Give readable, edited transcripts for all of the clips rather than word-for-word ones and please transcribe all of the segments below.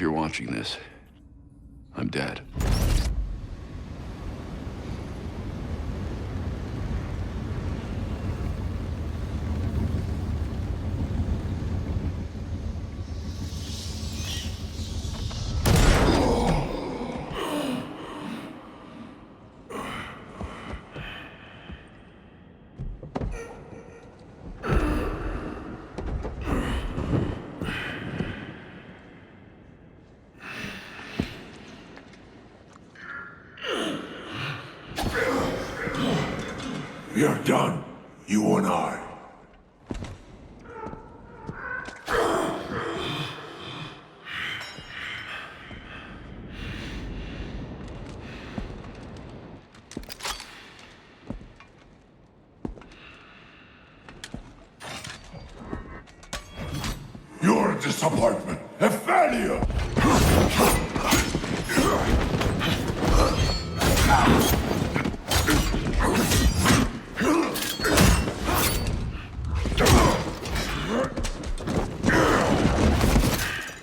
you're watching this, I'm dead. We're done, you and I. You're a disappointment, a failure!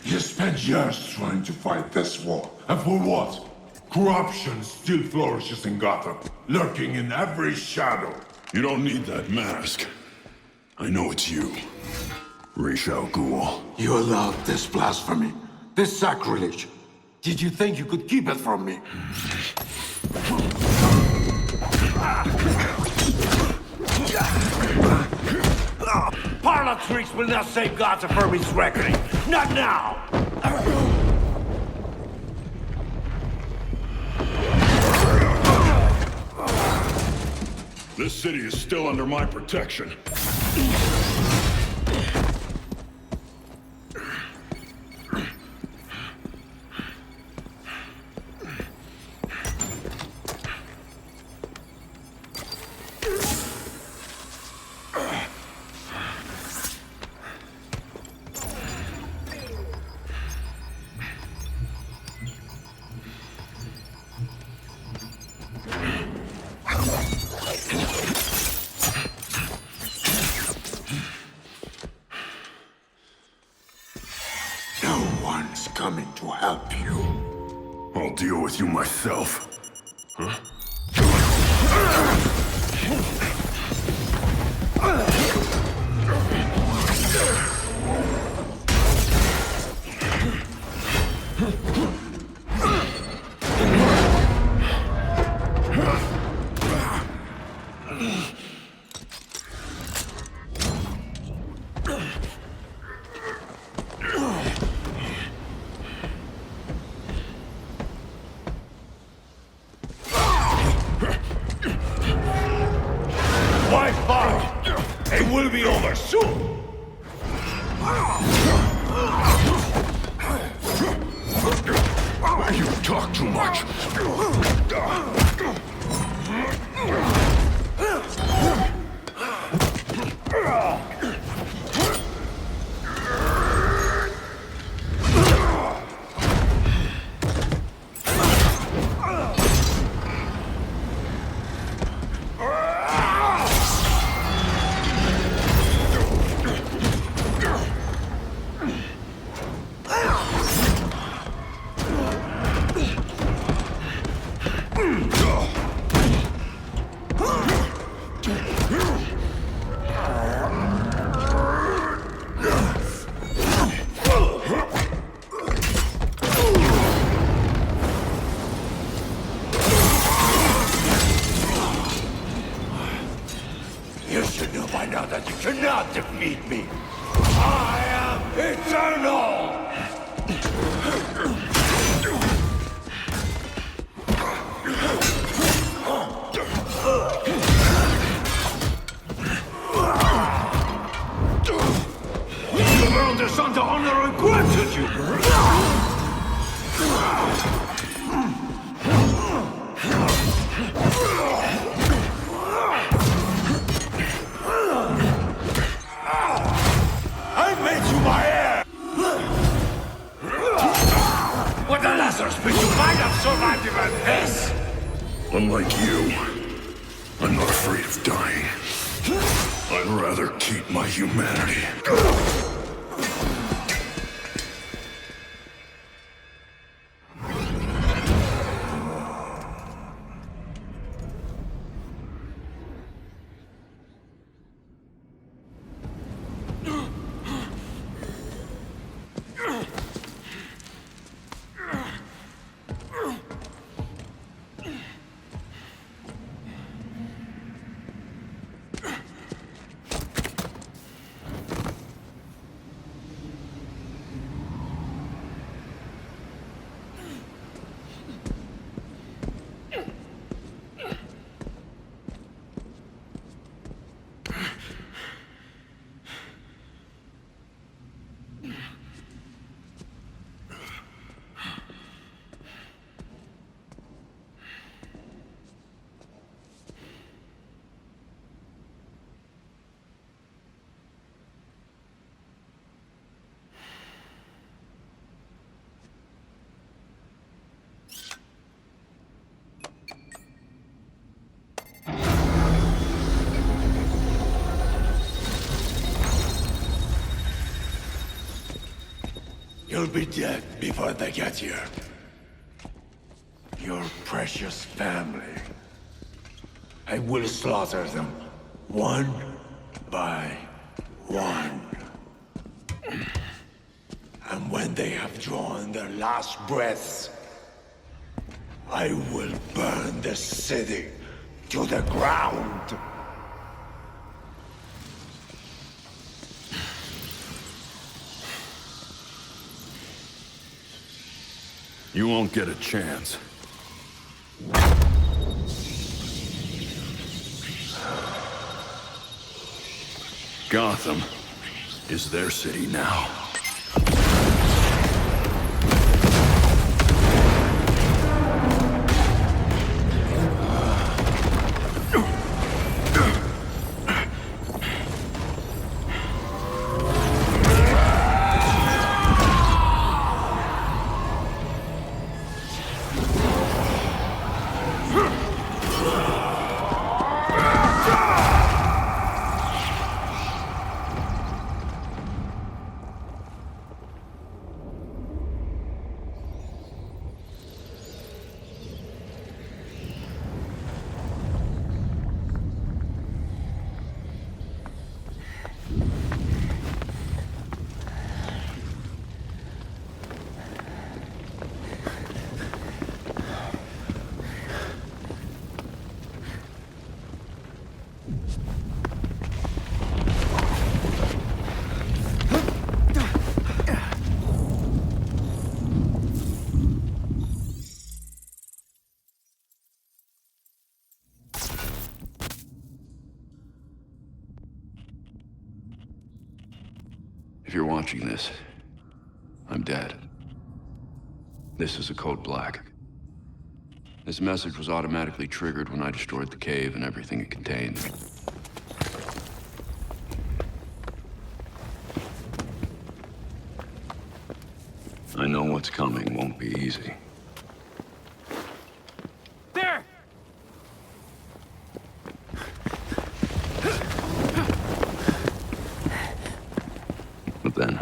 You spent years trying to fight this war, and for what? Corruption still flourishes in Gotham, lurking in every shadow. You don't need that mask. I know it's you. Ra's al Ghul. You allowed this blasphemy, this sacrilege. Did you think you could keep it from me? Parlor tricks will not save Gotham from his reckoning. Not now! This city is still under my protection. Coming to help you. I'll deal with you myself. Huh? Why fight? It will be over soon! You talk too much. You should know by now that you cannot defeat me. I am eternal! You were under honor and gratitude! What the Lazarus pit you might have survived even this! Unlike you, I'm not afraid of dying. I'd rather keep my humanity. You'll be dead before they get here. Your precious family. I will slaughter them, one by one. And when they have drawn their last breaths, I will burn the city to the ground. You won't get a chance. Gotham is their city now. If you're watching this, I'm dead. This is a code black. This message was automatically triggered when I destroyed the cave and everything it contained. I know what's coming won't be easy. There! But then...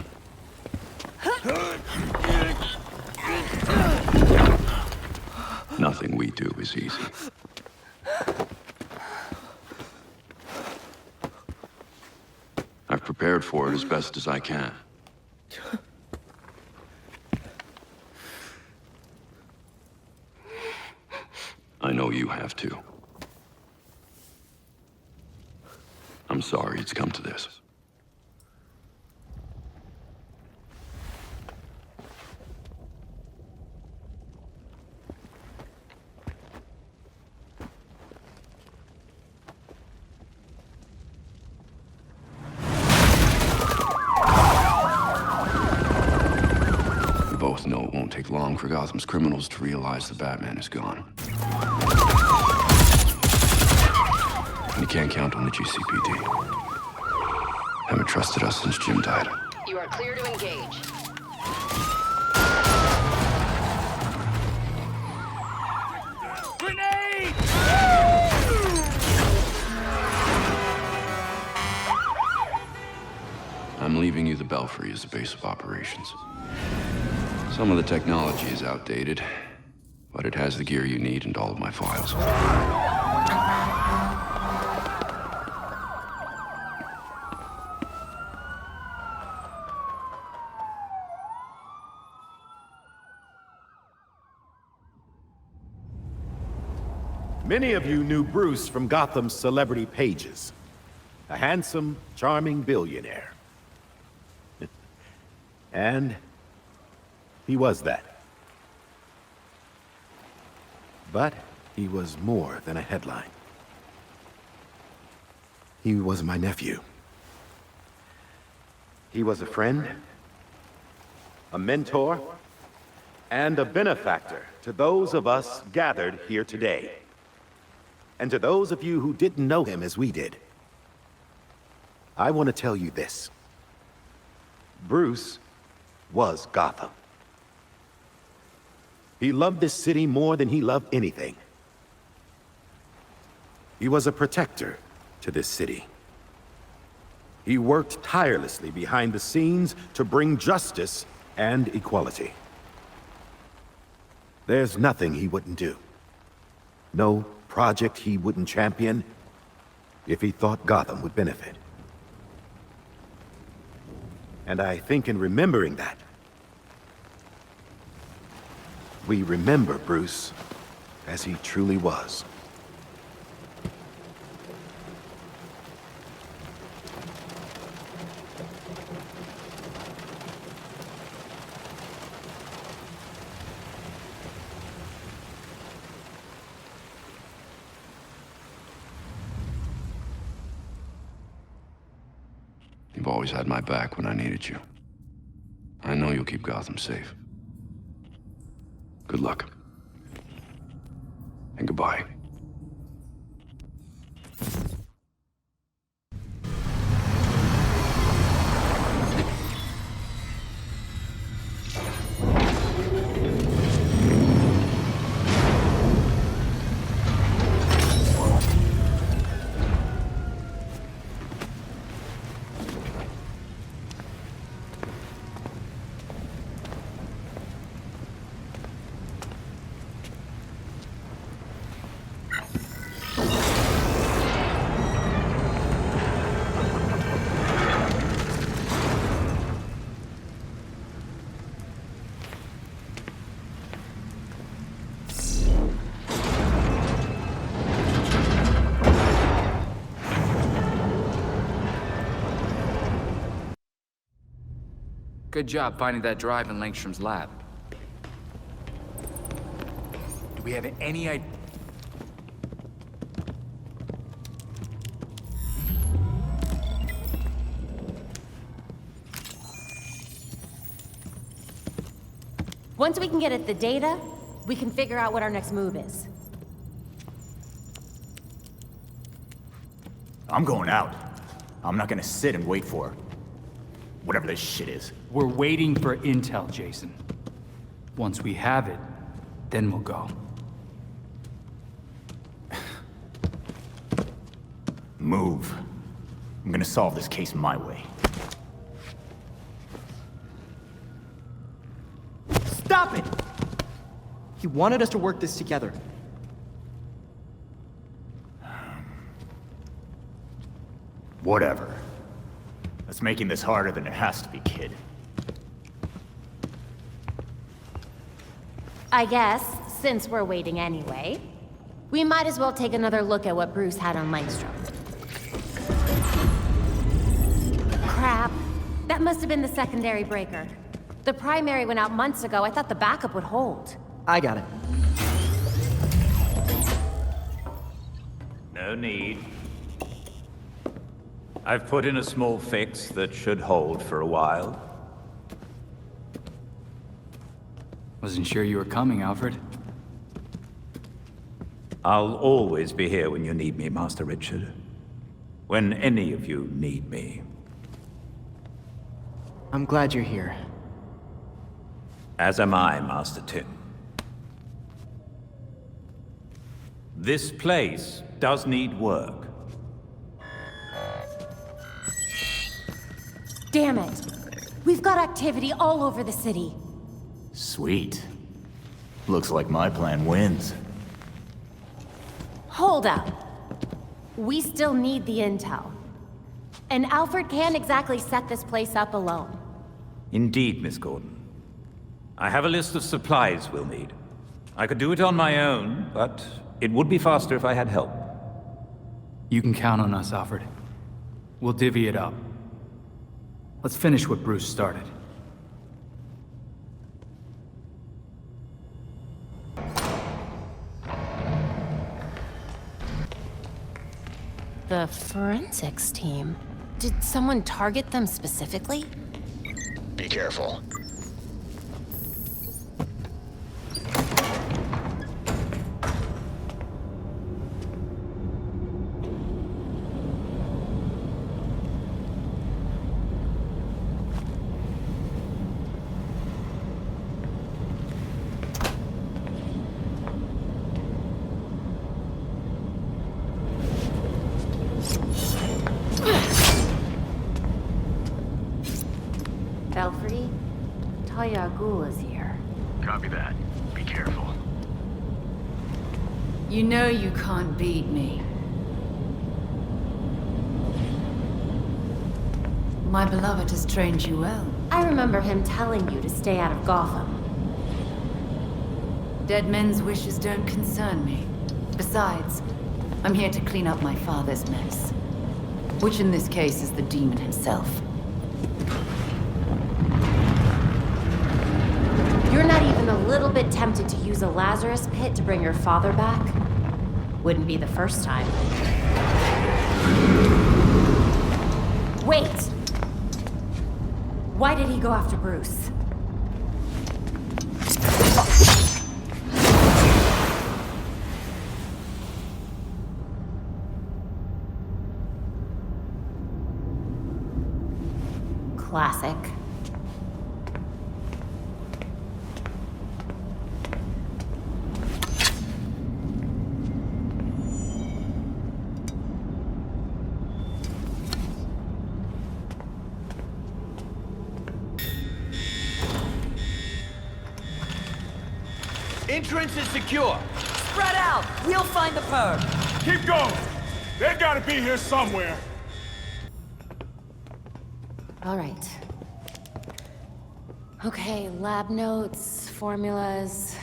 nothing we do is easy. I've prepared for it as best as I can. I know you have too. I'm sorry it's come to this. We both know it won't take long for Gotham's criminals to realize the Batman is gone. And you can't count on the GCPD. Haven't trusted us since Jim died. You are clear to engage. Grenade! I'm leaving you the Belfry as the base of operations. Some of the technology is outdated, but it has the gear you need and all of my files. Many of you knew Bruce from Gotham's celebrity pages. A handsome, charming billionaire. And he was that. But he was more than a headline. He was my nephew. He was a friend, a mentor, and a benefactor to those of us gathered here today. And to those of you who didn't know him as we did, I want to tell you this. Bruce was Gotham. He loved this city more than he loved anything. He was a protector to this city. He worked tirelessly behind the scenes to bring justice and equality. There's nothing he wouldn't do. No project he wouldn't champion if he thought Gotham would benefit. And I think in remembering that, we remember Bruce as he truly was. You've always had my back when I needed you. I know you'll keep Gotham safe. Good luck. And goodbye. Good job finding that drive in Langstrom's lab. Do we have any idea? Once we can get at the data, we can figure out what our next move is. I'm going out. I'm not gonna sit and wait for whatever this shit is. We're waiting for intel, Jason. Once we have it, then we'll go. Move. I'm gonna solve this case my way. Stop it! He wanted us to work this together. Whatever. That's making this harder than it has to be, kid. I guess, since we're waiting anyway, we might as well take another look at what Bruce had on Langstrom. Crap. That must have been the secondary breaker. The primary went out months ago. I thought the backup would hold. I got it. No need. I've put in a small fix that should hold for a while. Wasn't sure you were coming, Alfred. I'll always be here when you need me, Master Richard. When any of you need me. I'm glad you're here. As am I, Master Tim. This place does need work. Damn it! We've got activity all over the city. Sweet. Looks like my plan wins. Hold up. We still need the intel. And Alfred can't exactly set this place up alone. Indeed, Miss Gordon. I have a list of supplies we'll need. I could do it on my own, but it would be faster if I had help. You can count on us, Alfred. We'll divvy it up. Let's finish what Bruce started. The forensics team. Did someone target them specifically? Be careful. Belfry, Ghul is here. Copy that. Be careful. You know you can't beat me. My beloved has trained you well. I remember him telling you to stay out of Gotham. Dead men's wishes don't concern me. Besides, I'm here to clean up my father's mess. Which in this case is the demon himself. You're not even a little bit tempted to use a Lazarus pit to bring your father back? Wouldn't be the first time. Wait! Why did he go after Bruce? Classic. Entrance is secure. Spread out. We'll find the perp. Keep going! They gotta be here somewhere! All right. Okay, lab notes, formulas,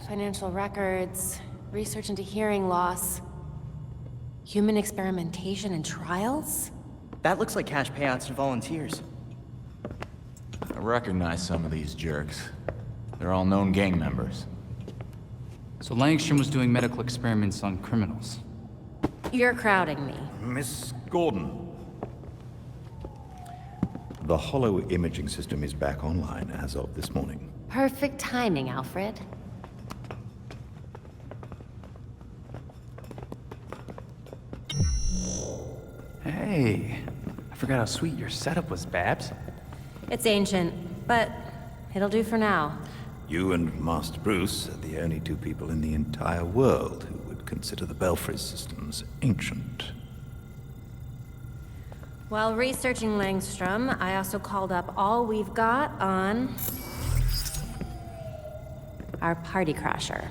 financial records, research into hearing loss, human experimentation and trials? That looks like cash payouts to volunteers. I recognize some of these jerks. They're all known gang members. So Langstrom was doing medical experiments on criminals. You're crowding me. Miss Gordon. The hollow imaging system is back online as of this morning. Perfect timing, Alfred. Hey, I forgot how sweet your setup was, Babs. It's ancient, but it'll do for now. You and Master Bruce are the only two people in the entire world who would consider the Belfry systems ancient. While researching Langstrom, I also called up all we've got on our party crasher.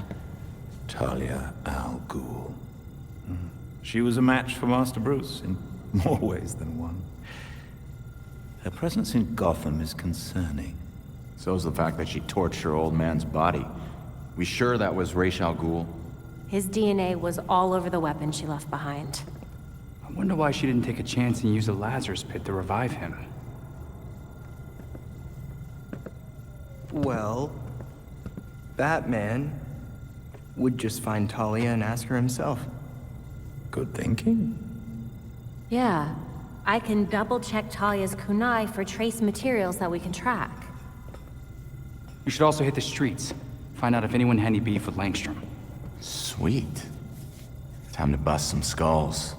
Talia al Ghul. She was a match for Master Bruce in more ways than one. Her presence in Gotham is concerning. So's the fact that she torched her old man's body. We sure that was Ra's al Ghul? His DNA was all over the weapon she left behind. I wonder why she didn't take a chance and use a Lazarus pit to revive him. Well, Batman would just find Talia and ask her himself. Good thinking. Yeah, I can double-check Talia's kunai for trace materials that we can track. You should also hit the streets. Find out if anyone had any beef with Langstrom. Sweet. Time to bust some skulls.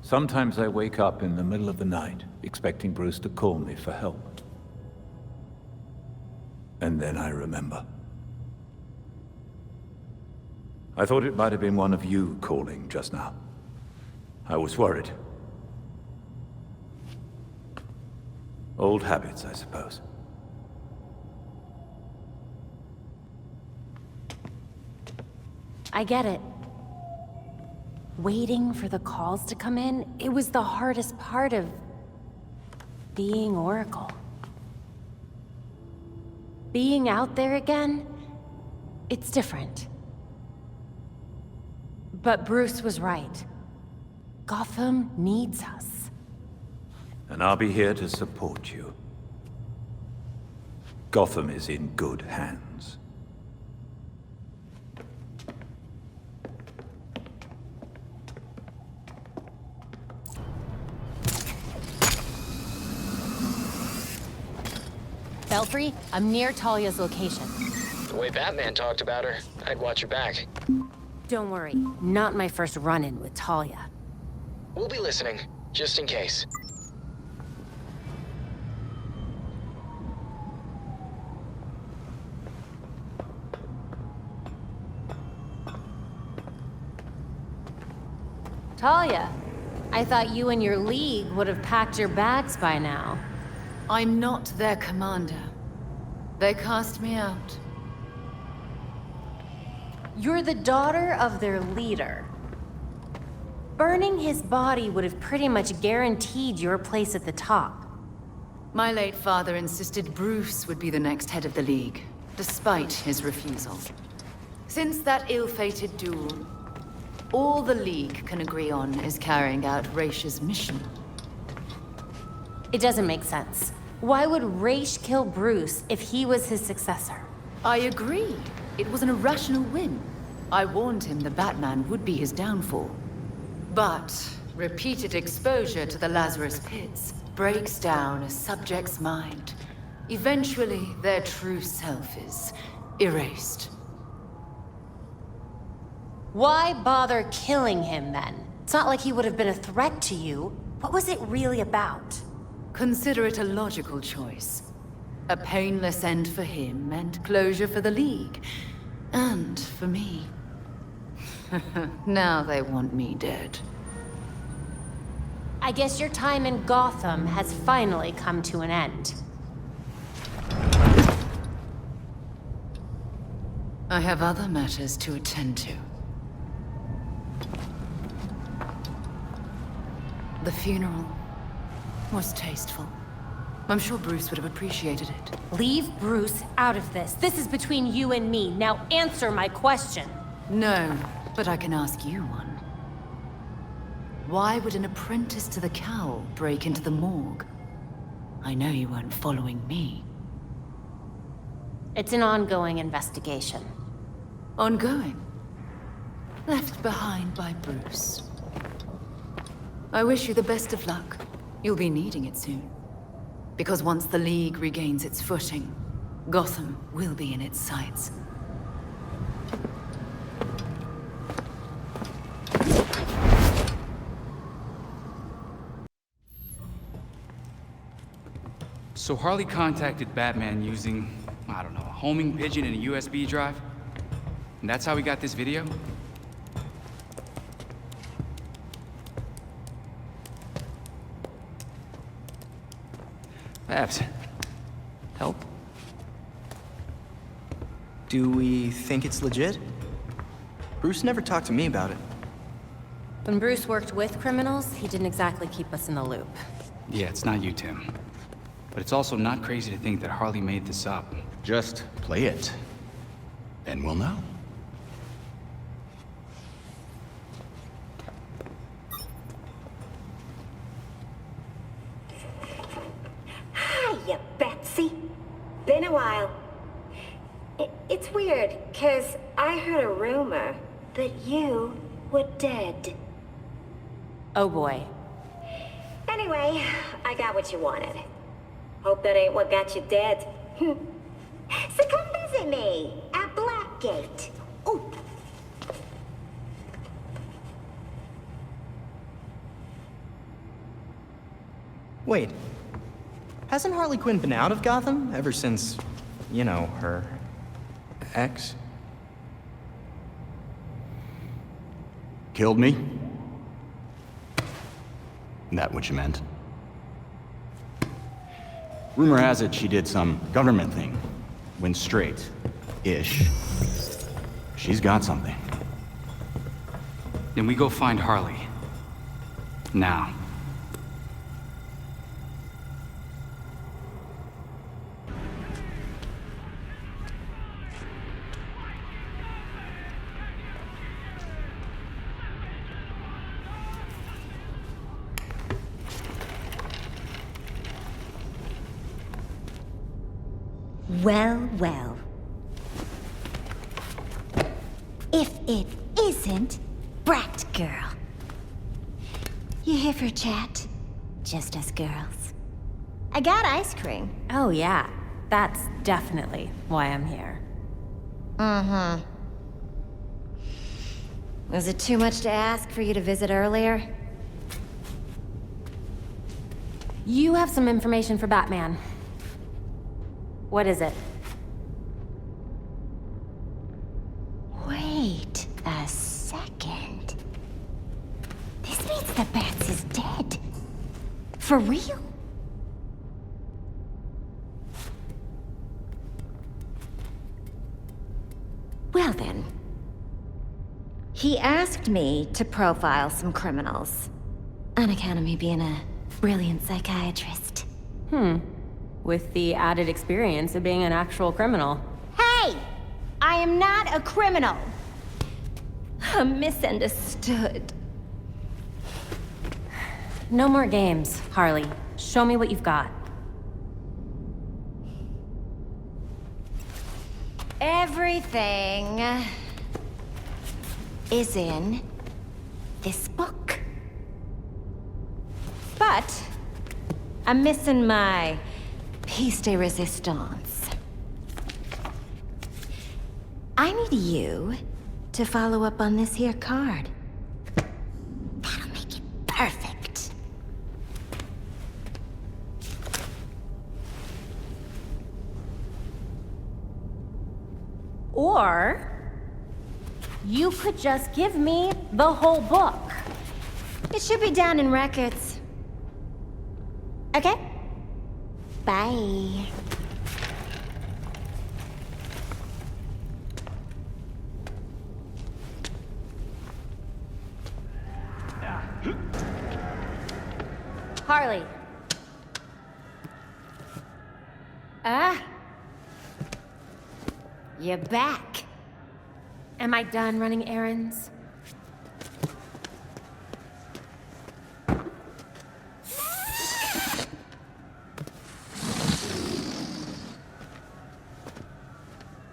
Sometimes I wake up in the middle of the night, expecting Bruce to call me for help. And then I remember. I thought it might have been one of you calling just now. I was worried. Old habits, I suppose. I get it. Waiting for the calls to come in, it was the hardest part of being Oracle. Being out there again, it's different. But Bruce was right. Gotham needs us. And I'll be here to support you. Gotham is in good hands. Belfry, I'm near Talia's location. The way Batman talked about her, I'd watch your back. Don't worry, not my first run-in with Talia. We'll be listening, just in case. Talia, I thought you and your league would have packed your bags by now. I'm not their commander. They cast me out. You're the daughter of their leader. Burning his body would have pretty much guaranteed your place at the top. My late father insisted Bruce would be the next head of the League, despite his refusal. Since that ill-fated duel, all the League can agree on is carrying out Raish's mission. It doesn't make sense. Why would Raish kill Bruce if he was his successor? I agree. It was an irrational whim. I warned him the Batman would be his downfall. But repeated exposure to the Lazarus Pits breaks down a subject's mind. Eventually, their true self is erased. Why bother killing him then? It's not like he would have been a threat to you. What was it really about? Consider it a logical choice. A painless end for him and closure for the League. And for me. Now they want me dead. I guess your time in Gotham has finally come to an end. I have other matters to attend to. The funeral was tasteful. I'm sure Bruce would have appreciated it. Leave Bruce out of this. This is between you and me. Now answer my question. No, but I can ask you one. Why would an apprentice to the cowl break into the morgue? I know you weren't following me. It's an ongoing investigation. Ongoing? Left behind by Bruce. I wish you the best of luck. You'll be needing it soon. Because once the League regains its footing, Gotham will be in its sights. So Harley contacted Batman using, I don't know, a homing pigeon and a USB drive? And that's how we got this video? Babs, help? Do we think it's legit? Bruce never talked to me about it. When Bruce worked with criminals, he didn't exactly keep us in the loop. Yeah, it's not you, Tim. But it's also not crazy to think that Harley made this up. Just play it, and we'll know. Hiya, Betsy. Been a while. It's weird, 'cause I heard a rumor that you were dead. Oh boy. Anyway, I got what you wanted. Hope that ain't what got you dead. So come visit me at Blackgate. Ooh. Wait. Hasn't Harley Quinn been out of Gotham ever since, you know, her ex? Killed me? That what you meant? Rumor has it she did some government thing. Went straight-ish. She's got something. Then we go find Harley. Now. Well, well. If it isn't Batgirl. You here for a chat? Just us girls. I got ice cream. Oh, yeah. That's definitely why I'm here. Mm-hmm. Was it too much to ask for you to visit earlier? You have some information for Batman. What is it? Wait a second. This means the Bats is dead. For real? Well then. He asked me to profile some criminals. On account of me being a brilliant psychiatrist. With the added experience of being an actual criminal. Hey! I am not a criminal! I'm misunderstood. No more games, Harley. Show me what you've got. Everything is in this book. But I'm missing my piece de resistance. I need you to follow up on this here card. That'll make it perfect. Or you could just give me the whole book. It should be down in records. Okay? Bye. Harley. You're back. Am I done running errands?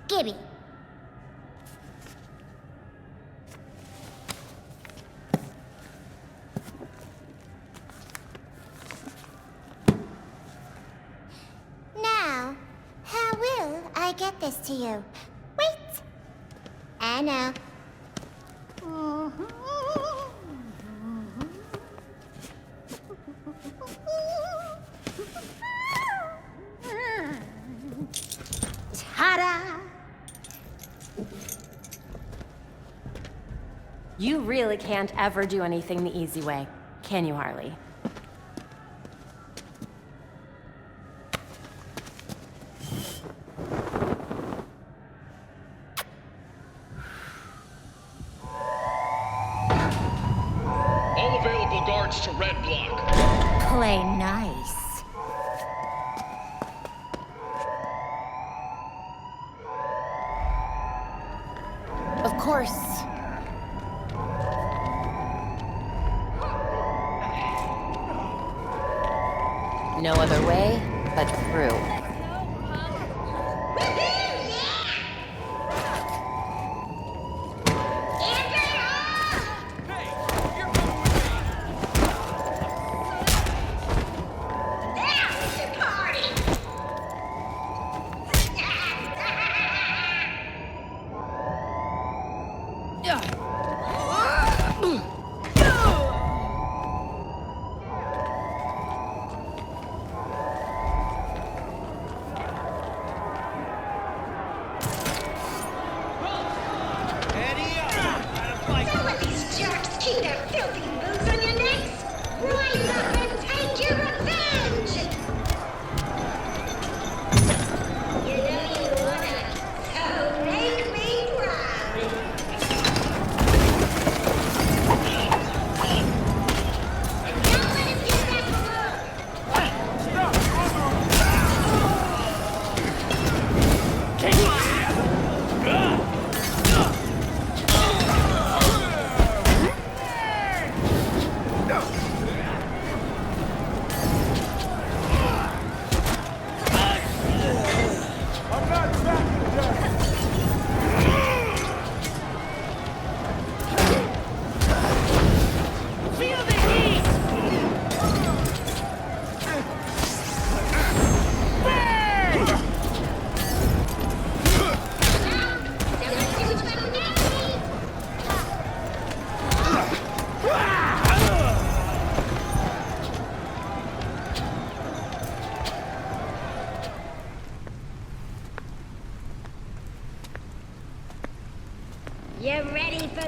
Gibby. Now, how will I get this to you? Wait. I know. Ta-da! You really can't ever do anything the easy way, can you, Harley? All available guards to red block. Play nice. Of course. No other way but through.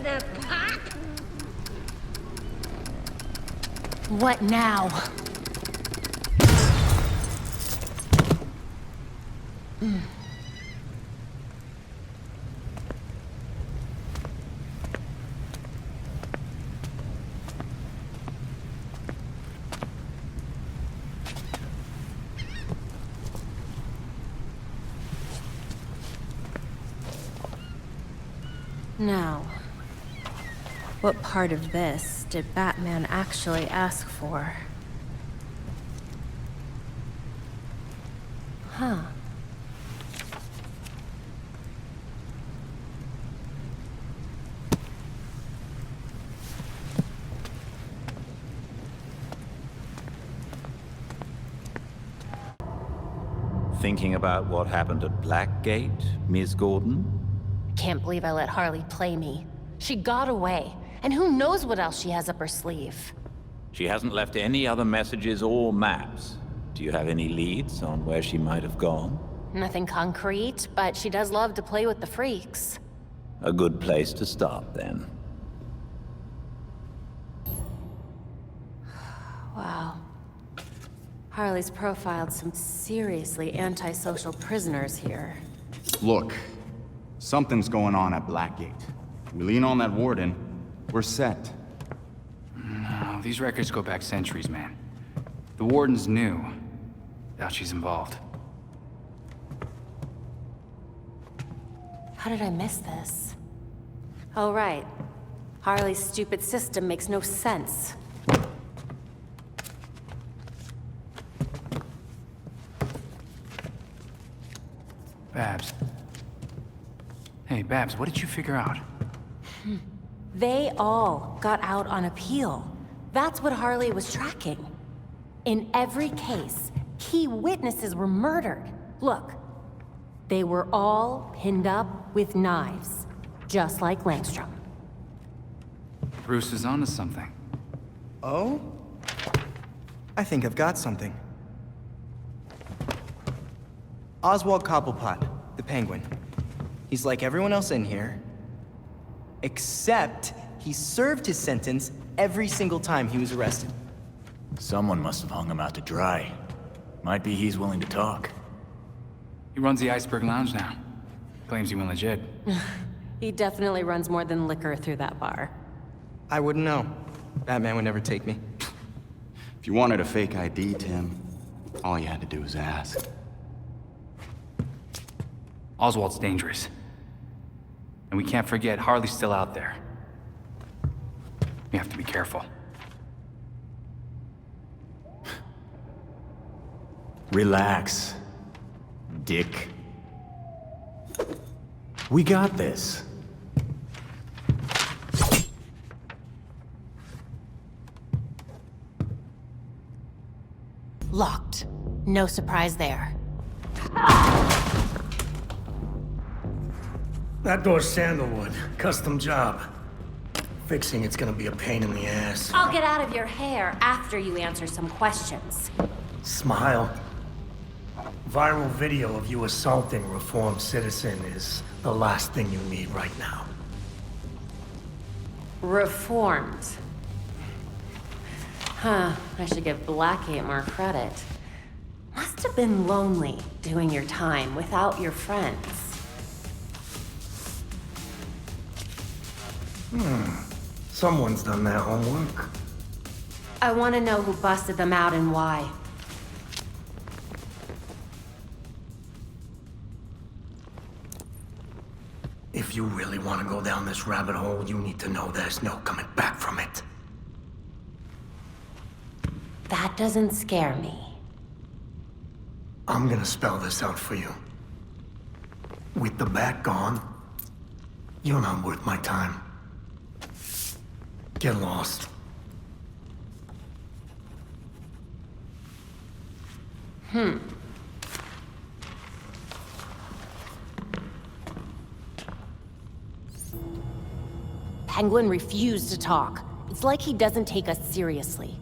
gonna pop? What now? Now, what part of this did Batman actually ask for? Huh. Thinking about what happened at Blackgate, Ms. Gordon? Can't believe I let Harley play me. She got away, and who knows what else she has up her sleeve. She hasn't left any other messages or maps. Do you have any leads on where she might have gone? Nothing concrete, but she does love to play with the freaks. A good place to start, then. Wow. Harley's profiled some seriously antisocial prisoners here. Look, something's going on at Blackgate. We lean on that warden, we're set. No, these records go back centuries, man. The warden's new. Doubt she's involved. How did I miss this? Oh, right. Harley's stupid system makes no sense. Babs. Hey, Babs, what did you figure out? They all got out on appeal. That's what Harley was tracking. In every case, key witnesses were murdered. Look, they were all pinned up with knives, just like Langstrom. Bruce is onto something. Oh? I think I've got something. Oswald Cobblepot, the Penguin. He's like everyone else in here, except he served his sentence every single time he was arrested. Someone must have hung him out to dry. Might be he's willing to talk. He runs the Iceberg Lounge now. Claims he went legit. He definitely runs more than liquor through that bar. I wouldn't know. Batman would never take me. If you wanted a fake ID, Tim, all you had to do was ask. Oswald's dangerous. And we can't forget Harley's still out there. We have to be careful. Relax, Dick. We got this. Locked. No surprise there. That door's sandalwood. Custom job. Fixing it's gonna be a pain in the ass. I'll get out of your hair after you answer some questions. Smile. Viral video of you assaulting a reformed citizen is the last thing you need right now. Reformed. Huh, I should give Blackgate more credit. Must have been lonely doing your time without your friends. Someone's done their homework. I want to know who busted them out and why. If you really want to go down this rabbit hole, you need to know there's no coming back from it. That doesn't scare me. I'm gonna spell this out for you. With the bat gone, you're not worth my time. Get lost. Penguin refused to talk. It's like he doesn't take us seriously.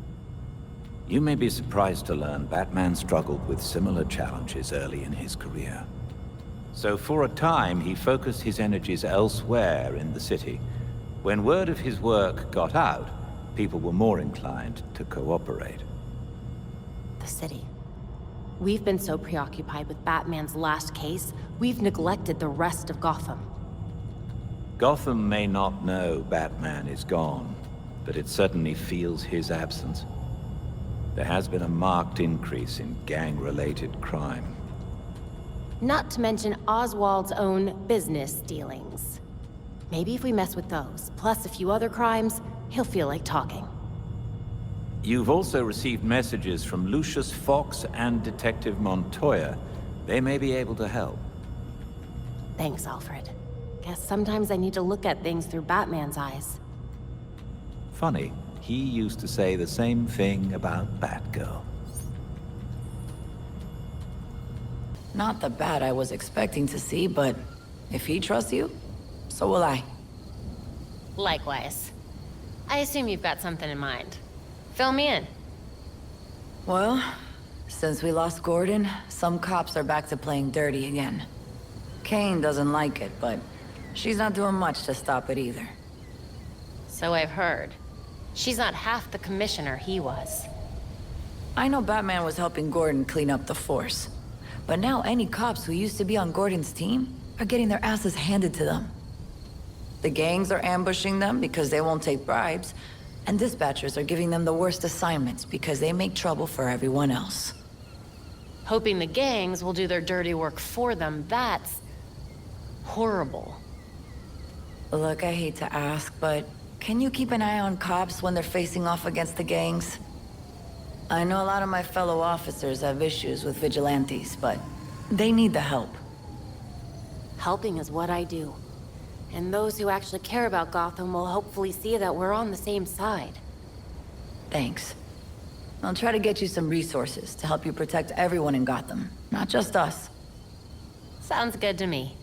You may be surprised to learn Batman struggled with similar challenges early in his career. So for a time, he focused his energies elsewhere in the city, When word of his work got out, people were more inclined to cooperate. The city. We've been so preoccupied with Batman's last case, we've neglected the rest of Gotham. Gotham may not know Batman is gone, but it certainly feels his absence. There has been a marked increase in gang-related crime. Not to mention Oswald's own business dealings. Maybe if we mess with those, plus a few other crimes, he'll feel like talking. You've also received messages from Lucius Fox and Detective Montoya. They may be able to help. Thanks, Alfred. Guess sometimes I need to look at things through Batman's eyes. Funny, he used to say the same thing about Batgirl. Not the Bat I was expecting to see, but if he trusts you, so will I. Likewise. I assume you've got something in mind. Fill me in. Well, since we lost Gordon, some cops are back to playing dirty again. Kane doesn't like it, but she's not doing much to stop it either. So I've heard. She's not half the commissioner he was. I know Batman was helping Gordon clean up the force, but now any cops who used to be on Gordon's team are getting their asses handed to them. The gangs are ambushing them because they won't take bribes, and dispatchers are giving them the worst assignments because they make trouble for everyone else. Hoping the gangs will do their dirty work for them, that's horrible. Look, I hate to ask, but can you keep an eye on cops when they're facing off against the gangs? I know a lot of my fellow officers have issues with vigilantes, but they need the help. Helping is what I do. And those who actually care about Gotham will hopefully see that we're on the same side. Thanks. I'll try to get you some resources to help you protect everyone in Gotham, not just us. Sounds good to me.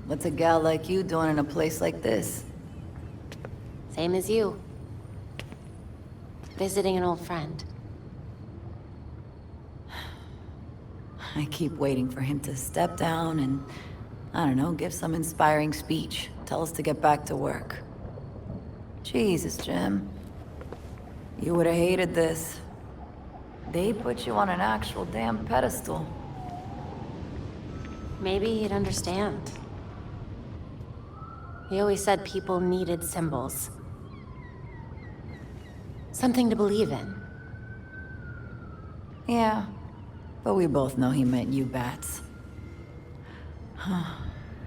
What's a gal like you doing in a place like this? Same as you. Visiting an old friend. I keep waiting for him to step down and, I don't know, give some inspiring speech. Tell us to get back to work. Jesus, Jim. You would have hated this. They put you on an actual damn pedestal. Maybe he'd understand. He always said people needed symbols. Something to believe in. Yeah, but we both know he meant you bats.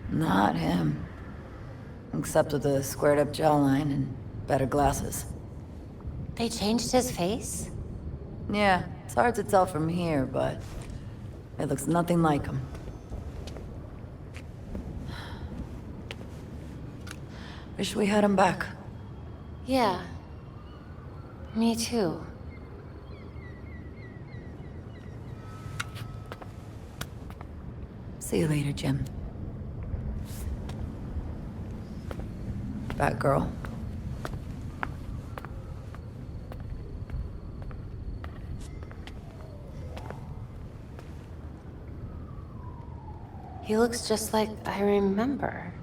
Not him. Except with the squared-up jawline and better glasses. They changed his face? Yeah, it's hard to tell from here, but it looks nothing like him. Wish we had him back. Yeah. Me too. See you later, Jim. Batgirl. He looks just like I remember.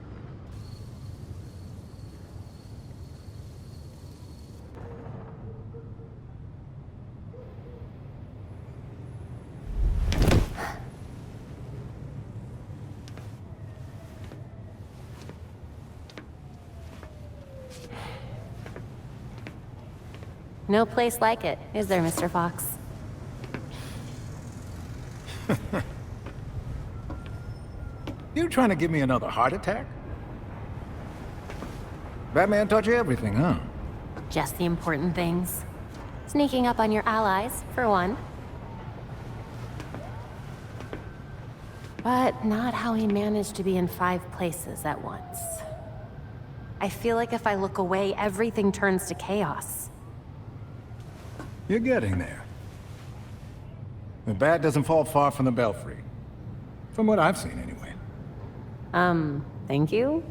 No place like it, is there, Mr. Fox? You trying to give me another heart attack? Batman taught you everything, huh? Just the important things. Sneaking up on your allies, for one. But not how he managed to be in 5 places at once. I feel like if I look away, everything turns to chaos. You're getting there. The bat doesn't fall far from the belfry. From what I've seen, anyway. Thank you?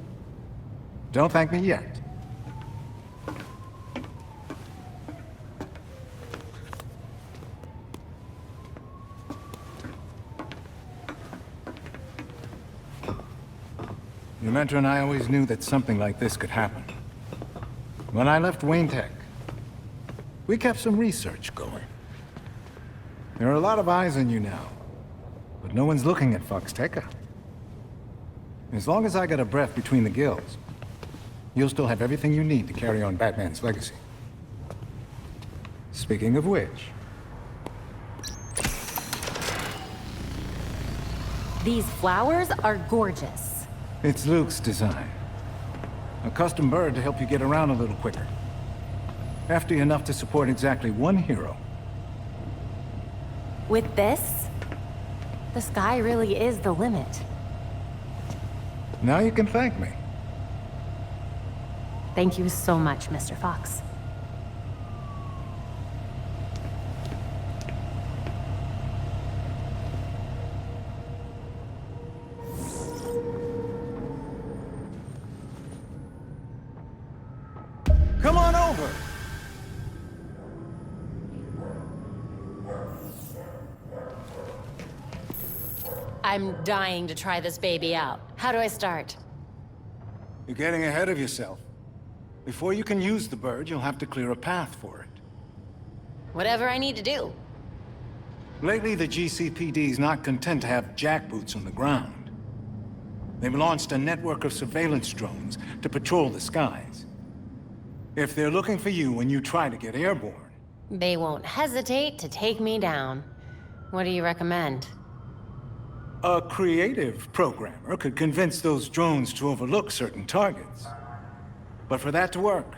Don't thank me yet. Your mentor and I always knew that something like this could happen. When I left Wayne Tech, we kept some research going. There are a lot of eyes on you now, but no one's looking at Foxteca. As long as I got a breath between the gills, you'll still have everything you need to carry on Batman's legacy. Speaking of which... These flowers are gorgeous. It's Luke's design. A custom bird to help you get around a little quicker. Hefty enough to support exactly 1 hero. With this, the sky really is the limit. Now you can thank me. Thank you so much, Mr. Fox. Come on over! I'm dying to try this baby out. How do I start? You're getting ahead of yourself. Before you can use the bird, you'll have to clear a path for it. Whatever I need to do. Lately, the GCPD's not content to have jackboots on the ground. They've launched a network of surveillance drones to patrol the skies. If they're looking for you when you try to get airborne... They won't hesitate to take me down. What do you recommend? A creative programmer could convince those drones to overlook certain targets. But for that to work,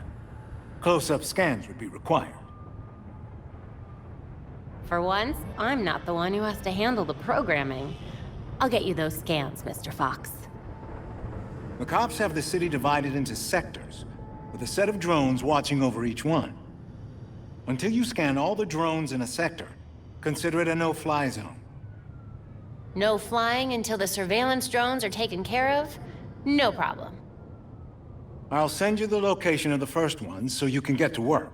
close-up scans would be required. For once, I'm not the one who has to handle the programming. I'll get you those scans, Mr. Fox. The cops have the city divided into sectors, with a set of drones watching over each one. Until you scan all the drones in a sector, consider it a no-fly zone. No flying until the surveillance drones are taken care of? No problem. I'll send you the location of the first one so you can get to work.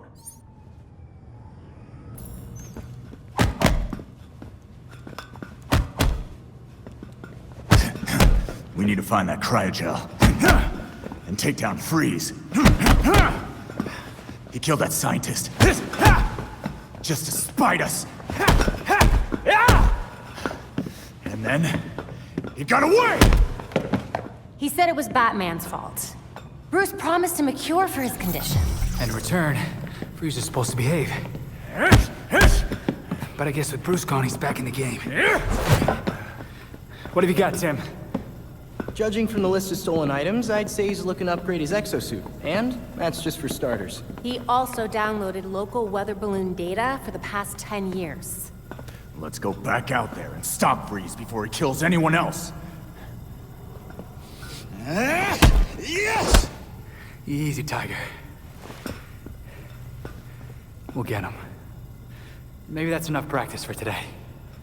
We need to find that cryogel. And take down Freeze. He killed that scientist. Just to spite us. And then... he got away! He said it was Batman's fault. Bruce promised him a cure for his condition. And in return, Freeze is supposed to behave. But I guess with Bruce gone, he's back in the game. What have you got, Tim? Judging from the list of stolen items, I'd say he's looking to upgrade his exosuit. And that's just for starters. He also downloaded local weather balloon data for the past 10 years. Let's go back out there and stop Freeze before he kills anyone else. Yes! Easy, Tiger. We'll get him. Maybe that's enough practice for today.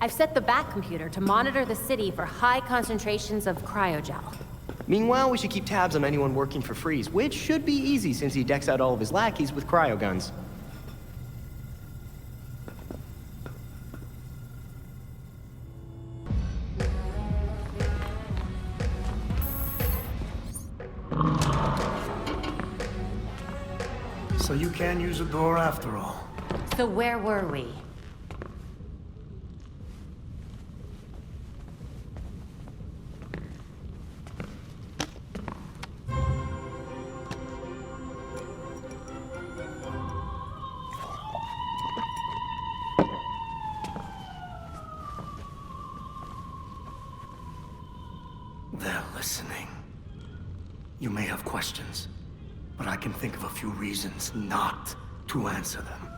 I've set the Bat computer to monitor the city for high concentrations of cryogel. Meanwhile, we should keep tabs on anyone working for Freeze, which should be easy since he decks out all of his lackeys with cryoguns. So you can use a door after all. So where were we? They're listening. You may have questions, but I can think of a few reasons not to answer them.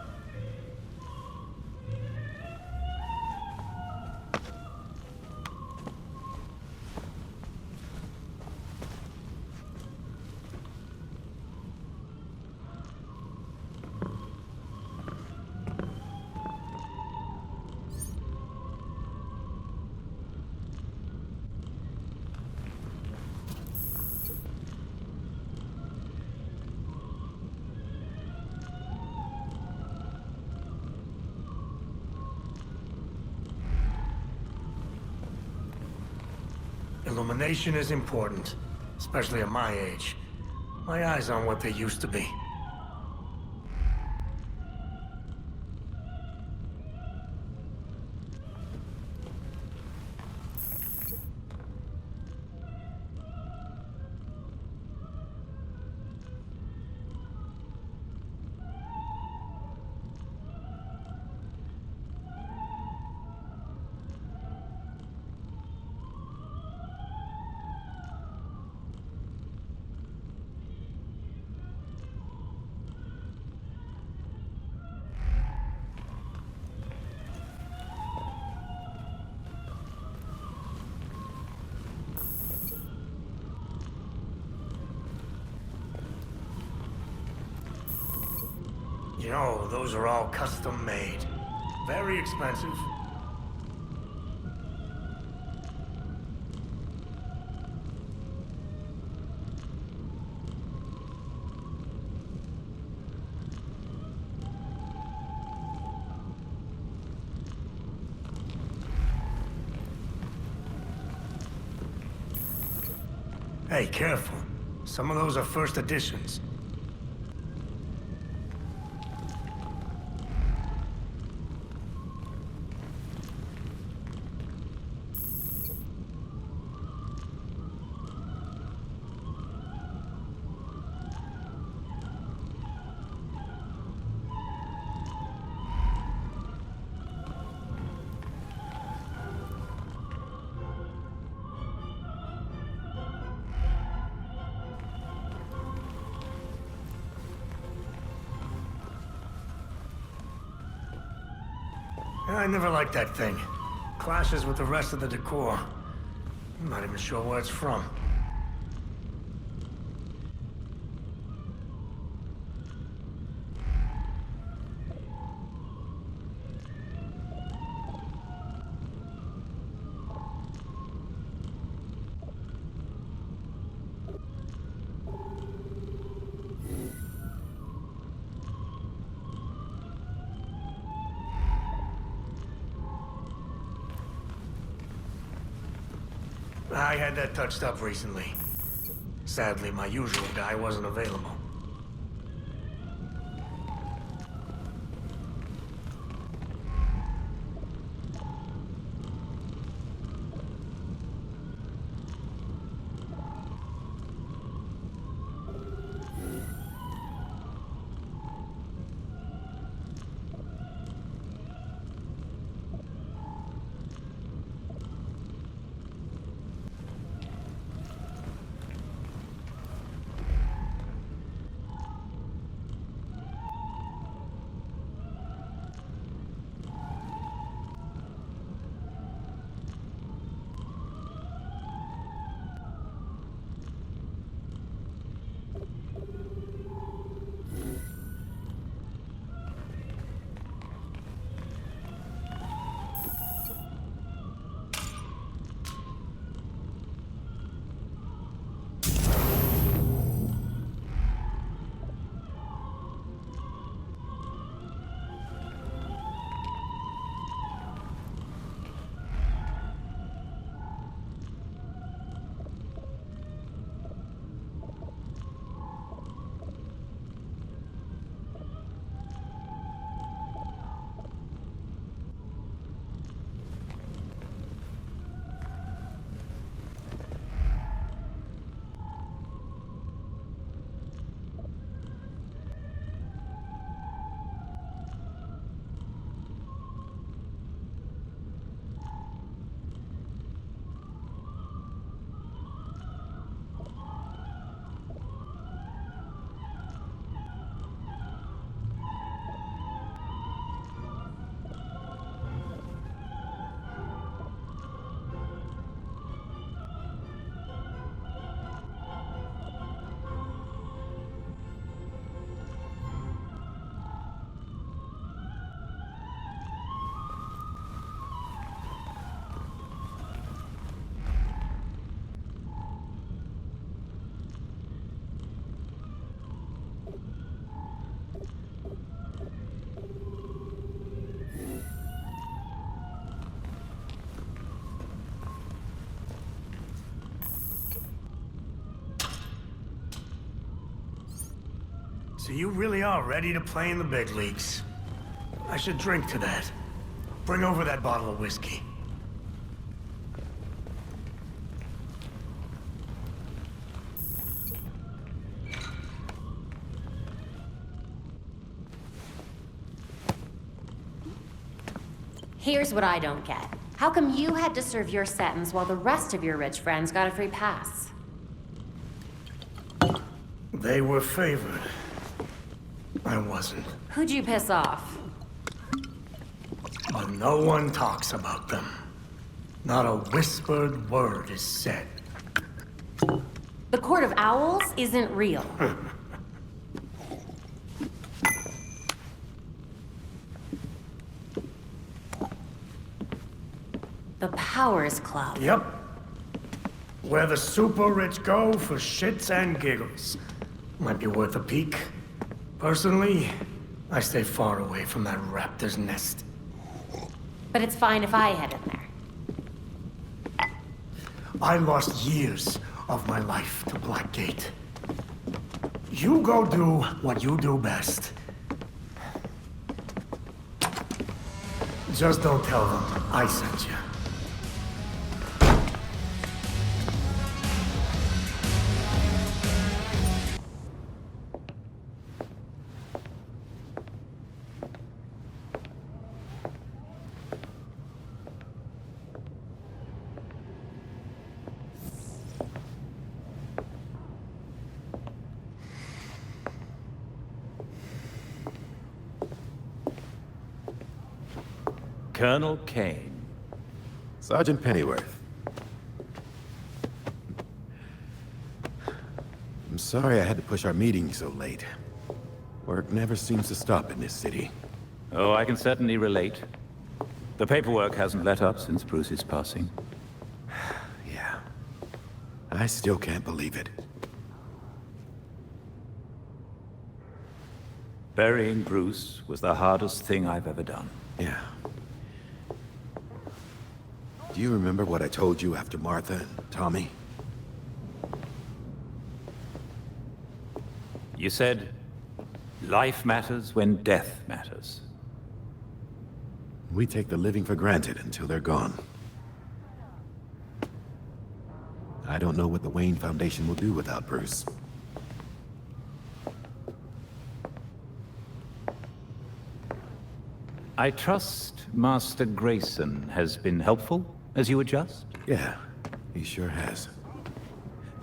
Illumination is important, especially at my age. My eyes aren't what they used to be. You know, those are all custom made. Very expensive. Hey, careful. Some of those are first editions. I never liked that thing. Clashes with the rest of the decor. I'm not even sure where it's from. I had that touched up recently. Sadly, my usual guy wasn't available. So you really are ready to play in the big leagues. I should drink to that. Bring over that bottle of whiskey. Here's what I don't get. How come you had to serve your sentence while the rest of your rich friends got a free pass? They were favored. I wasn't. Who'd you piss off? But no one talks about them. Not a whispered word is said. The Court of Owls isn't real. The Powers Club. Yep. Where the super rich go for shits and giggles. Might be worth a peek. Personally, I stay far away from that raptor's nest. But it's fine if I head in there. I lost years of my life to Blackgate. You go do what you do best. Just don't tell them I sent you. Colonel Kane. Sergeant Pennyworth. I'm sorry I had to push our meeting so late. Work never seems to stop in this city. Oh, I can certainly relate. The paperwork hasn't let up since Bruce's passing. Yeah. I still can't believe it. Burying Bruce was the hardest thing I've ever done. Yeah. Do you remember what I told you after Martha and Tommy? You said, life matters when death matters. We take the living for granted until they're gone. I don't know what the Wayne Foundation will do without Bruce. I trust Master Grayson has been helpful as you adjust? Yeah, he sure has.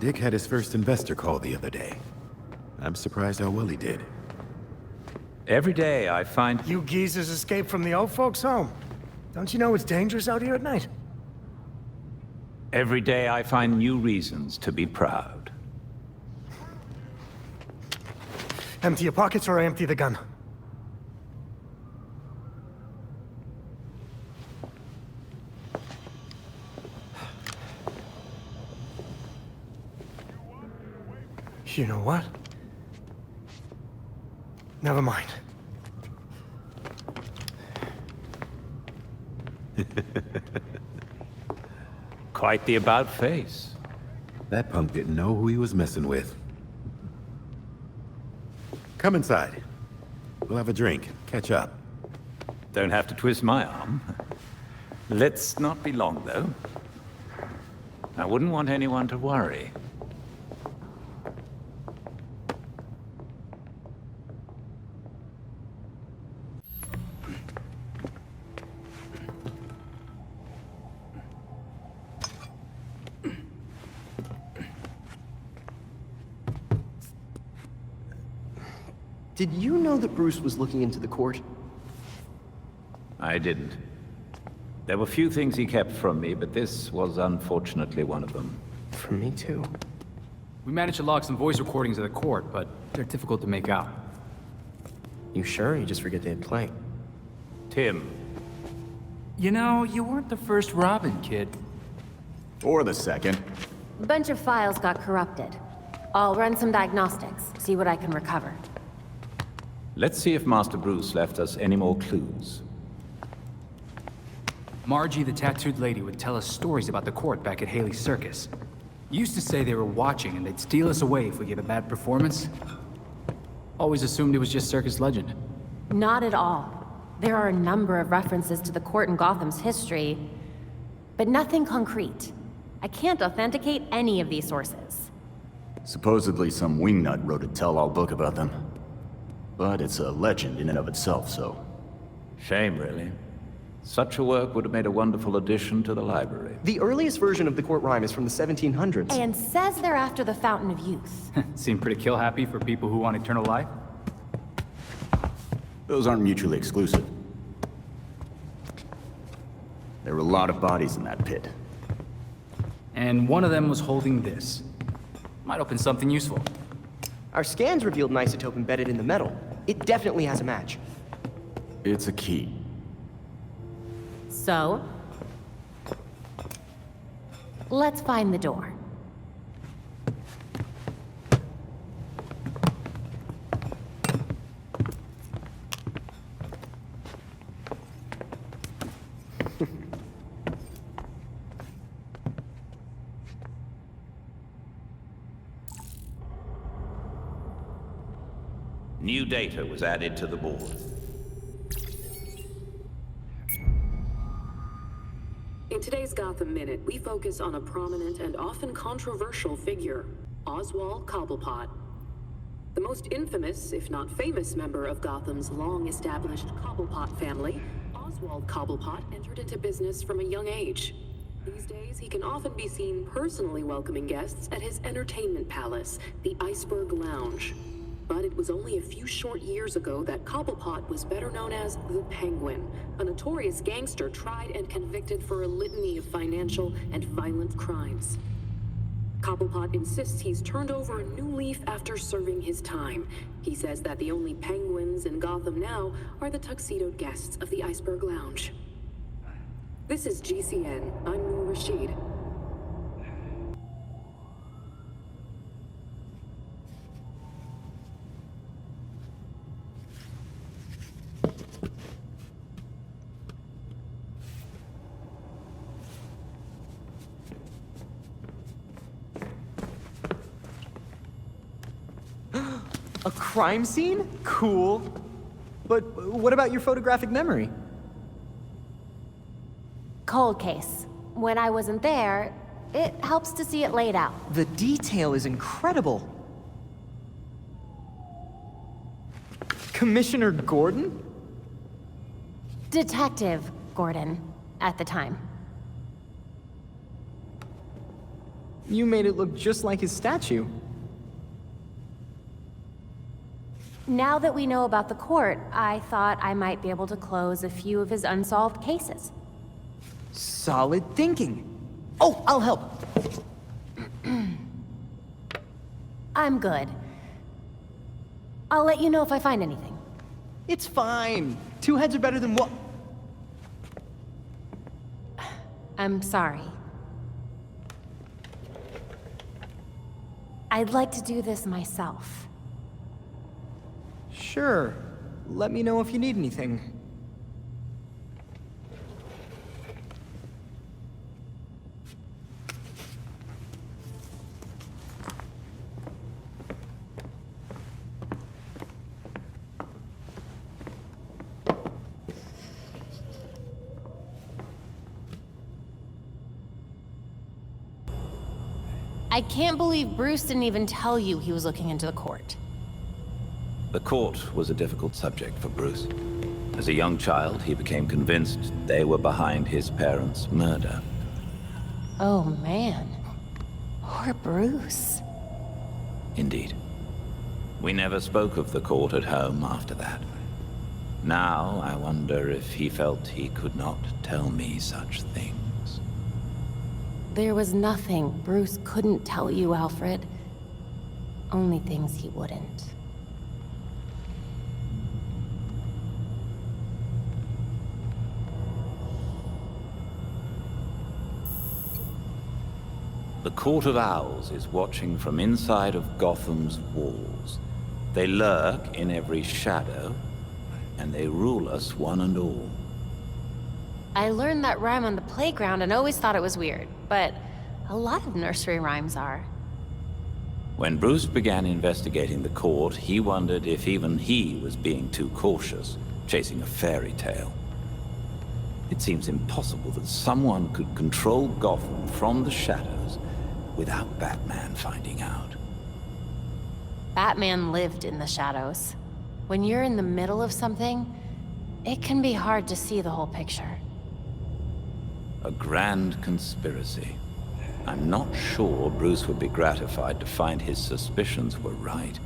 Dick had his first investor call the other day. I'm surprised how well he did. Every day I find... You geezers escaped from the old folks' home. Don't you know it's dangerous out here at night? Every day I find new reasons to be proud. Empty your pockets or I empty the gun. You know what? Never mind. Quite the about face. That punk didn't know who he was messing with. Come inside. We'll have a drink, catch up. Don't have to twist my arm. Let's not be long, though. I wouldn't want anyone to worry. Did you know that Bruce was looking into the court? I didn't. There were few things he kept from me, but this was unfortunately one of them. From me too. We managed to log some voice recordings of the court, but they're difficult to make out. You sure? You just forget they had play. Tim. You know, you weren't the first Robin, kid. Or the second. A bunch of files got corrupted. I'll run some diagnostics, see what I can recover. Let's see if Master Bruce left us any more clues. Margie, the tattooed lady, would tell us stories about the court back at Haley's Circus. Used to say they were watching and they'd steal us away if we gave a bad performance. Always assumed it was just circus legend. Not at all. There are a number of references to the court in Gotham's history, but nothing concrete. I can't authenticate any of these sources. Supposedly some wingnut wrote a tell-all book about them. But it's a legend in and of itself, so... Shame, really. Such a work would have made a wonderful addition to the library. The earliest version of the court rhyme is from the 1700s. And says they're after the Fountain of Youth. Seem pretty kill-happy for people who want eternal life. Those aren't mutually exclusive. There were a lot of bodies in that pit. And one of them was holding this. Might open something useful. Our scans revealed an isotope embedded in the metal. It definitely has a match. It's a key. So? Let's find the door. New data was added to the board. In today's Gotham Minute, we focus on a prominent and often controversial figure, Oswald Cobblepot. The most infamous, if not famous, member of Gotham's long-established Cobblepot family, Oswald Cobblepot entered into business from a young age. These days, he can often be seen personally welcoming guests at his entertainment palace, the Iceberg Lounge. But it was only a few short years ago that Cobblepot was better known as the Penguin, a notorious gangster tried and convicted for a litany of financial and violent crimes. Cobblepot insists he's turned over a new leaf after serving his time. He says that the only penguins in Gotham now are the tuxedoed guests of the Iceberg Lounge. This is GCN. I'm Noor Rashid. A crime scene? Cool. But what about your photographic memory? Cold case. When I wasn't there, it helps to see it laid out. The detail is incredible. Commissioner Gordon? Detective Gordon, at the time. You made it look just like his statue. Now that we know about the court, I thought I might be able to close a few of his unsolved cases. Solid thinking. Oh, I'll help. I'm good. I'll let you know if I find anything. It's fine. Two heads are better than one. I'm sorry. I'd like to do this myself. Sure. Let me know if you need anything. I can't believe Bruce didn't even tell you he was looking into the court. The court was a difficult subject for Bruce. As a young child, he became convinced they were behind his parents' murder. Oh man. Poor Bruce. Indeed. We never spoke of the court at home after that. Now, I wonder if he felt he could not tell me such things. There was nothing Bruce couldn't tell you, Alfred. Only things he wouldn't. The Court of Owls is watching from inside of Gotham's walls. They lurk in every shadow, and they rule us one and all. I learned that rhyme on the playground and always thought it was weird, but a lot of nursery rhymes are. When Bruce began investigating the court, he wondered if even he was being too cautious, chasing a fairy tale. It seems impossible that someone could control Gotham from the shadows without Batman finding out. Batman lived in the shadows. When you're in the middle of something, it can be hard to see the whole picture. A grand conspiracy. I'm not sure Bruce would be gratified to find his suspicions were right.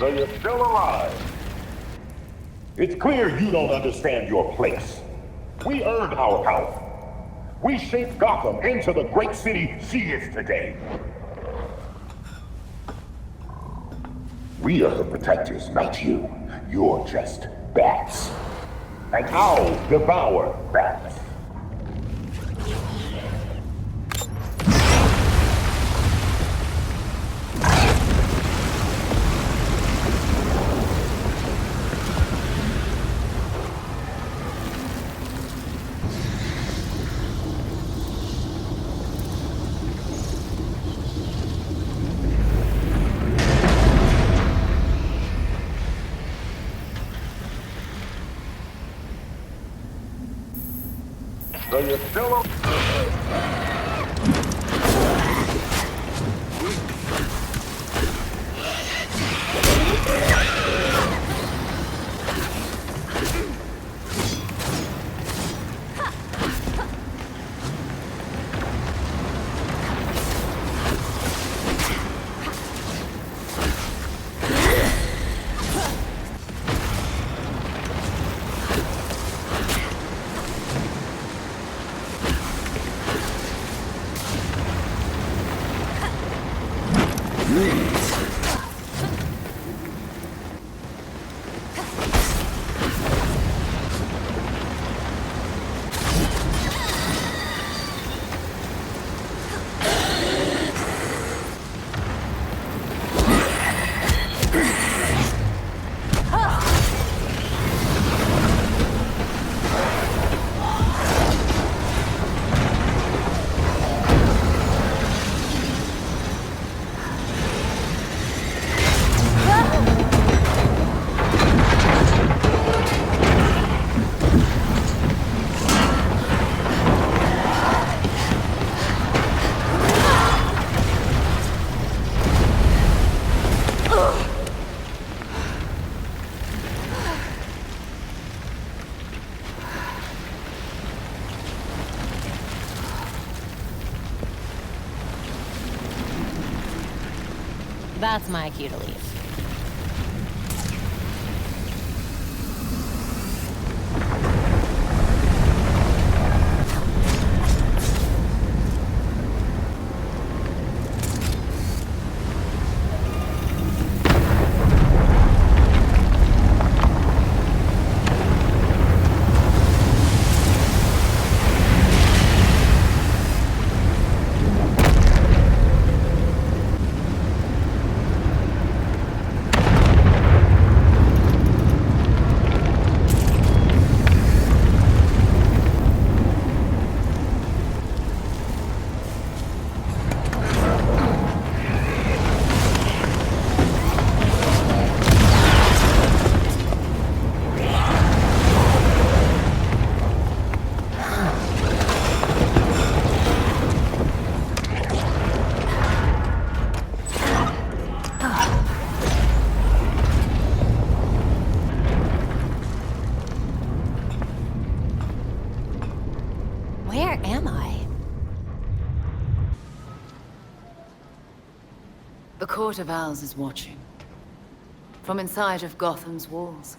So you're still alive. It's clear you don't understand your place. We earned our power. We shaped Gotham into the great city she is today. We are the protectors, not you. You're just bats. And owls devour bats. So you're still That's my cue to leave. Where am I? The Court of Owls is watching. From inside of Gotham's walls.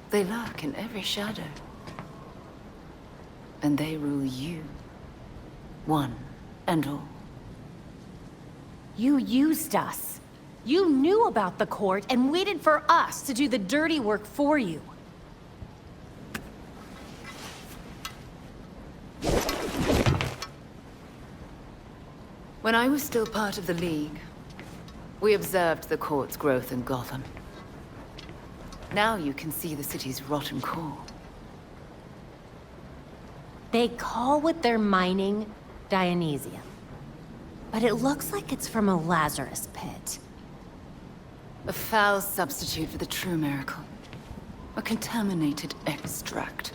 They lurk in every shadow. And they rule you. One and all. You used us. You knew about the court and waited for us to do the dirty work for you. When I was still part of the League, we observed the court's growth in Gotham. Now you can see the city's rotten core. They call what they're mining Dionysium. But it looks like it's from a Lazarus pit. A foul substitute for the true miracle. A contaminated extract.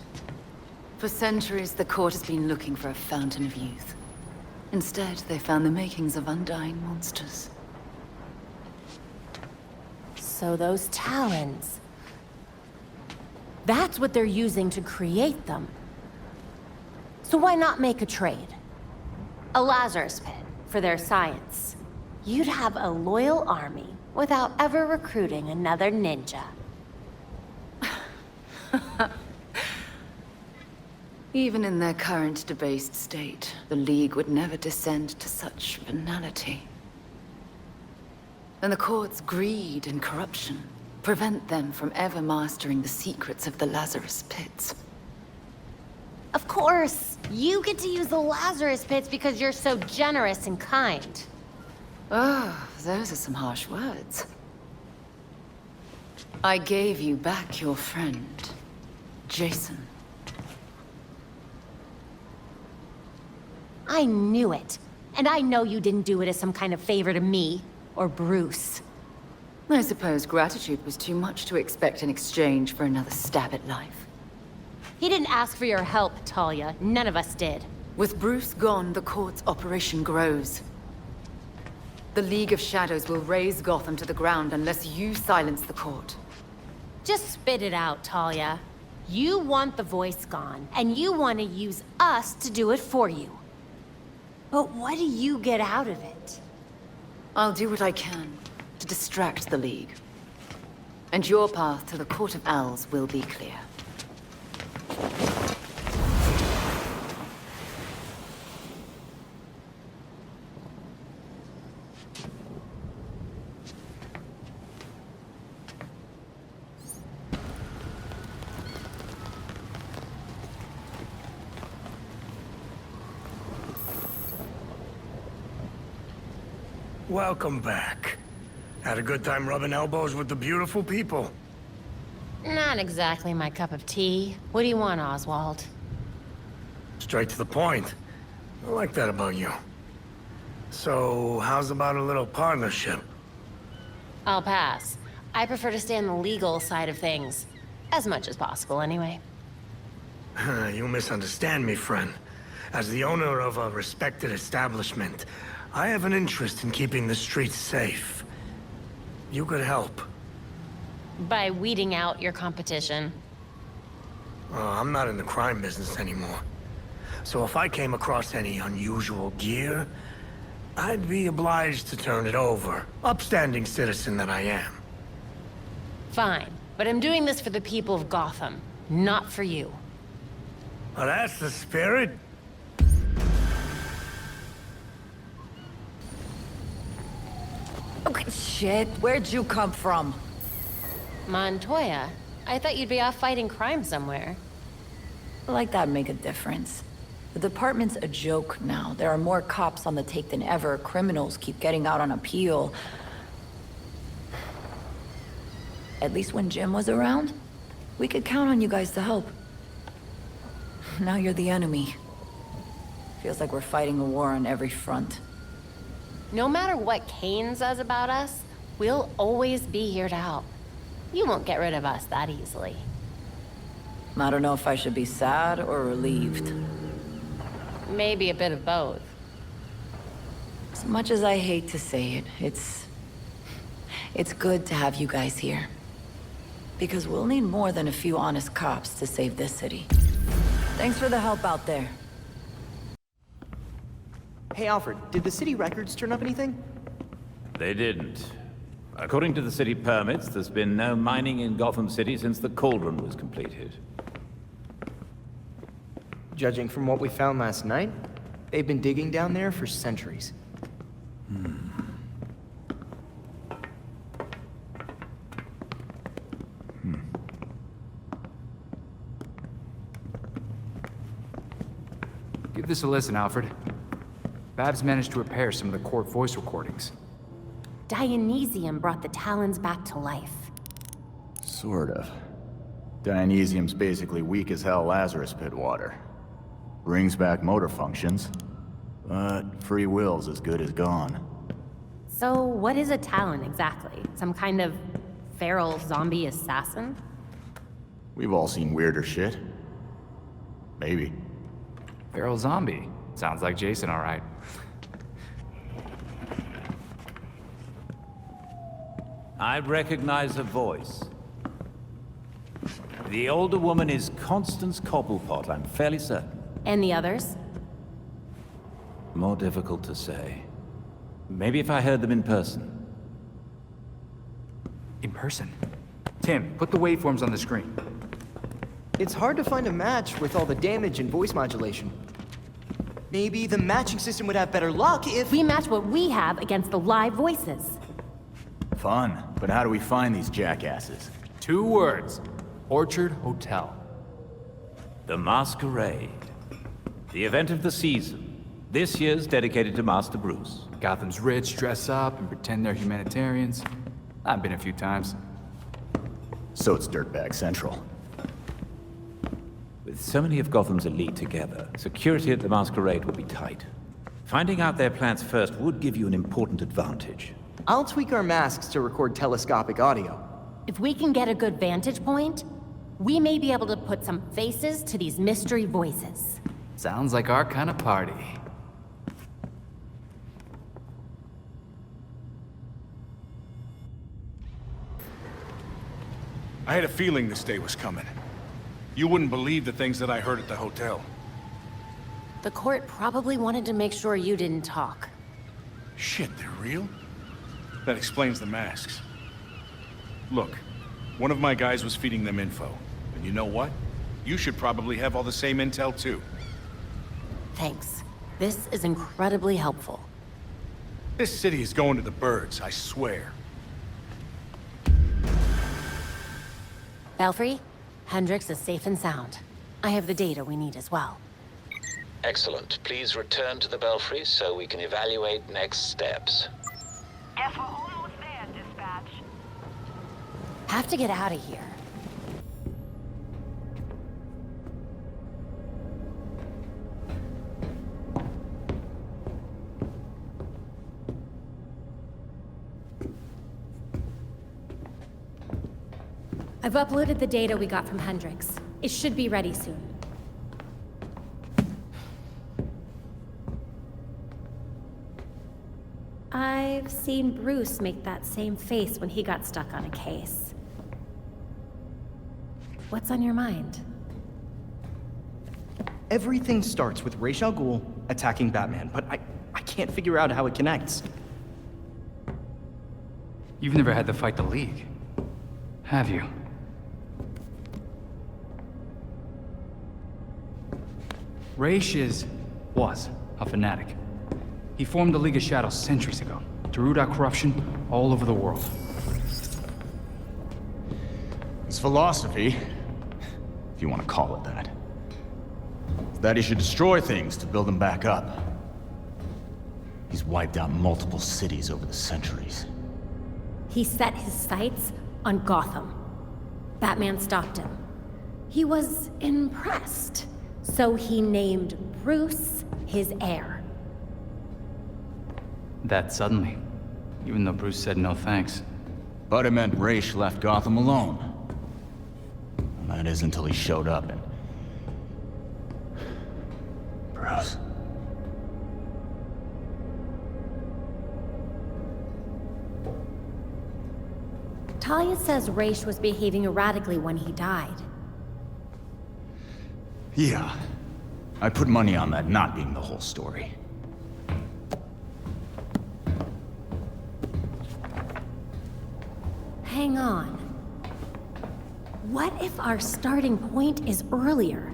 For centuries, the court has been looking for a fountain of youth. Instead, they found the makings of undying monsters. So those talons... that's what they're using to create them. So why not make a trade? A Lazarus pit for their science. You'd have a loyal army without ever recruiting another ninja. Even in their current debased state, the League would never descend to such venality. And the court's greed and corruption prevent them from ever mastering the secrets of the Lazarus pits. Of course! You get to use the Lazarus pits because you're so generous and kind. Oh, those are some harsh words. I gave you back your friend, Jason. I knew it. And I know you didn't do it as some kind of favor to me, or Bruce. I suppose gratitude was too much to expect in exchange for another stab at life. He didn't ask for your help, Talia. None of us did. With Bruce gone, the court's operation grows. The League of Shadows will raze Gotham to the ground unless you silence the court. Just spit it out, Talia. You want the voice gone, and you want to use us to do it for you. But what do you get out of it? I'll do what I can to distract the League. And your path to the Court of Owls will be clear. Welcome back. Had a good time rubbing elbows with the beautiful people. Not exactly my cup of tea. What do you want, Oswald? Straight to the point. I like that about you. So, how's about a little partnership? I'll pass. I prefer to stay on the legal side of things. As much as possible, anyway. You misunderstand me, friend. As the owner of a respected establishment, I have an interest in keeping the streets safe. You could help. By weeding out your competition. I'm not in the crime business anymore. So if I came across any unusual gear, I'd be obliged to turn it over. Upstanding citizen that I am. Fine, but I'm doing this for the people of Gotham, not for you. Well, that's the spirit. Okay, shit. Where'd you come from? Montoya? I thought you'd be off fighting crime somewhere. Like that'd make a difference. The department's a joke now. There are more cops on the take than ever. Criminals keep getting out on appeal. At least when Jim was around, we could count on you guys to help. Now you're the enemy. Feels like we're fighting a war on every front. No matter what Kane says about us, we'll always be here to help. You won't get rid of us that easily. I don't know if I should be sad or relieved. Maybe a bit of both. As much as I hate to say it, it's good to have you guys here. Because we'll need more than a few honest cops to save this city. Thanks for the help out there. Hey, Alfred, did the city records turn up anything? They didn't. According to the city permits, there's been no mining in Gotham City since the Cauldron was completed. Judging from what we found last night, they've been digging down there for centuries. Give this a listen, Alfred. Babs managed to repair some of the court voice recordings. Dionysium brought the Talons back to life. Sort of. Dionysium's basically weak as hell Lazarus Pit water. Brings back motor functions, but free will's as good as gone. So what is a Talon exactly? Some kind of feral zombie assassin? We've all seen weirder shit. Maybe. Feral zombie. Sounds like Jason, all right. I recognize her voice. The older woman is Constance Cobblepot, I'm fairly certain. And the others? More difficult to say. Maybe if I heard them in person. In person? Tim, put the waveforms on the screen. It's hard to find a match with all the damage and voice modulation. Maybe the matching system would have better luck if... We match what we have against the live voices. Fun, but how do we find these jackasses? 2 words. Orchard Hotel. The Masquerade. The event of the season. This year's dedicated to Master Bruce. Gotham's rich dress up and pretend they're humanitarians. I've been a few times. So it's Dirtbag Central. With so many of Gotham's elite together, security at the Masquerade will be tight. Finding out their plans first would give you an important advantage. I'll tweak our masks to record telescopic audio. If we can get a good vantage point, we may be able to put some faces to these mystery voices. Sounds like our kind of party. I had a feeling this day was coming. You wouldn't believe the things that I heard at the hotel. The court probably wanted to make sure you didn't talk. Shit, they're real? That explains the masks. Look, one of my guys was feeding them info. And you know what? You should probably have all the same intel too. Thanks. This is incredibly helpful. This city is going to the birds, I swear. Belfry, Hendricks is safe and sound. I have the data we need as well. Excellent. Please return to the Belfry so we can evaluate next steps. Guess we're almost there, dispatch. Have to get out of here. I've uploaded the data we got from Hendricks. It should be ready soon. I've seen Bruce make that same face when he got stuck on a case. What's on your mind? Everything starts with Ra's al Ghul attacking Batman, but I can't figure out how it connects. You've never had to fight the League, have you? Ra's was a fanatic. He formed the League of Shadows centuries ago to root out corruption all over the world. His philosophy, if you want to call it that, is that he should destroy things to build them back up. He's wiped out multiple cities over the centuries. He set his sights on Gotham. Batman stopped him. He was impressed, so he named Bruce his heir. That suddenly, even though Bruce said no thanks. But it meant Ra's left Gotham alone. And that is until he showed up and... Bruce. Talia says Ra's was behaving erratically when he died. Yeah. I put money on that not being the whole story. Hang on. What if our starting point is earlier?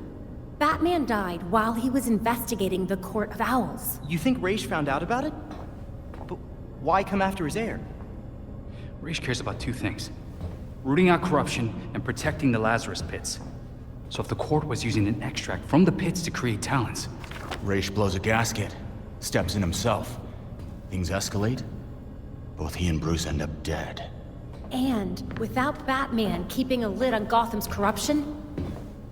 Batman died while he was investigating the Court of Owls. You think Ra's found out about it? But why come after his heir? Ra's cares about 2 things. Rooting out corruption and protecting the Lazarus Pits. So if the court was using an extract from the pits to create Talons, Raish blows a gasket, steps in himself. Things escalate. Both he and Bruce end up dead. And without Batman keeping a lid on Gotham's corruption,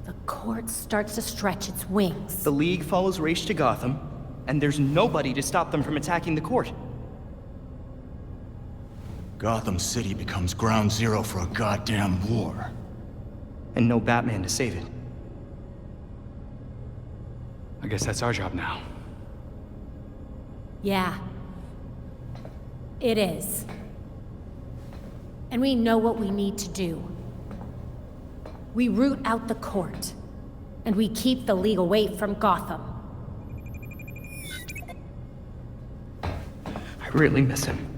the court starts to stretch its wings. The League follows Raish to Gotham, and there's nobody to stop them from attacking the court. Gotham City becomes ground zero for a goddamn war. And no Batman to save it. I guess that's our job now. Yeah. It is. And we know what we need to do. We root out the court, and we keep the League away from Gotham. I really miss him.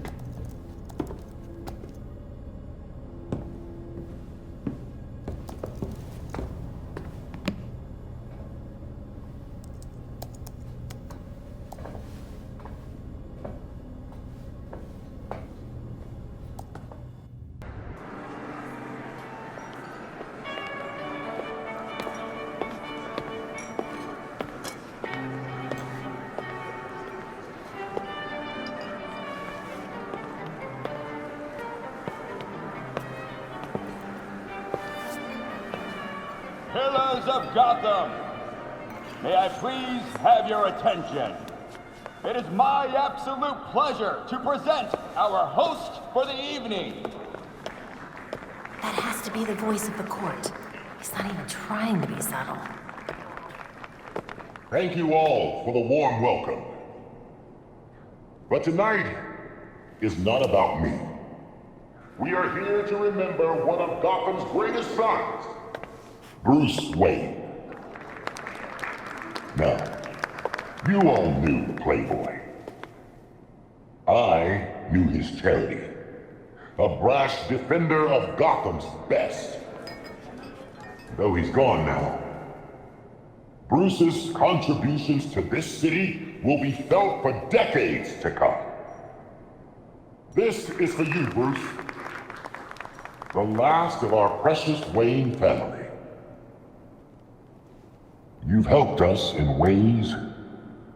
Pillars of Gotham, may I please have your attention? It is my absolute pleasure to present our host for the evening. That has to be the voice of the court. He's not even trying to be subtle. Thank you all for the warm welcome. But tonight is not about me. We are here to remember one of Gotham's greatest sons, Bruce Wayne. Now, you all knew the Playboy. I knew his charity. A brash defender of Gotham's best. Though he's gone now, Bruce's contributions to this city will be felt for decades to come. This is for you, Bruce. The last of our precious Wayne family. You've helped us in ways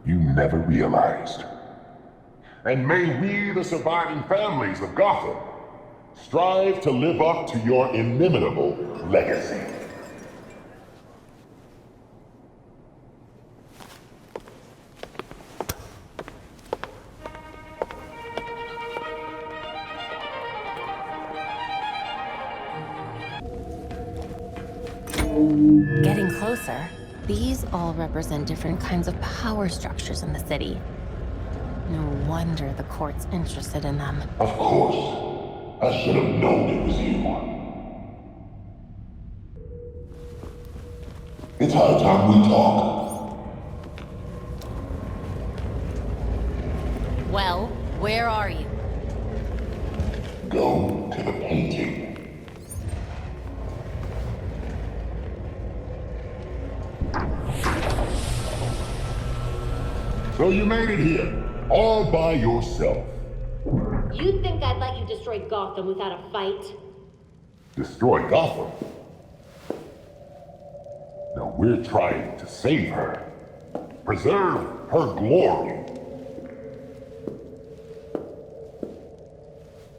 you never realized. And may we, the surviving families of Gotham, strive to live up to your inimitable legacy. Getting closer, these all represent different kinds of power structures in the city. No wonder the court's interested in them. Of course. I should have known it was you. It's high time we talk. Well, where are you? Go to the painting. So you made it here, all by yourself. You'd think I'd let you destroy Gotham without a fight? Destroy Gotham? No, we're trying to save her. Preserve her glory.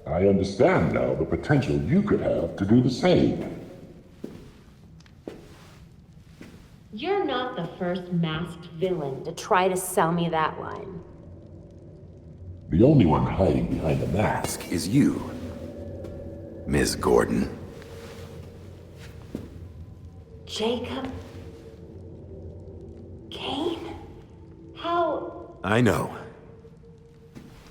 I understand now the potential you could have to do the same. You're not the first masked villain to try to sell me that line. The only one hiding behind the mask is you, Ms. Gordon. Jacob? Kane? How? I know.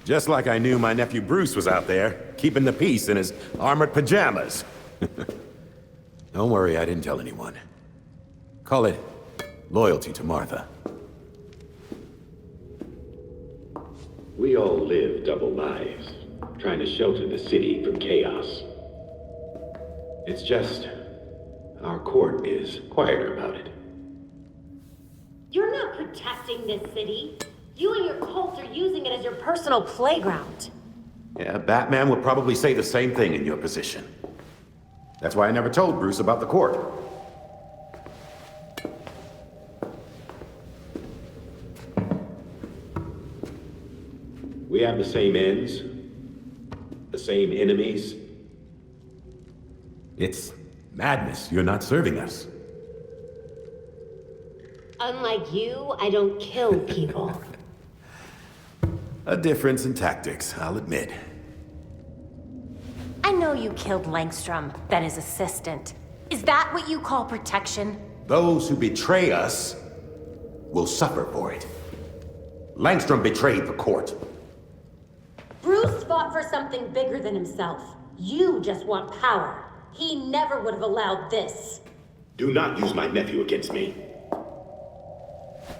Just like I knew my nephew Bruce was out there, keeping the peace in his armored pajamas. Don't worry, I didn't tell anyone. Call it loyalty to Martha. We all live double lives, trying to shelter the city from chaos. It's just, our court is quieter about it. You're not protecting this city. You and your cult are using it as your personal playground. Yeah, Batman would probably say the same thing in your position. That's why I never told Bruce about the court. have the same ends? The same enemies? It's madness. You're not serving us. Unlike you, I don't kill people. A difference in tactics, I'll admit. I know you killed Langstrom, then his assistant. Is that what you call protection? Those who betray us will suffer for it. Langstrom betrayed the court. Bruce fought for something bigger than himself. You just want power. He never would have allowed this. Do not use my nephew against me.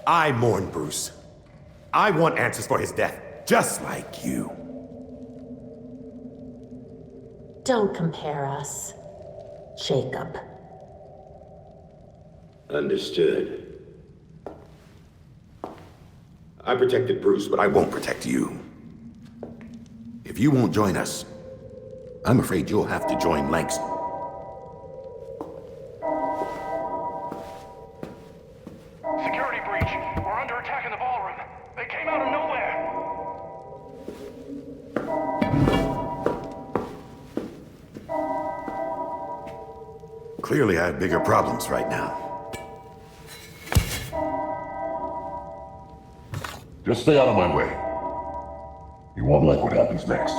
I mourn Bruce. I want answers for his death, just like you. Don't compare us, Jacob. Understood. I protected Bruce, but I won't protect you. If you won't join us, I'm afraid you'll have to join Langston. Security breach. We're under attack in the ballroom. They came out of nowhere. Clearly, I have bigger problems right now. Just stay out of my way. You won't like what happens next.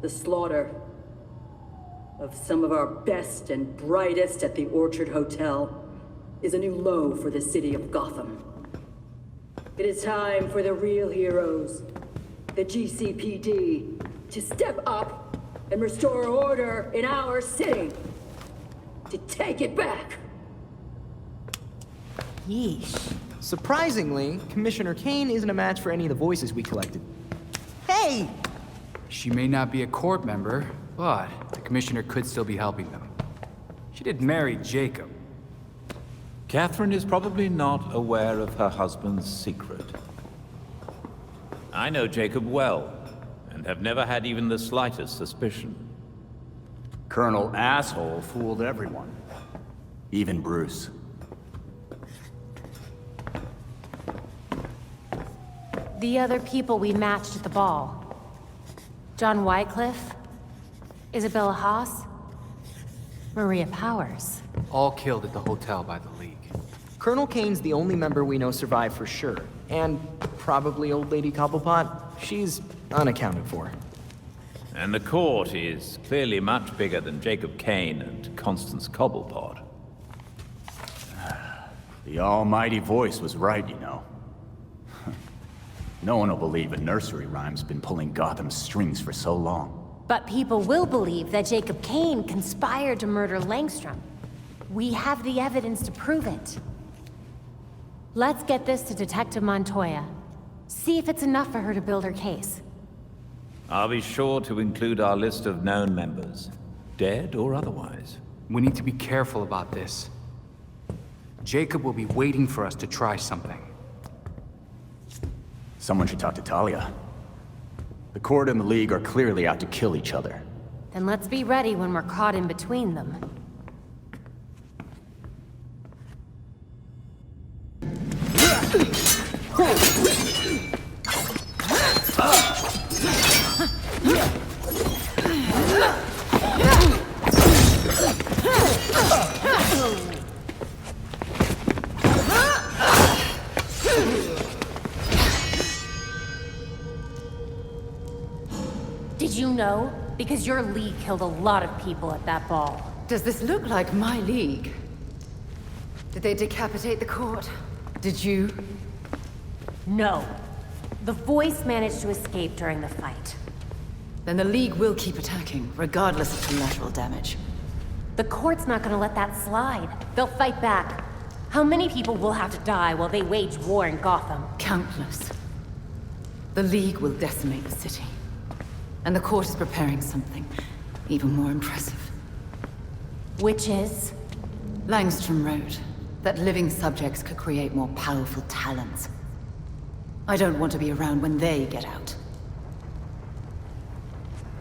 The slaughter of some of our best and brightest at the Orchard Hotel is a new low for the city of Gotham. It is time for the real heroes, the GCPD, to step up and restore order in our city. To take it back. Yeesh. Surprisingly, Commissioner Kane isn't a match for any of the voices we collected. Hey! She may not be a court member, but the commissioner could still be helping them. She did marry Jacob. Catherine is probably not aware of her husband's secret. I know Jacob well, and have never had even the slightest suspicion. Colonel Asshole fooled everyone. Even Bruce. The other people we matched at the ball. John Wycliffe, Isabella Haas, Maria Powers. All killed at the hotel by the League. Colonel Kane's the only member we know survived for sure. And probably Old Lady Cobblepot. She's unaccounted for. And the court is clearly much bigger than Jacob Kane and Constance Cobblepot. The almighty voice was right, you know. No one will believe a nursery rhyme's been pulling Gotham's strings for so long. But people will believe that Jacob Kane conspired to murder Langstrom. We have the evidence to prove it. Let's get this to Detective Montoya. See if it's enough for her to build her case. I'll be sure to include our list of known members, dead or otherwise. We need to be careful about this. Jacob will be waiting for us to try something. Someone should talk to Talia. The court and the League are clearly out to kill each other. Then let's be ready when we're caught in between them. Did you know? Because your League killed a lot of people at that ball. Does this look like my League? Did they decapitate the court? Did you? No. The voice managed to escape during the fight. Then the League will keep attacking, regardless of collateral damage. The court's not gonna let that slide. They'll fight back. How many people will have to die while they wage war in Gotham? Countless. The League will decimate the city. And the court is preparing something even more impressive. Which is? Langstrom wrote that living subjects could create more powerful talents. I don't want to be around when they get out.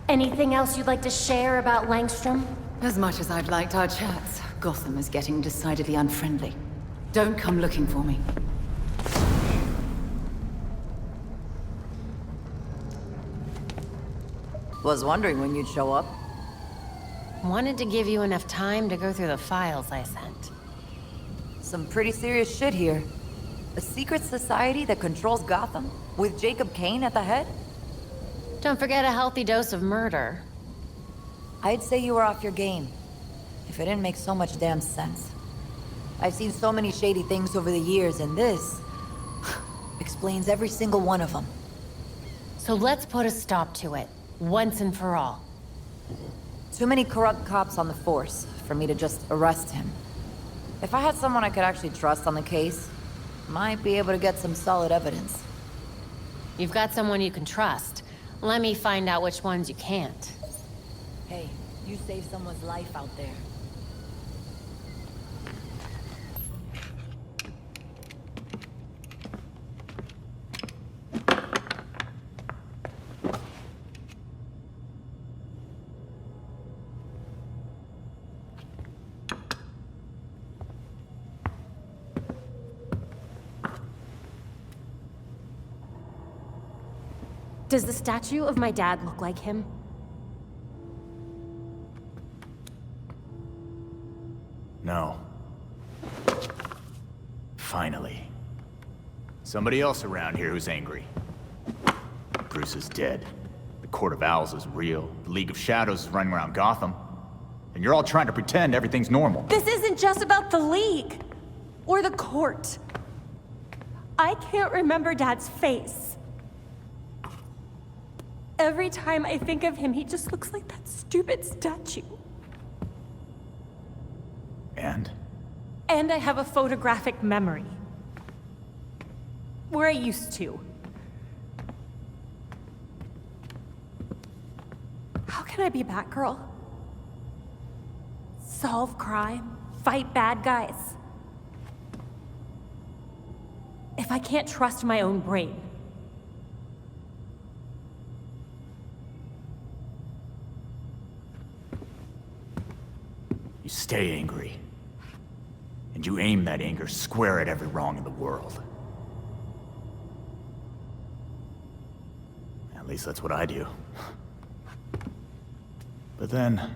Anything else you'd like to share about Langstrom? As much as I've liked our chats, Gotham is getting decidedly unfriendly. Don't come looking for me. Was wondering when you'd show up. Wanted to give you enough time to go through the files I sent. Some pretty serious shit here. A secret society that controls Gotham, with Jacob Kane at the head? Don't forget a healthy dose of murder. I'd say you were off your game, if it didn't make so much damn sense. I've seen so many shady things over the years, and this explains every single one of them. So let's put a stop to it, once and for all. Too many corrupt cops on the force for me to just arrest him. If I had someone I could actually trust on the case, might be able to get some solid evidence. You've got someone you can trust. Let me find out which ones you can't. Hey, you saved someone's life out there. Does the statue of my dad look like him? No. Finally. Somebody else around here who's angry. Bruce is dead. The Court of Owls is real. The League of Shadows is running around Gotham. And you're all trying to pretend everything's normal. This isn't just about the League. Or the court. I can't remember Dad's face. Every time I think of him, he just looks like that stupid statue. And? And I have a photographic memory. Where I used to. How can I be Batgirl? Solve crime, fight bad guys. If I can't trust my own brain. You stay angry. And you aim that anger square at every wrong in the world. At least that's what I do. But then...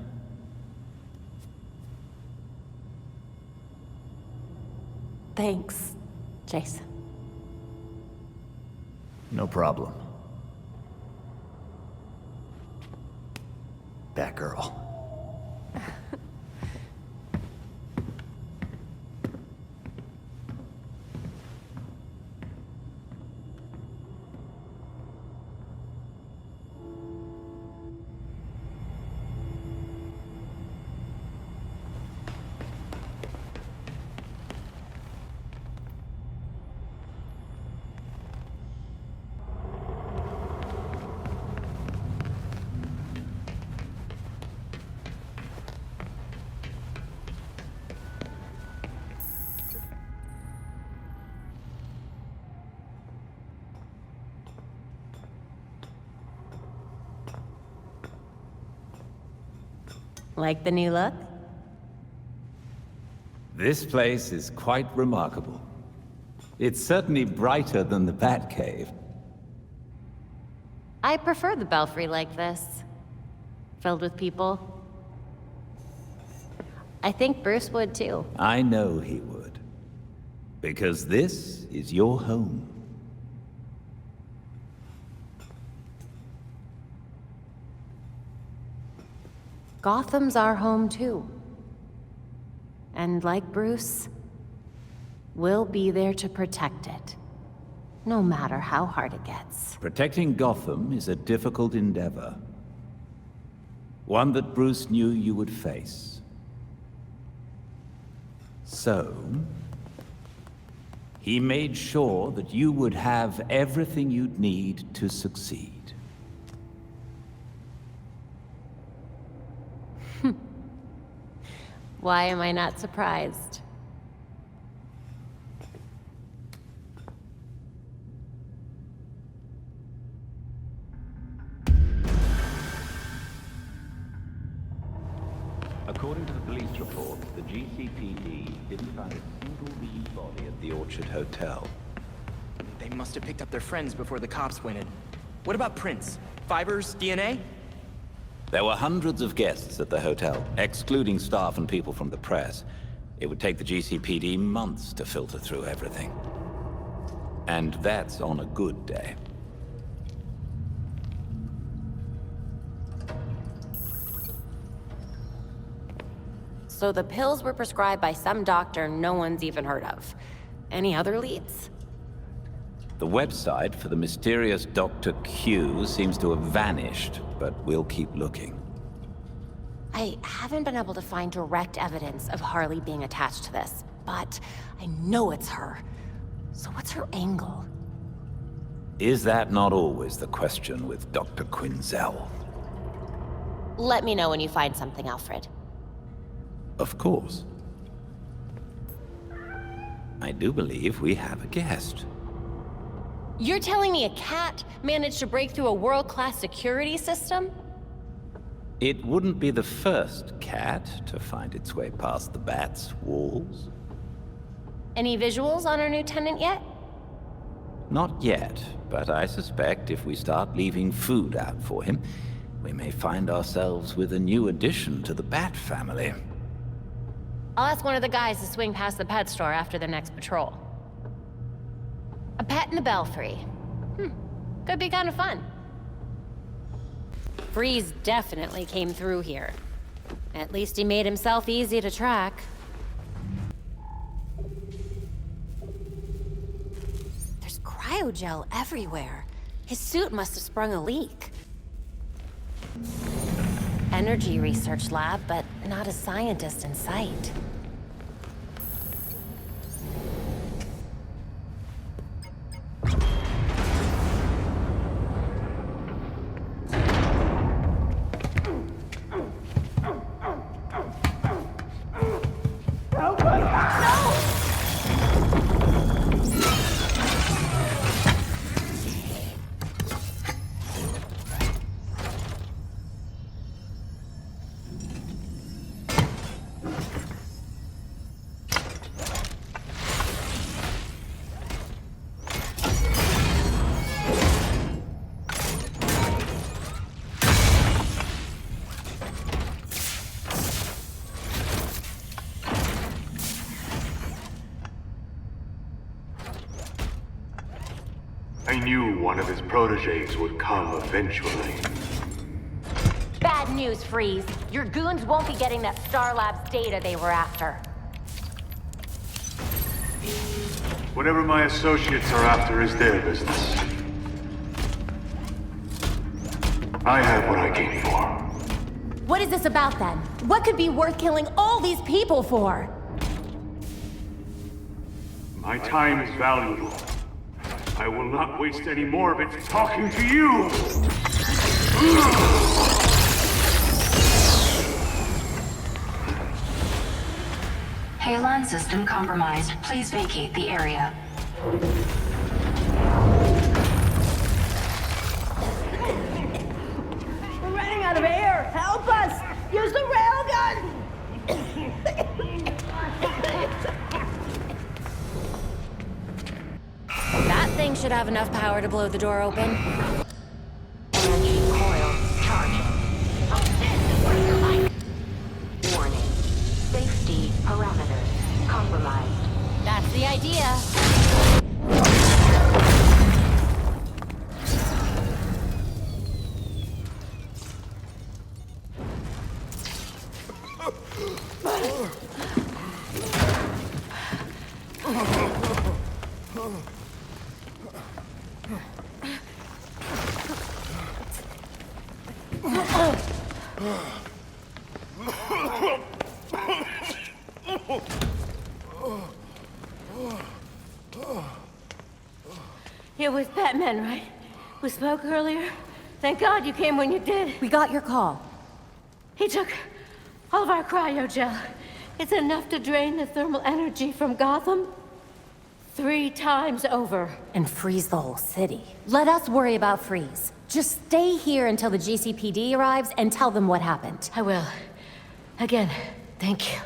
Thanks, Jason. No problem. Batgirl. Like the new look? This place is quite remarkable. It's certainly brighter than the Batcave. I prefer the Belfry like this. Filled with people. I think Bruce would too. I know he would. Because this is your home. Gotham's our home too. And like Bruce, we'll be there to protect it. No matter how hard it gets. Protecting Gotham is a difficult endeavor. One that Bruce knew you would face. So, he made sure that you would have everything you'd need to succeed. Why am I not surprised? According to the police report, the GCPD didn't find a single lead body at the Orchard Hotel. They must have picked up their friends before the cops went in. What about prints? Fibers? DNA? There were hundreds of guests at the hotel, excluding staff and people from the press. It would take the GCPD months to filter through everything. And that's on a good day. So the pills were prescribed by some doctor no one's even heard of. Any other leads? The website for the mysterious Dr. Q seems to have vanished, but we'll keep looking. I haven't been able to find direct evidence of Harley being attached to this, but I know it's her. So what's her angle? Is that not always the question with Dr. Quinzel? Let me know when you find something, Alfred. Of course. I do believe we have a guest. You're telling me a cat managed to break through a world-class security system? It wouldn't be the first cat to find its way past the bat's walls. Any visuals on our new tenant yet? Not yet, but I suspect if we start leaving food out for him, we may find ourselves with a new addition to the Bat family. I'll ask one of the guys to swing past the pet store after the next patrol. A pet in the Belfry. Could be kind of fun. Freeze definitely came through here. At least he made himself easy to track. There's cryogel everywhere. His suit must have sprung a leak. Energy research lab, but not a scientist in sight. I knew one of his protégés would come eventually. Bad news, Freeze. Your goons won't be getting that Star Labs data they were after. Whatever my associates are after is their business. I have what I came for. What is this about then? What could be worth killing all these people for? My time is valuable. I will not waste any more of it talking to you! Halon system compromised. Please vacate the area. We're running out of air! Help us! Use the railgun! That thing should have enough power to blow the door open. Energy coil charging. Warning. Safety parameters compromised. That's the idea. It was Batman, right? We spoke earlier? Thank God you came when you did. We got your call. He took all of our cryogel. It's enough to drain the thermal energy from Gotham 3 times over. And freeze the whole city. Let us worry about Freeze. Just stay here until the GCPD arrives and tell them what happened. I will. Again, Thank you.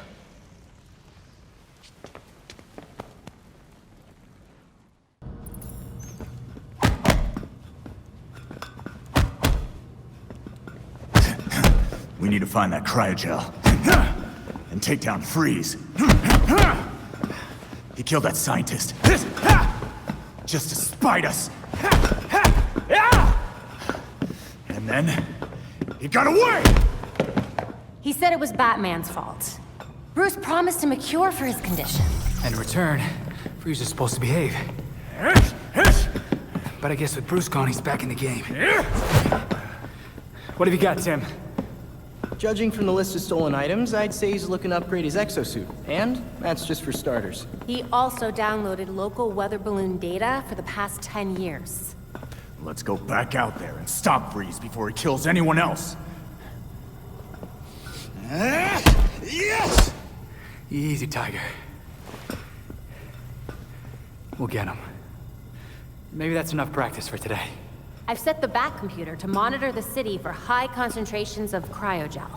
We need to find that cryogel. And take down Freeze. He killed that scientist. Just to spite us. And then... he got away! He said it was Batman's fault. Bruce promised him a cure for his condition. And in return, Freeze is supposed to behave. But I guess with Bruce gone, he's back in the game. What have you got, Tim? Judging from the list of stolen items, I'd say he's looking to upgrade his exosuit. And that's just for starters. He also downloaded local weather balloon data for the past 10 years. Let's go back out there and stop Freeze before he kills anyone else. Yes! Easy, Tiger. We'll get him. Maybe that's enough practice for today. I've set the Bat computer to monitor the city for high concentrations of cryogel.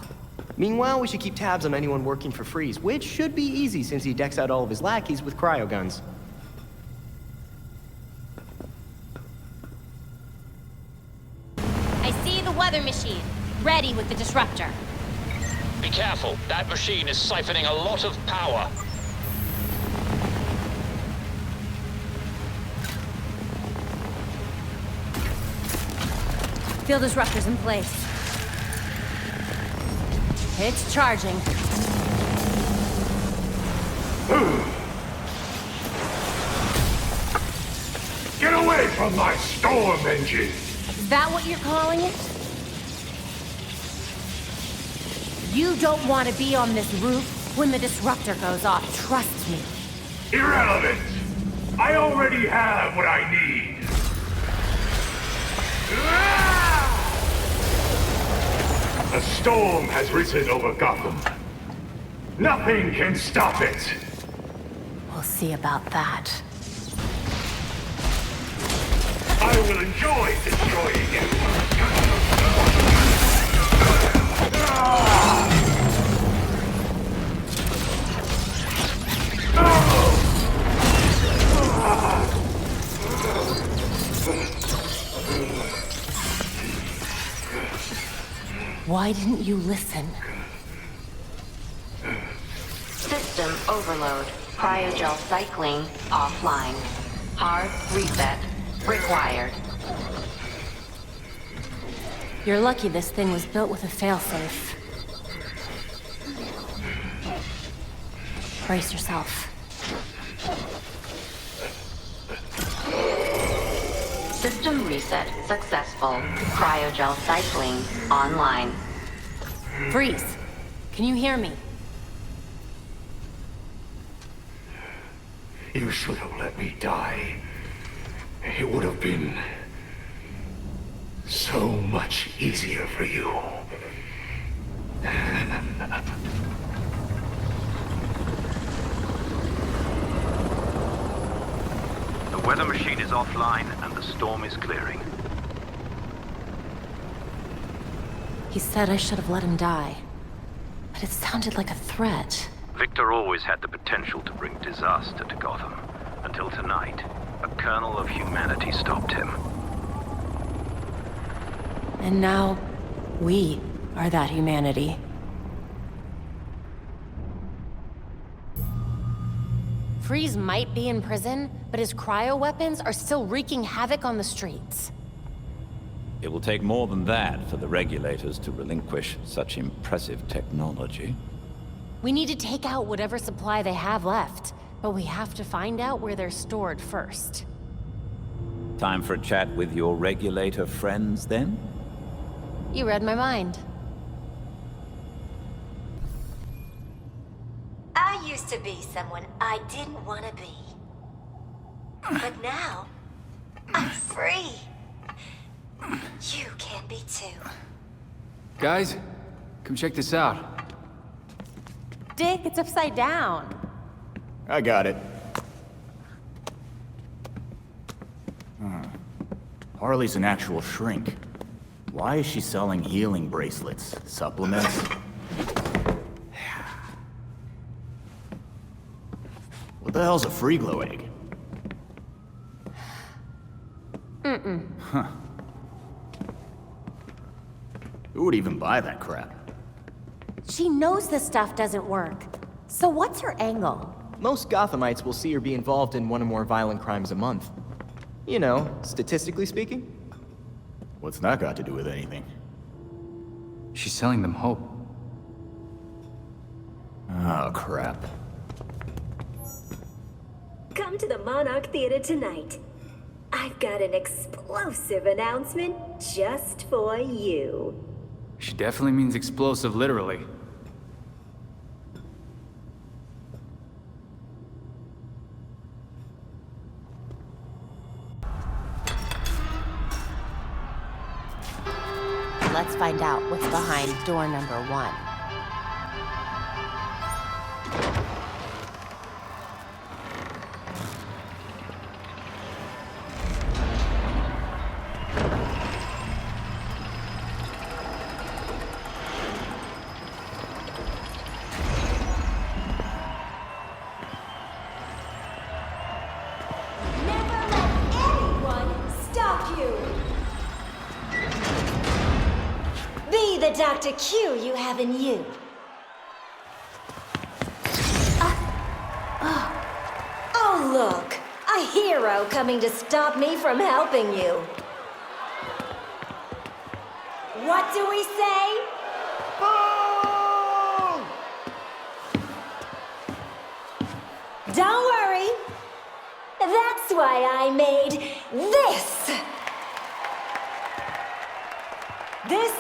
Meanwhile, we should keep tabs on anyone working for Freeze, which should be easy since he decks out all of his lackeys with cryo guns. I see the weather machine, ready with the disruptor. Be careful, that machine is siphoning a lot of power. Field disruptors in place. It's charging. Get away from my storm engine! Is that what you're calling it? You don't want to be on this roof when the disruptor goes off, trust me. Irrelevant! I already have what I need! A storm has risen over Gotham. Nothing can stop it! We'll see about that. I will enjoy destroying it! Why didn't you listen? System overload. Cryogel cycling offline. Hard reset required. You're lucky this thing was built with a failsafe. Brace yourself. System reset successful. Cryogel cycling online. Freeze! Can you hear me? You should have let me die. It would have been so much easier for you. The weather machine is offline and the storm is clearing. He said I should have let him die. But it sounded like a threat. Victor always had the potential to bring disaster to Gotham. Until tonight, a kernel of humanity stopped him. And now, we are that humanity. Freeze might be in prison, but his cryo weapons are still wreaking havoc on the streets. It will take more than that for the regulators to relinquish such impressive technology. We need to take out whatever supply they have left, but we have to find out where they're stored first. Time for a chat with your regulator friends, then? You read my mind. I used to be someone I didn't want to be. But now, I'm free. You can be too. Guys, come check this out. Dick, it's upside down. I got it. Harley's an actual shrink. Why is she selling healing bracelets? Supplements? What the hell's a free glow egg? Huh. Who would even buy that crap? She knows this stuff doesn't work. So what's her angle? Most Gothamites will see her be involved in one or more violent crimes a month. You know, statistically speaking. What's that got to do with anything? She's selling them hope. Oh, crap. Come to the Monarch Theater tonight. I've got an explosive announcement just for you. She definitely means explosive, literally. Let's find out what's behind door number 1. The Dr. Q you have in you. Oh, look! A hero coming to stop me from helping you. What do we say? Boom! Don't worry. That's why I made this. This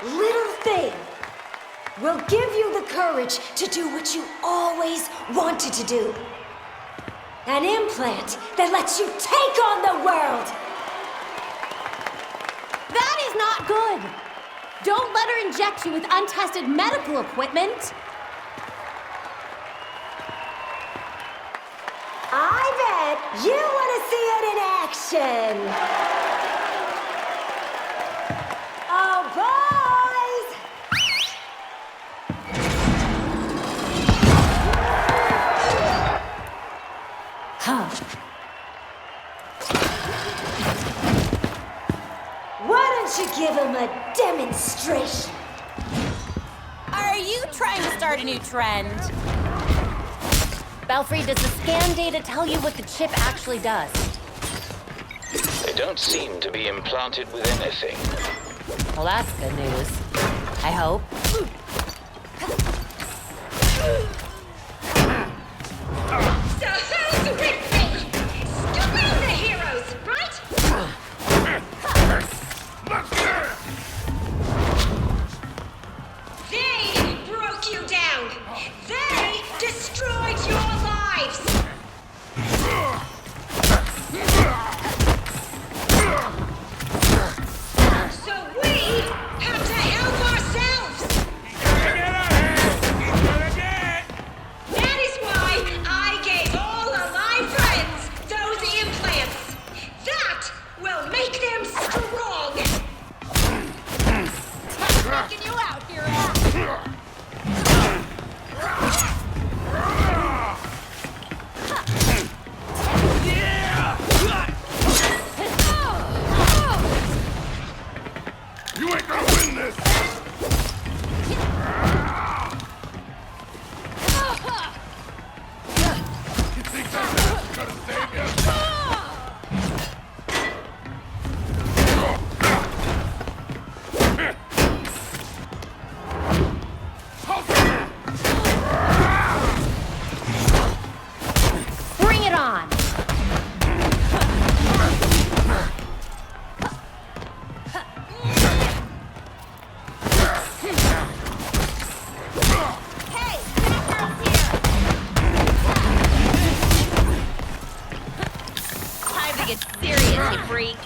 little thing will give you the courage to do what you always wanted to do. An implant that lets you take on the world. That is not good. Don't let her inject you with untested medical equipment. I bet you want to see it in action. Oh, boys! Huh. Why don't you give him a demonstration? Are you trying to start a new trend? Belfry, does the scan data tell you what the chip actually does? They don't seem to be implanted with anything. Well, that's good news. I hope. So who's with me? Screw the heroes, right? They broke you down. They destroyed your lives. So we have to help ourselves. That is why I gave all of my friends those implants. That will make them strong. Taking you out, hero. You ain't gonna win this! You think that's gonna save you? Bring it on. Time to get serious, you freak.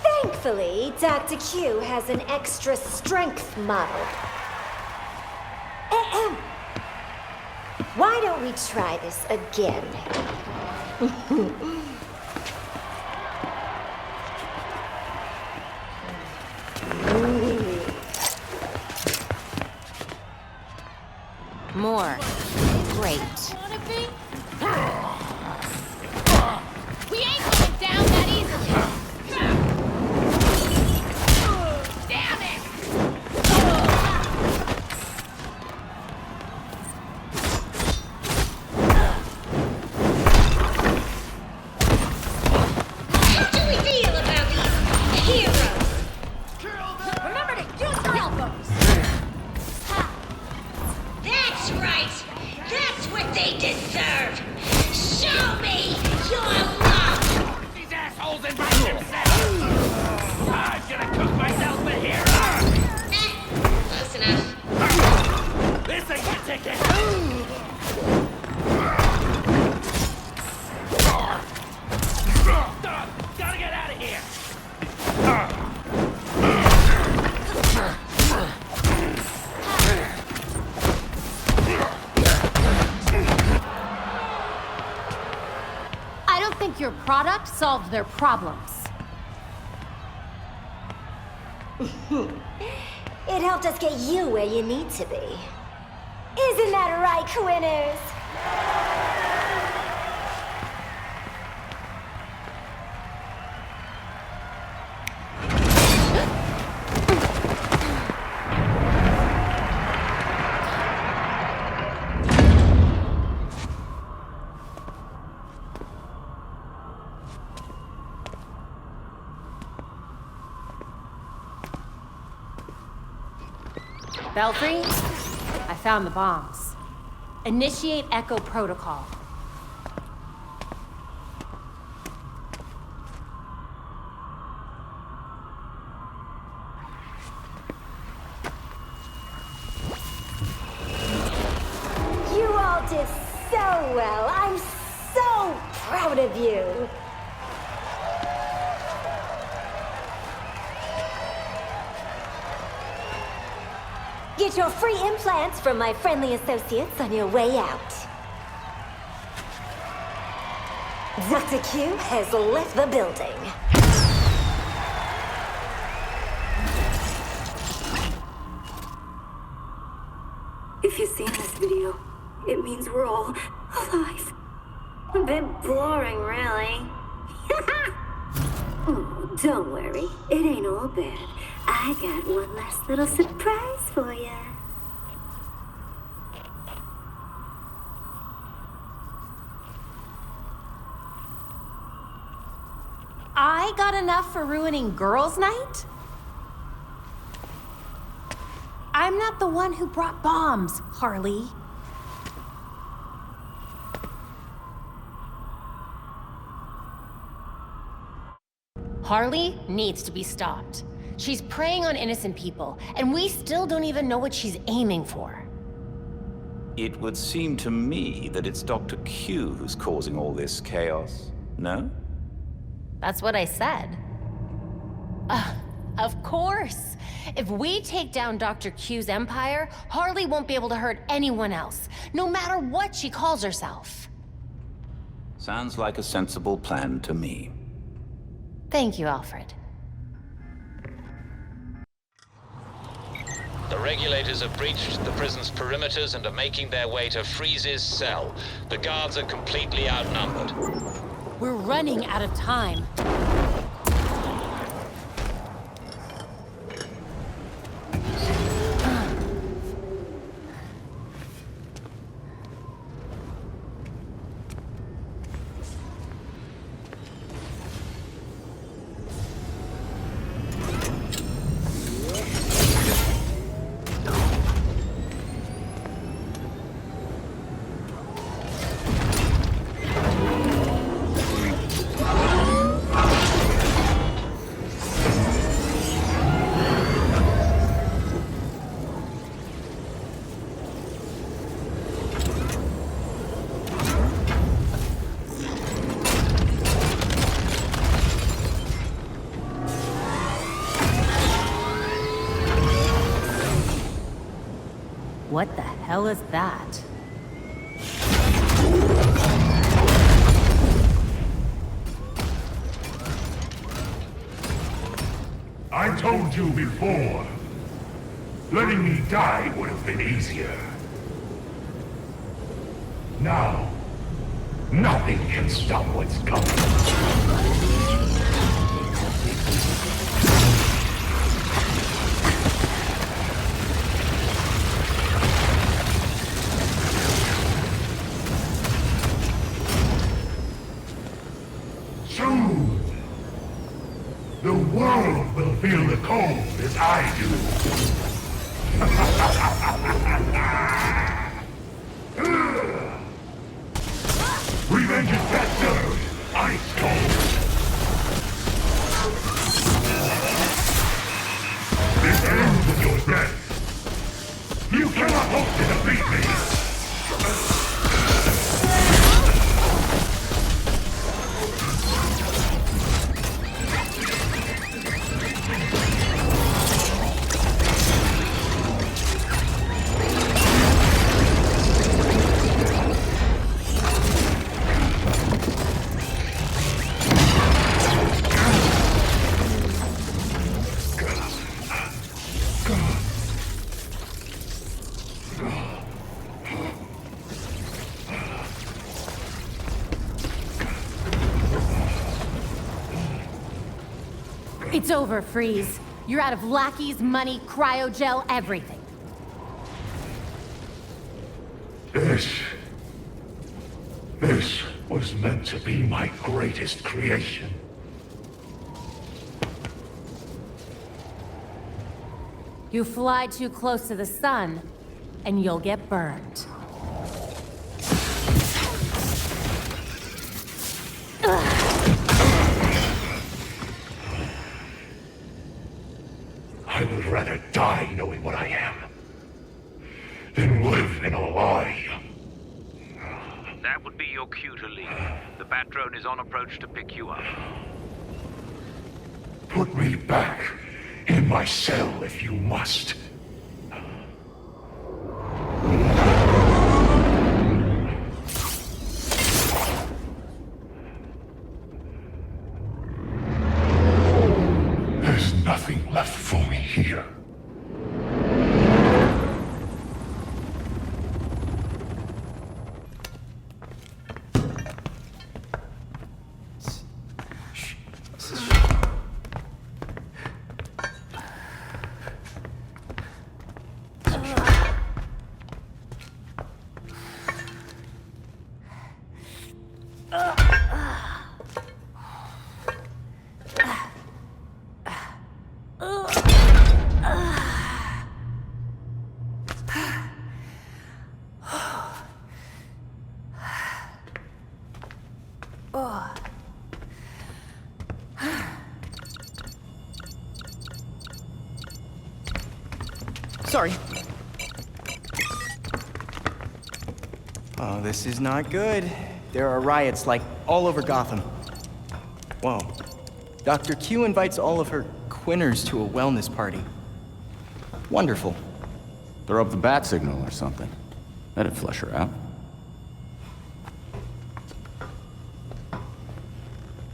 Thankfully, Dr. Q has an extra strength model. Ahem. Why don't we try this again? More. Great. Wanna be? We ain't going down that easily. Damn it! How do we feel about these heroes? Remember to use your elbows. That's right! That's what they deserve! Show me your love! These assholes invite themselves! I'm gonna cook myself a hero! Close enough. This ain't your ticket! Gotta get out of here! I don't think your product solved their problems. It helped us get you where you need to be. Isn't that right, Quinners? Belfry, I found the bombs. Initiate Echo Protocol. You all did so well. I'm so proud of you. Get your free implants from my friendly associates on your way out. Dr. Q has left the building. If you've seen this video, it means we're all alive. A bit boring, really. Oh, don't worry. It ain't all bad. I got one last little surprise for ya. I got enough for ruining girls' night? I'm not the one who brought bombs, Harley. Harley needs to be stopped. She's preying on innocent people, and we still don't even know what she's aiming for. It would seem to me that it's Dr. Q who's causing all this chaos, no? That's what I said. Of course! If we take down Dr. Q's empire, Harley won't be able to hurt anyone else, no matter what she calls herself. Sounds like a sensible plan to me. Thank you, Alfred. The regulators have breached the prison's perimeters and are making their way to Freeze's cell. The guards are completely outnumbered. We're running out of time. What the hell is that? I told you before. Letting me die would have been easier. Now, nothing can stop what's coming. Soon, the world will feel the cold as I do. Revenge is better, ice cold. This ends with your death. You cannot hope to defeat me. It's over, Freeze. You're out of lackeys, money, cryogel, everything. This was meant to be my greatest creation. You fly too close to the sun, and you'll get burned. I would rather die knowing what I am than live in a lie. That would be your cue to leave. The bat drone is on approach to pick you up. Put me back in my cell if you must. There's nothing left for me here. Sorry. Oh, this is not good. There are riots, like, all over Gotham. Whoa. Dr. Q invites all of her quinners to a wellness party. Wonderful. Throw up the bat signal or something. That'd flush her out.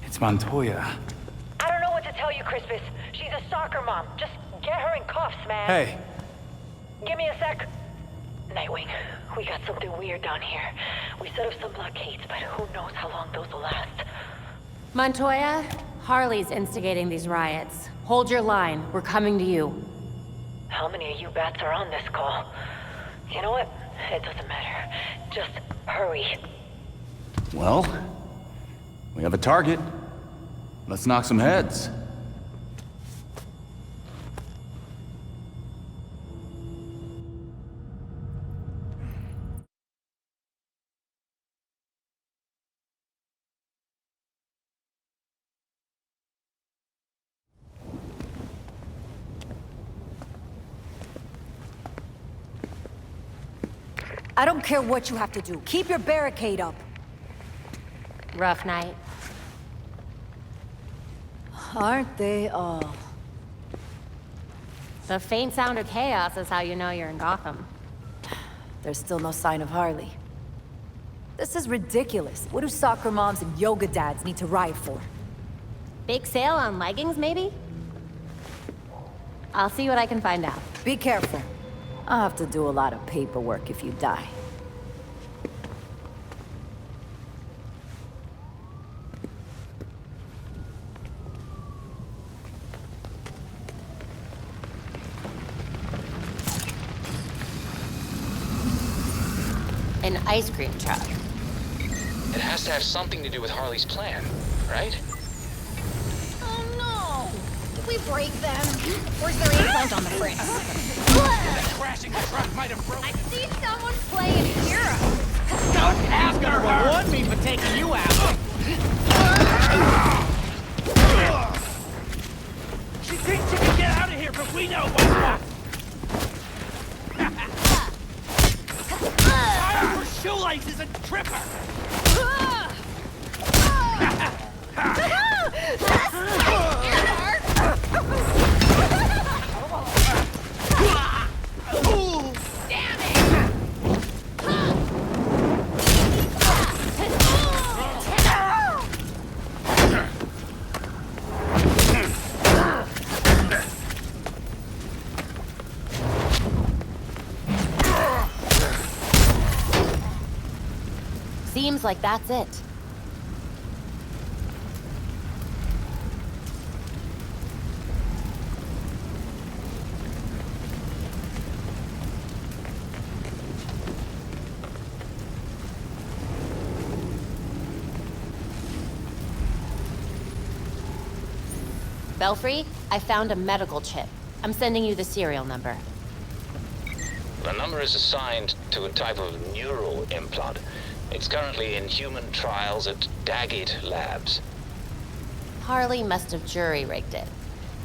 It's Montoya. I don't know what to tell you, Crispus. She's a soccer mom. Just get her in cuffs, man. Hey. Give me a sec. Nightwing, we got something weird down here. We set up some blockades, but who knows how long those will last. Montoya, Harley's instigating these riots. Hold your line. We're coming to you. How many of you bats are on this call? You know what? It doesn't matter. Just hurry. Well, we have a target. Let's knock some heads. I don't care what you have to do. Keep your barricade up. Rough night. Aren't they all? The faint sound of chaos is how you know you're in Gotham. There's still no sign of Harley. This is ridiculous. What do soccer moms and yoga dads need to riot for? Big sale on leggings, maybe? I'll see what I can find out. Be careful. I'll have to do a lot of paperwork if you die. An ice cream truck. It has to have something to do with Harley's plan, right? Oh no! Did we break them? Or is there implant on the frame? Crashing the truck might have broken. I see someone playing hero. Don't ask her to reward me for taking you out. She thinks she can get out of here, but we know what's what. Tying her shoelaces and trip her. Damn it! Seems like that's it. Belfry, I found a medical chip. I'm sending you the serial number. The number is assigned to a type of neural implant. It's currently in human trials at Daggett Labs. Harley must have jury-rigged it.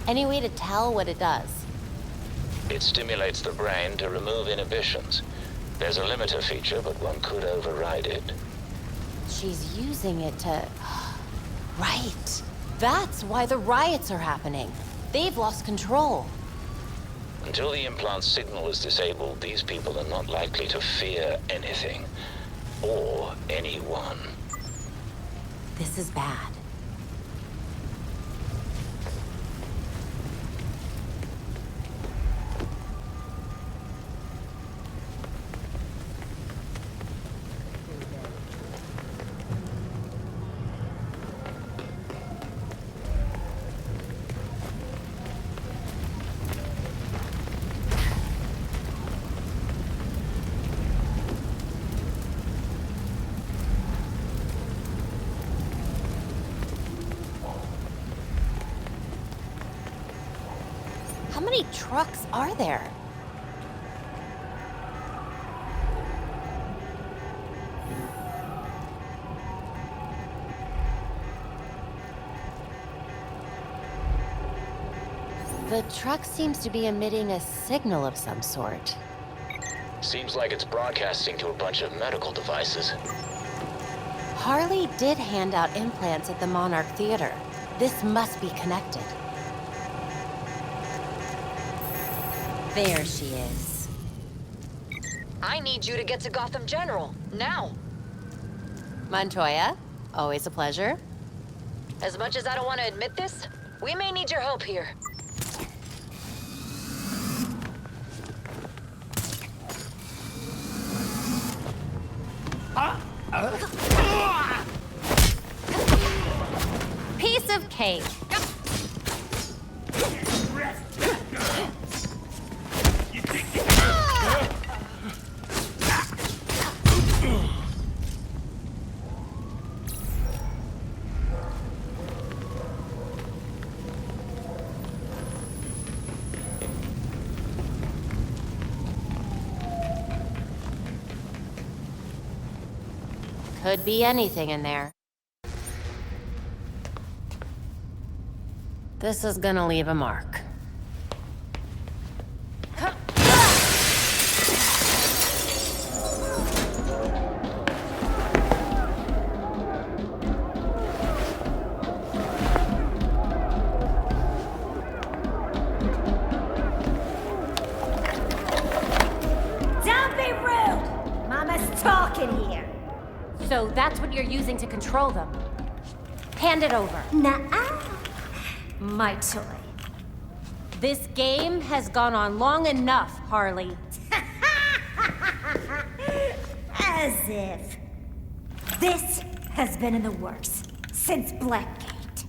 Any way to tell what it does? It stimulates the brain to remove inhibitions. There's a limiter feature, but one could override it. She's using it to... Right. That's why the riots are happening. They've lost control. Until the implant's signal is disabled, these people are not likely to fear anything. Or anyone. This is bad. How many trucks are there? The truck seems to be emitting a signal of some sort. Seems like it's broadcasting to a bunch of medical devices. Harley did hand out implants at the Monarch Theater. This must be connected. There she is. I need you to get to Gotham General, now. Montoya, always a pleasure. As much as I don't want to admit this, we may need your help here. Piece of cake. Could be anything in there. This is gonna leave a mark. Don't be rude! Mama's talking here. So that's what you're using to control them. Hand it over. Nuh-uh. My toy. This game has gone on long enough, Harley. As if. This has been in the works since Blackgate.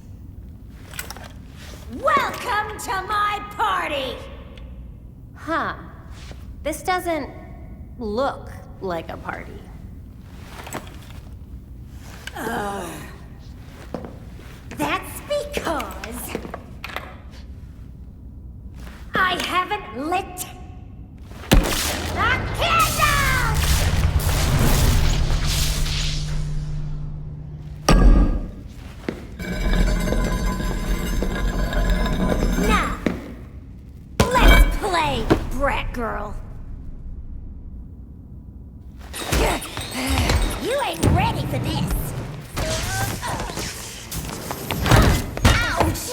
Welcome to my party! Huh. This doesn't look like a party. That's because I haven't lit the candle! Now, let's play, brat girl. You ain't ready for this. Ouch!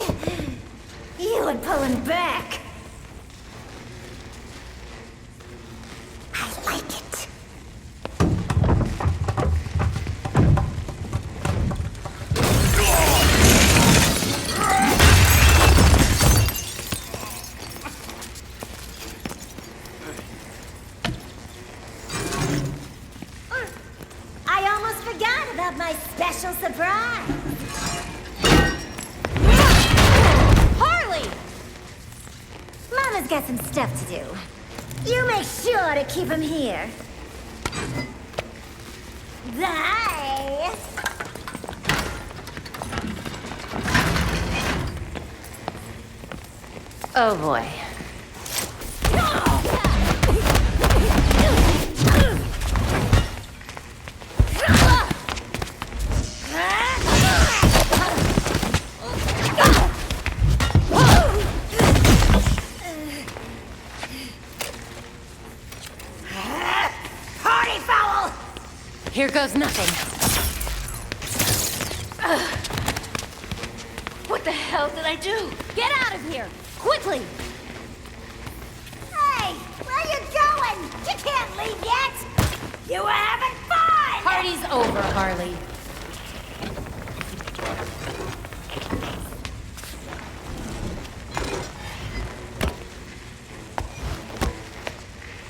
You and pulling back. I like it. I almost forgot about my special surprise. Harley! Mama's got some stuff to do. You make sure to keep him here. Bye! Oh boy. Party foul! Here goes nothing. What the hell did I do? Get out of here! Quickly! Hey, where you going? You can't leave yet! You were having fun! Party's over, Harley.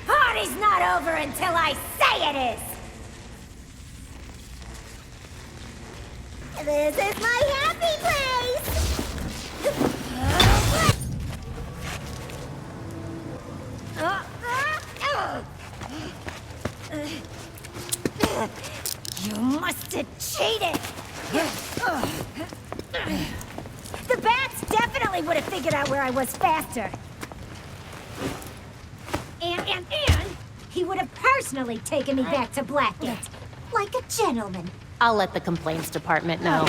Party's not over until I say it is! This is my happy place! You must have cheated! The bats definitely would have figured out where I was faster. And he would have personally taken me back to Blackgate. Like a gentleman. I'll let the complaints department know.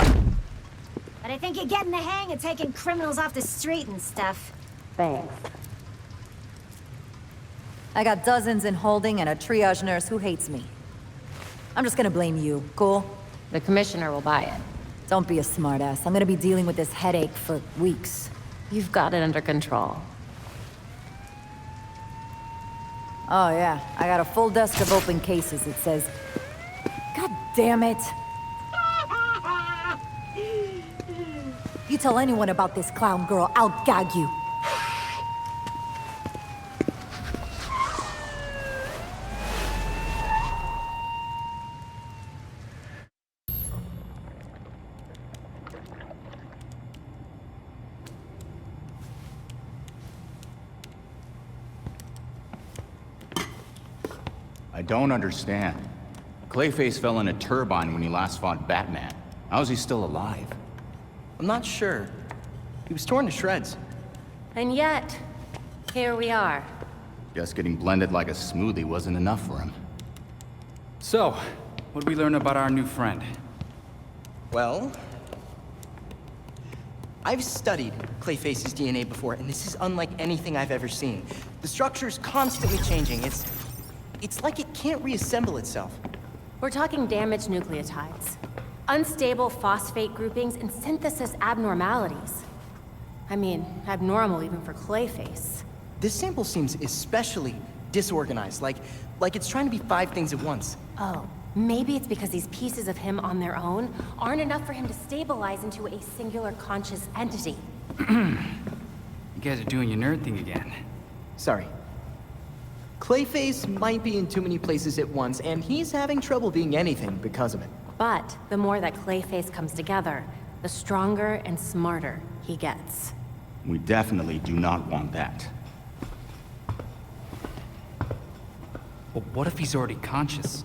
But I think you're getting the hang of taking criminals off the street and stuff. Thanks. I got dozens in holding and a triage nurse who hates me. I'm just gonna blame you, cool? The commissioner will buy it. Don't be a smartass. I'm gonna be dealing with this headache for weeks. You've got it under control. Oh yeah, I got a full desk of open cases. It says... God damn it! You tell anyone about this clown girl, I'll gag you. I don't understand. Clayface fell in a turbine when he last fought Batman. How is he still alive? I'm not sure. He was torn to shreds. And yet, here we are. Guess getting blended like a smoothie wasn't enough for him. So, what did we learn about our new friend? Well, I've studied Clayface's DNA before, and this is unlike anything I've ever seen. The structure's constantly changing. It's like it can't reassemble itself. We're talking damaged nucleotides, unstable phosphate groupings, and synthesis abnormalities. I mean, abnormal even for Clayface. This sample seems especially disorganized, like it's trying to be 5 things at once. Oh, maybe it's because these pieces of him on their own aren't enough for him to stabilize into a singular conscious entity. You guys are doing your nerd thing again. Sorry. Clayface might be in too many places at once, and he's having trouble being anything because of it. But the more that Clayface comes together, the stronger and smarter he gets. We definitely do not want that. But what if he's already conscious?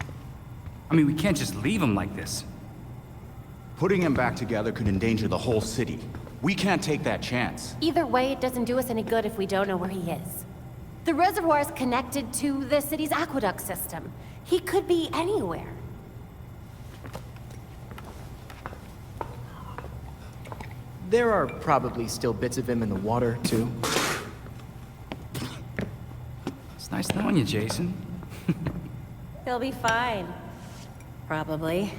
I mean, we can't just leave him like this. Putting him back together could endanger the whole city. We can't take that chance. Either way, it doesn't do us any good if we don't know where he is. The reservoir is connected to the city's aqueduct system. He could be anywhere. There are probably still bits of him in the water, too. It's nice knowing you, Jason. He'll be fine. Probably.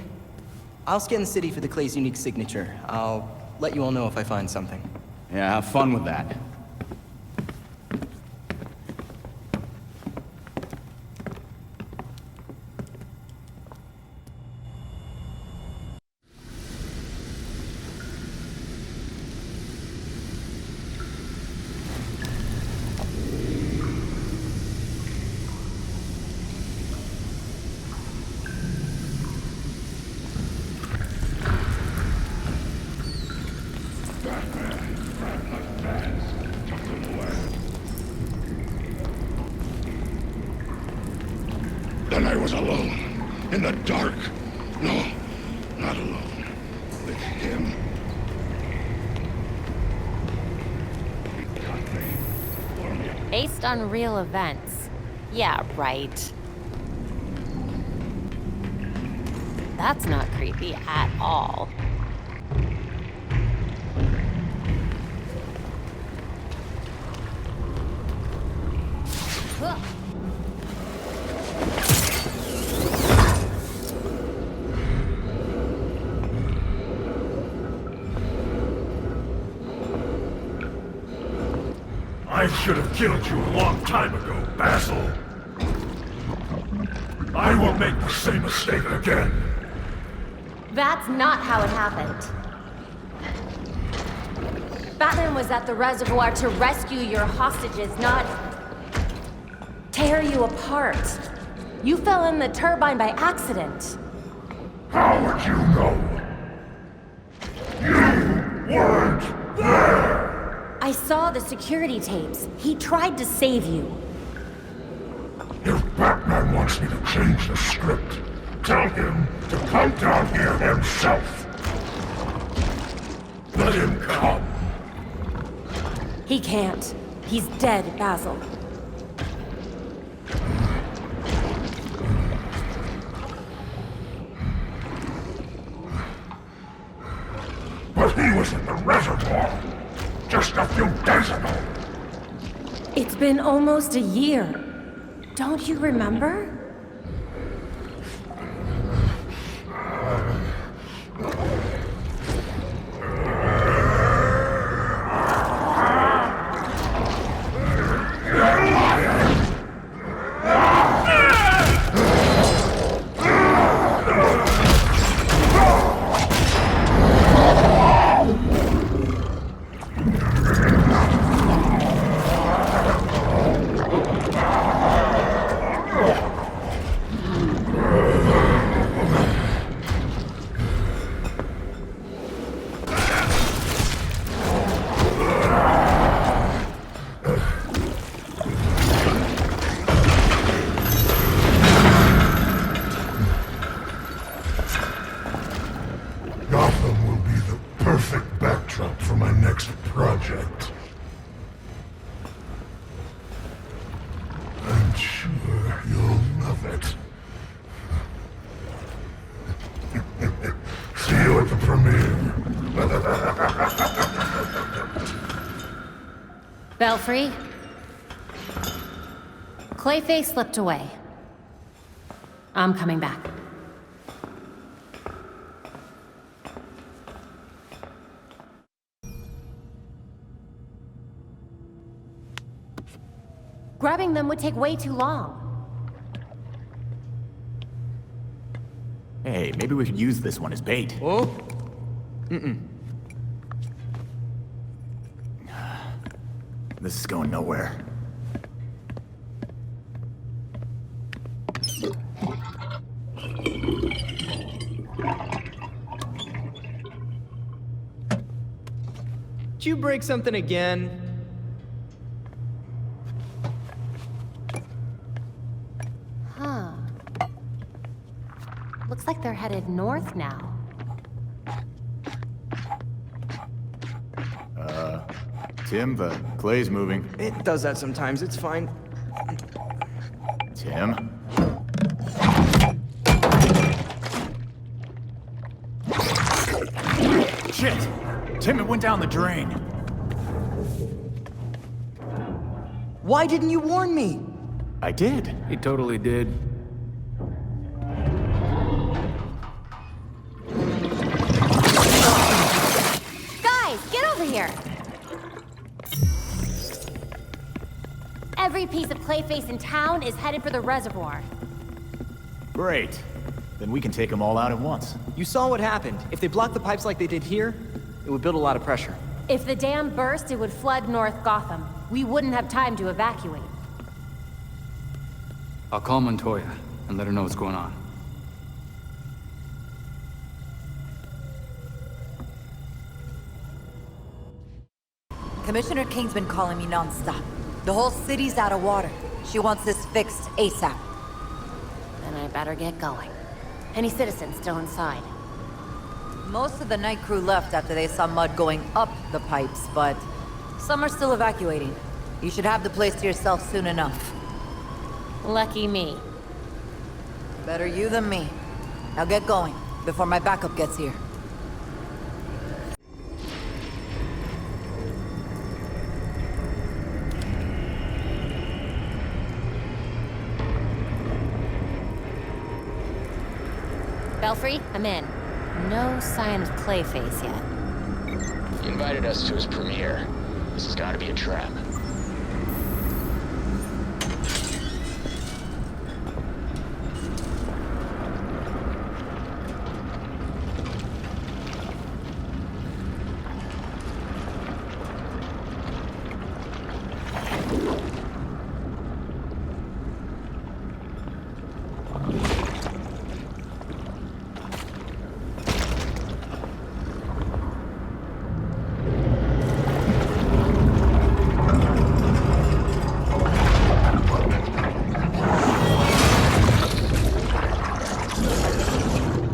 I'll scan the city for the Clay's unique signature. I'll let you all know if I find something. Yeah, have fun with that. Then I was alone, in the dark. No, not alone. With him. He cut me. Based on real events. Yeah, right. That's not creepy at all. Ugh. I should have killed you a long time ago, Basil. I won't make the same mistake again. That's not how it happened. Batman was at the reservoir to rescue your hostages, not tear you apart. You fell in the turbine by accident. How would you know? You weren't there! I saw the security tapes. He tried to save you. If Batman wants me to change the script, tell him to come down here himself. Let him come. He can't. He's dead, Basil. But he was in the reservoir just a few days ago. It's been almost a year. Don't you remember? Gotham will be the perfect backdrop for my next project. I'm sure you'll love it. See you at the premiere. Belfry? Clayface slipped away. I'm coming back. Grabbing them would take way too long. Hey, maybe we could use this one as bait. Oh? Mm-mm. This is going nowhere. Did you break something again? Huh. Looks like they're headed north now. Tim, the clay's moving. It does that sometimes, it's fine. Tim? Shit! Tim, it went down the drain. Why didn't you warn me? I did. He totally did. Guys, get over here! Every piece of Clayface in town is headed for the reservoir. Great. Then we can take them all out at once. You saw what happened. If they blocked the pipes like they did here, it would build a lot of pressure. If the dam burst, it would flood North Gotham. We wouldn't have time to evacuate. I'll call Montoya and let her know what's going on. Commissioner King's been calling me non-stop. The whole city's out of water. She wants this fixed ASAP. Then I better get going. Any citizens still inside? Most of the night crew left after they saw mud going up the pipes, but some are still evacuating. You should have the place to yourself soon enough. Lucky me. Better you than me. Now get going, before my backup gets here. Belfry, I'm in. No sign of Clayface yet. He invited us to his premiere. This has got to be a trap.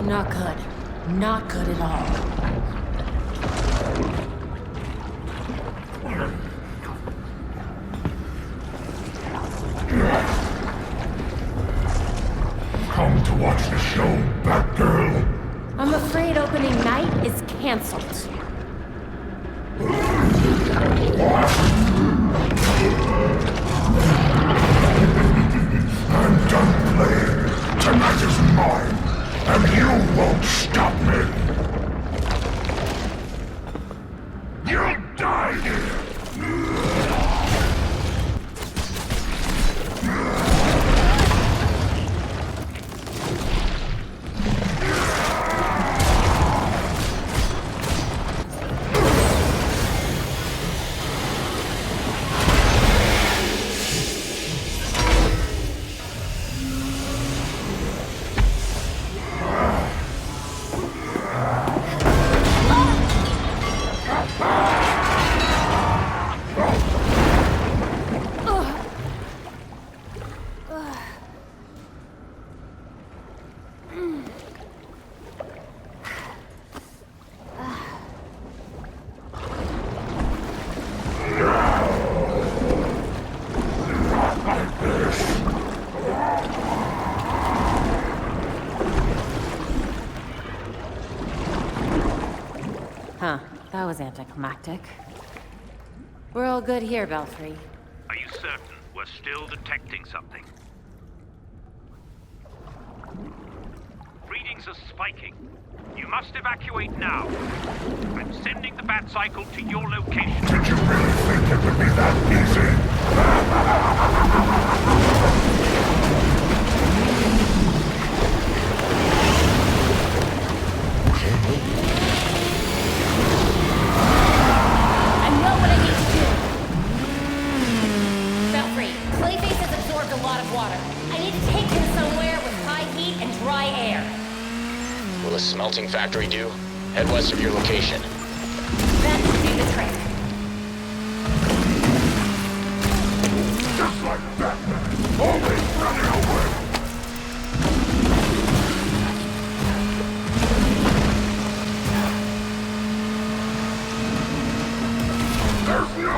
Not good. Not good at all. Come to watch the show, Batgirl? I'm afraid opening night is canceled. I'm done playing. Tonight is mine, and you won't stop me. You'll die here. Huh, that was anticlimactic. We're all good here, Belfry. Are you certain we're still detecting something? Readings are spiking. You must evacuate now. I'm sending the bat cycle to your location. Did you really think it would be that easy? I know what I need to do! Belfry, Clayface has absorbed a lot of water. I need to take him somewhere with high heat and dry air. Will a smelting factory do? Head west of your location. That should do the trick. Just like Batman, always running away. There's no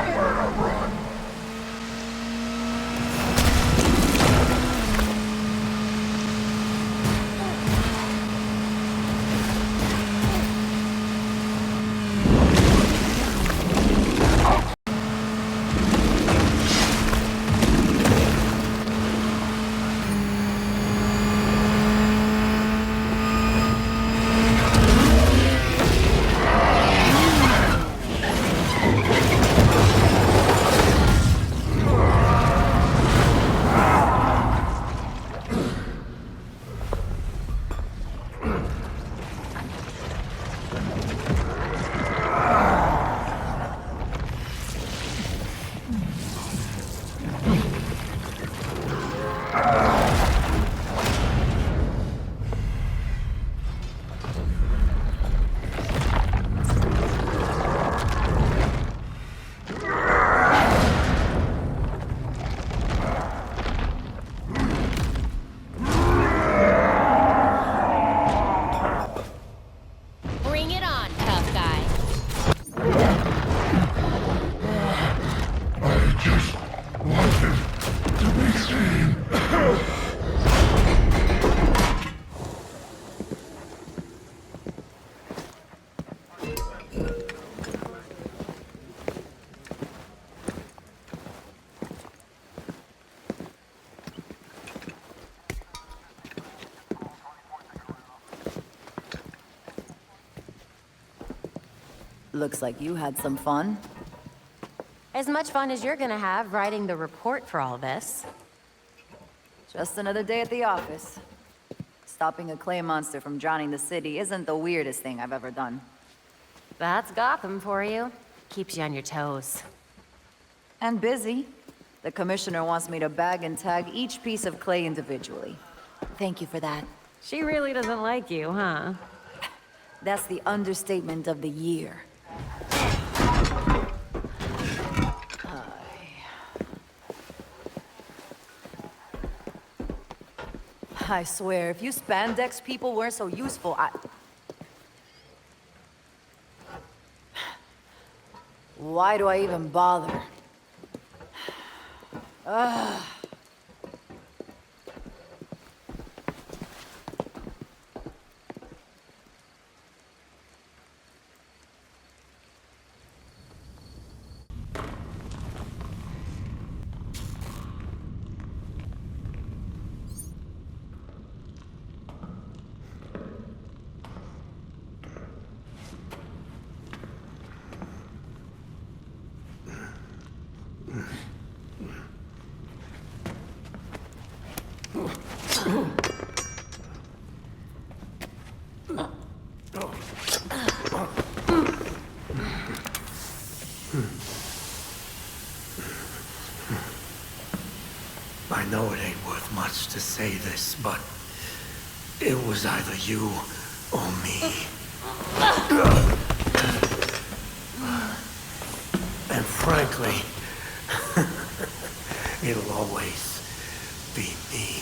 Looks like you had some fun. As much fun as you're gonna have writing the report for all this. Just another day at the office. Stopping a clay monster from drowning the city isn't the weirdest thing I've ever done. That's Gotham for you. Keeps you on your toes. And busy. The commissioner wants me to bag and tag each piece of clay individually. Thank you for that. She really doesn't like you, huh? That's the understatement of the year. I swear, if you spandex people weren't so useful, Why do I even bother? Ugh. I know it ain't worth much to say this, but it was either you or me. And frankly, it'll always be me.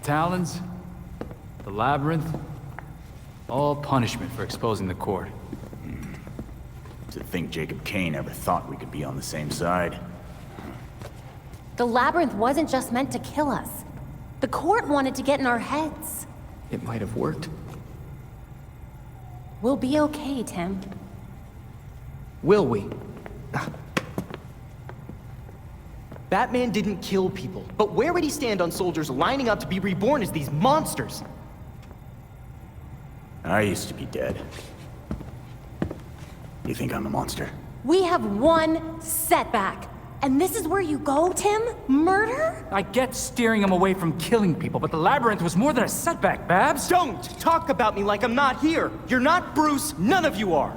Talons, the labyrinth, all punishment for exposing the court. To think Jacob Kane ever thought we could be on the same side. The labyrinth wasn't just meant to kill us. The court wanted to get in our heads. It might have worked. We'll be okay, Tim. Will we? Batman didn't kill people, but where would he stand on soldiers lining up to be reborn as these monsters? I used to be dead. You think I'm a monster? We have one setback. And this is where you go, Tim? Murder? I get steering him away from killing people, but the labyrinth was more than a setback, Babs. Don't talk about me like I'm not here. You're not Bruce, none of you are.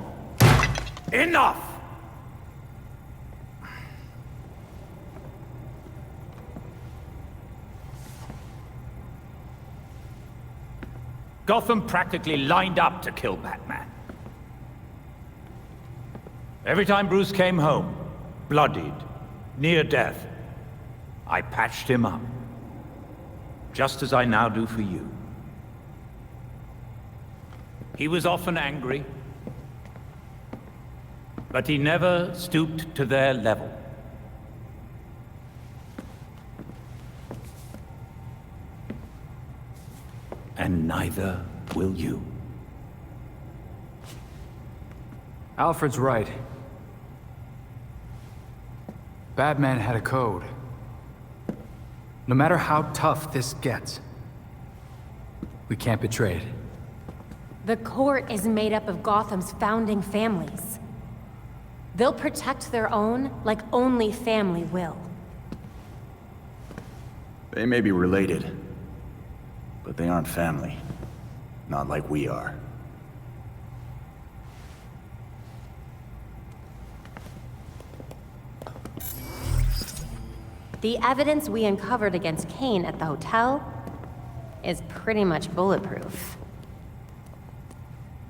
Enough! Gotham practically lined up to kill Batman. Every time Bruce came home, bloodied, near death. I patched him up, just as I now do for you. He was often angry, but he never stooped to their level. And neither will you. Alfred's right. Batman had a code. No matter how tough this gets, we can't betray it. The court is made up of Gotham's founding families. They'll protect their own like only family will. They may be related, but they aren't family. Not like we are. The evidence we uncovered against Kane at the hotel is pretty much bulletproof.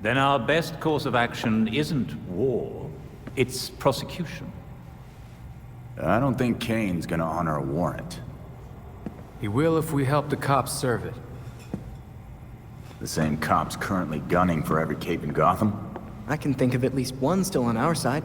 Then our best course of action isn't war, it's prosecution. I don't think Kane's gonna honor a warrant. He will if we help the cops serve it. The same cops currently gunning for every cape in Gotham? I can think of at least one still on our side.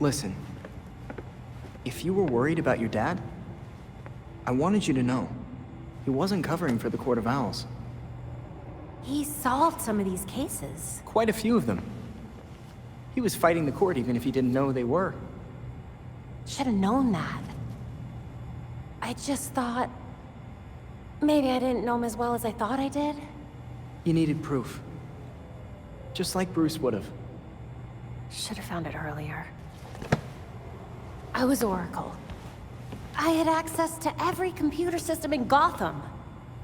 Listen, if you were worried about your dad, I wanted you to know, he wasn't covering for the Court of Owls. He solved some of these cases. Quite a few of them. He was fighting the court even if he didn't know they were. Should have known that. I just thought... maybe I didn't know him as well as I thought I did? You needed proof. Just like Bruce would have. Should have found it earlier. I was Oracle. I had access to every computer system in Gotham.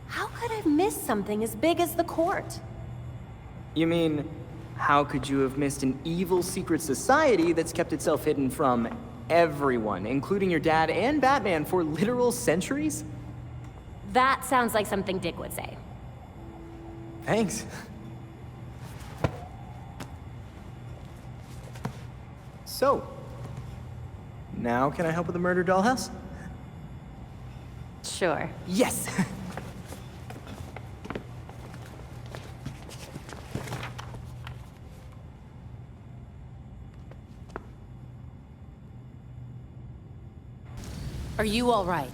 How could I have missed something as big as the court? You mean, how could you have missed an evil secret society that's kept itself hidden from everyone, including your dad and Batman, for literal centuries? That sounds like something Dick would say. Thanks. So, now can I help with the murder dollhouse? Sure. Yes! Are you all right?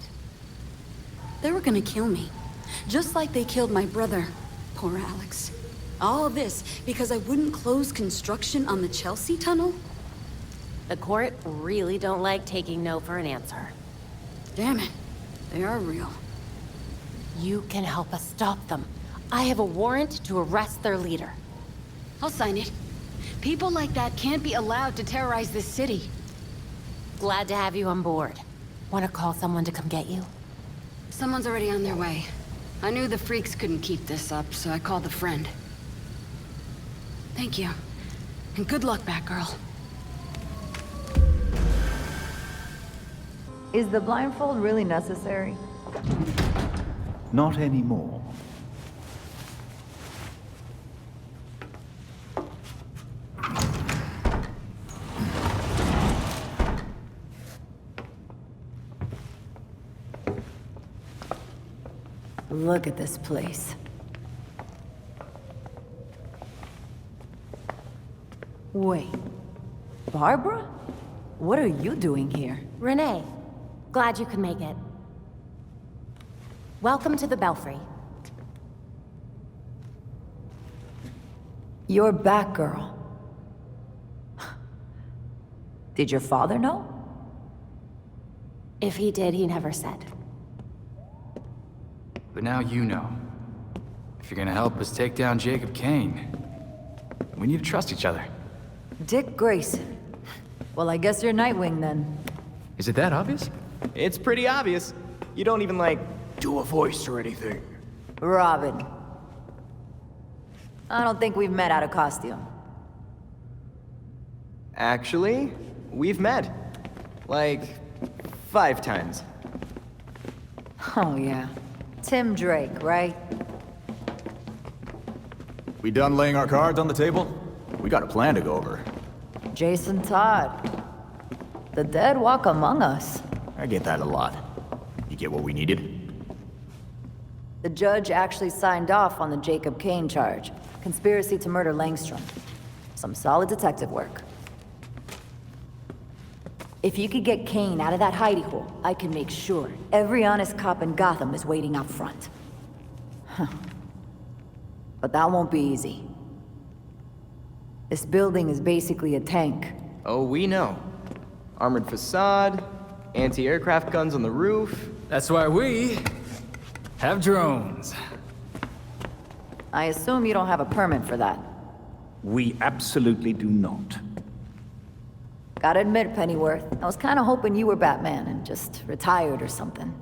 They were gonna kill me. Just like they killed my brother. Poor Alex. All this because I wouldn't close construction on the Chelsea tunnel? The court really don't like taking no for an answer. Damn it. They are real. You can help us stop them. I have a warrant to arrest their leader. I'll sign it. People like that can't be allowed to terrorize this city. Glad to have you on board. Want to call someone to come get you? Someone's already on their way. I knew the freaks couldn't keep this up, so I called a friend. Thank you. And good luck, Batgirl. Is the blindfold really necessary? Not anymore. Look at this place. Wait. Barbara? What are you doing here? Renee, glad you could make it. Welcome to the Belfry. You're Batgirl. Did your father know? If he did, he never said. But now you know. If you're gonna help us take down Jacob Kane, we need to trust each other. Dick Grayson. Well, I guess you're Nightwing then. Is it that obvious? It's pretty obvious. You don't even, like, do a voice or anything. Robin. I don't think we've met out of costume. Actually, we've met. Like, 5 times. Oh, yeah. Tim Drake, right? We done laying our cards on the table? We got a plan to go over. Jason Todd. The dead walk among us. I get that a lot. You get what we needed? The judge actually signed off on the Jacob Kane charge. Conspiracy to murder Langstrom. Some solid detective work. If you could get Kane out of that hidey hole, I can make sure every honest cop in Gotham is waiting out front. Huh. But that won't be easy. This building is basically a tank. Oh, we know. Armored facade, anti-aircraft guns on the roof. That's why we have drones. I assume you don't have a permit for that. We absolutely do not. Gotta admit, Pennyworth, I was kinda hoping you were Batman and just retired or something.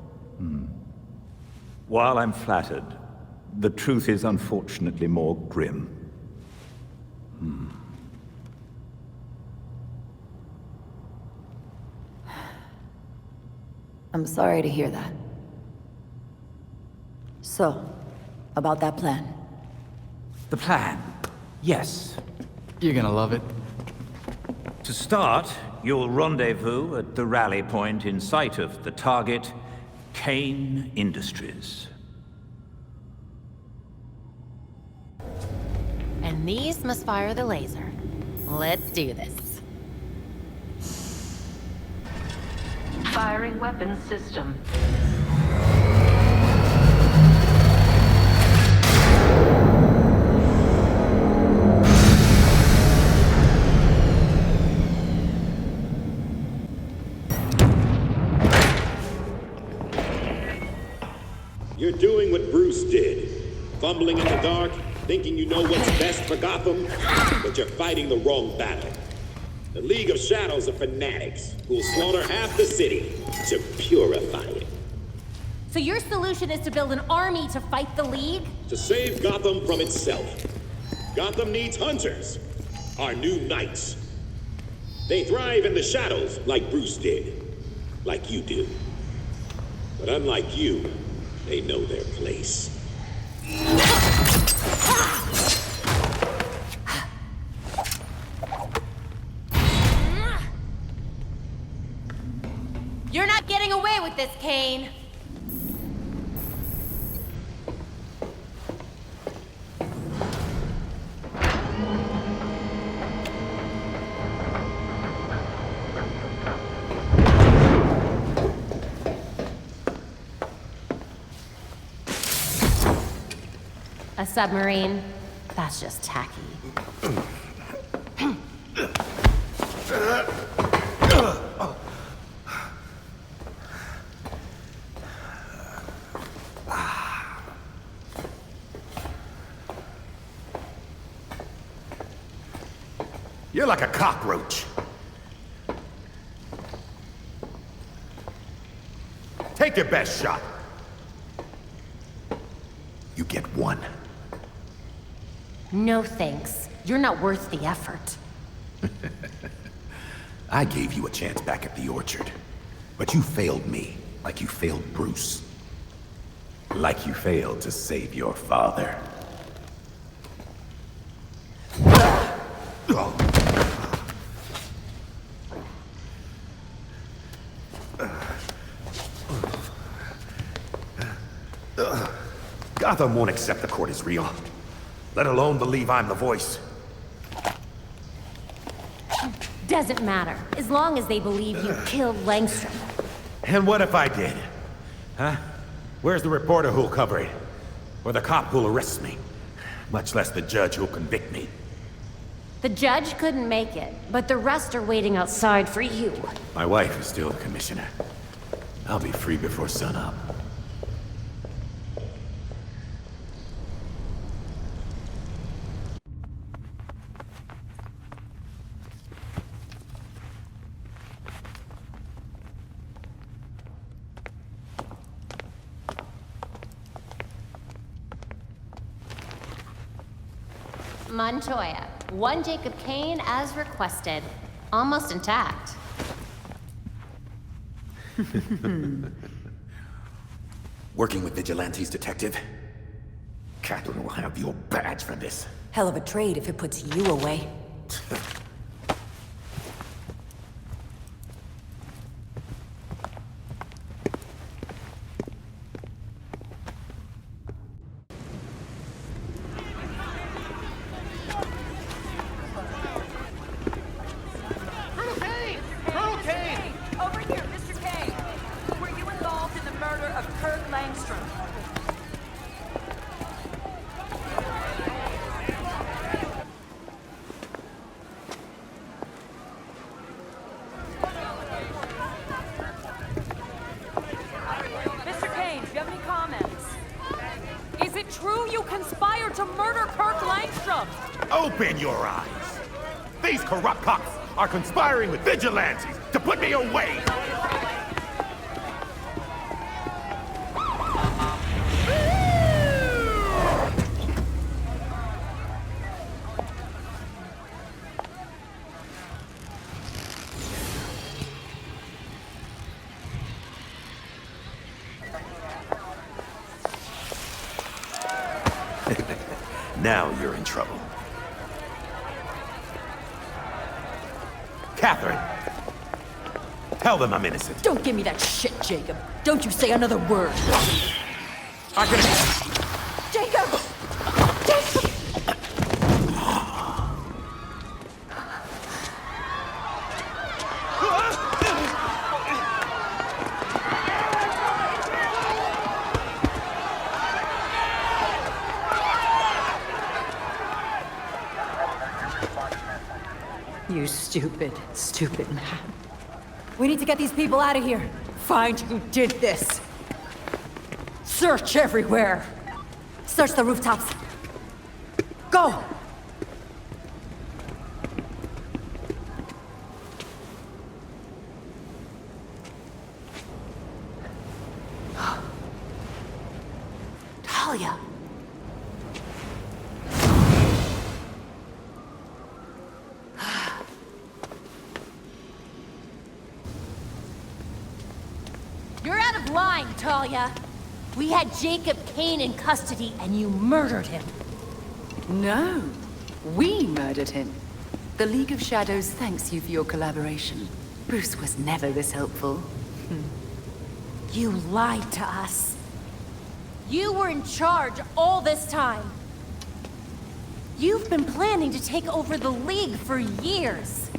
While I'm flattered, the truth is unfortunately more grim. I'm sorry to hear that. So, about that plan. The plan? Yes. You're gonna love it. To start, you'll rendezvous at the rally point in sight of the target, Kane Industries. And these must fire the laser. Let's do this. Firing weapons system. You're doing what Bruce did. Fumbling in the dark, thinking you know what's best for Gotham, but you're fighting the wrong battle. The League of Shadows are fanatics who'll slaughter half the city to purify it. So your solution is to build an army to fight the League? To save Gotham from itself. Gotham needs hunters, our new knights. They thrive in the shadows like Bruce did, like you do. But unlike you, they know their place. You're not getting away with this, Kane. A submarine? That's just tacky. You're like a cockroach. Take your best shot. You get one. No thanks. You're not worth the effort. I gave you a chance back at the orchard. But you failed me, like you failed Bruce. Like you failed to save your father. Gotham won't accept the court is real, let alone believe I'm the voice. Doesn't matter, as long as they believe you killed Langstrom. And what if I did? Huh? Where's the reporter who'll cover it? Or the cop who'll arrest me? Much less the judge who'll convict me. The judge couldn't make it, but the rest are waiting outside for you. My wife is still the commissioner. I'll be free before sunup. Montoya, one Jacob Kane as requested. Almost intact. Working with vigilantes, Detective? Catherine will have your badge for this. Hell of a trade if it puts you away. Colonel Kane! Over here, Mr. Kane! Were you involved in the murder of Kirk Langstrom? Mr. Kane, do you have any comments? Is it true you conspired to murder Kirk Langstrom? Open your eyes! These corrupt cops are conspiring with vigilantes to put me away! Now you're in trouble. Catherine! Tell them I'm innocent. Don't give me that shit, Jacob. Don't you say another word. I can... Jacob! You stupid, stupid man. We need to get these people out of here. Find who did this. Search everywhere. Search the rooftops. Go! Talia! You're out of line, Talia. We had Jacob Kane in custody and you murdered him. No, we murdered him. The League of Shadows thanks you for your collaboration. Bruce was never this helpful. You lied to us. You were in charge all this time. You've been planning to take over the League for years.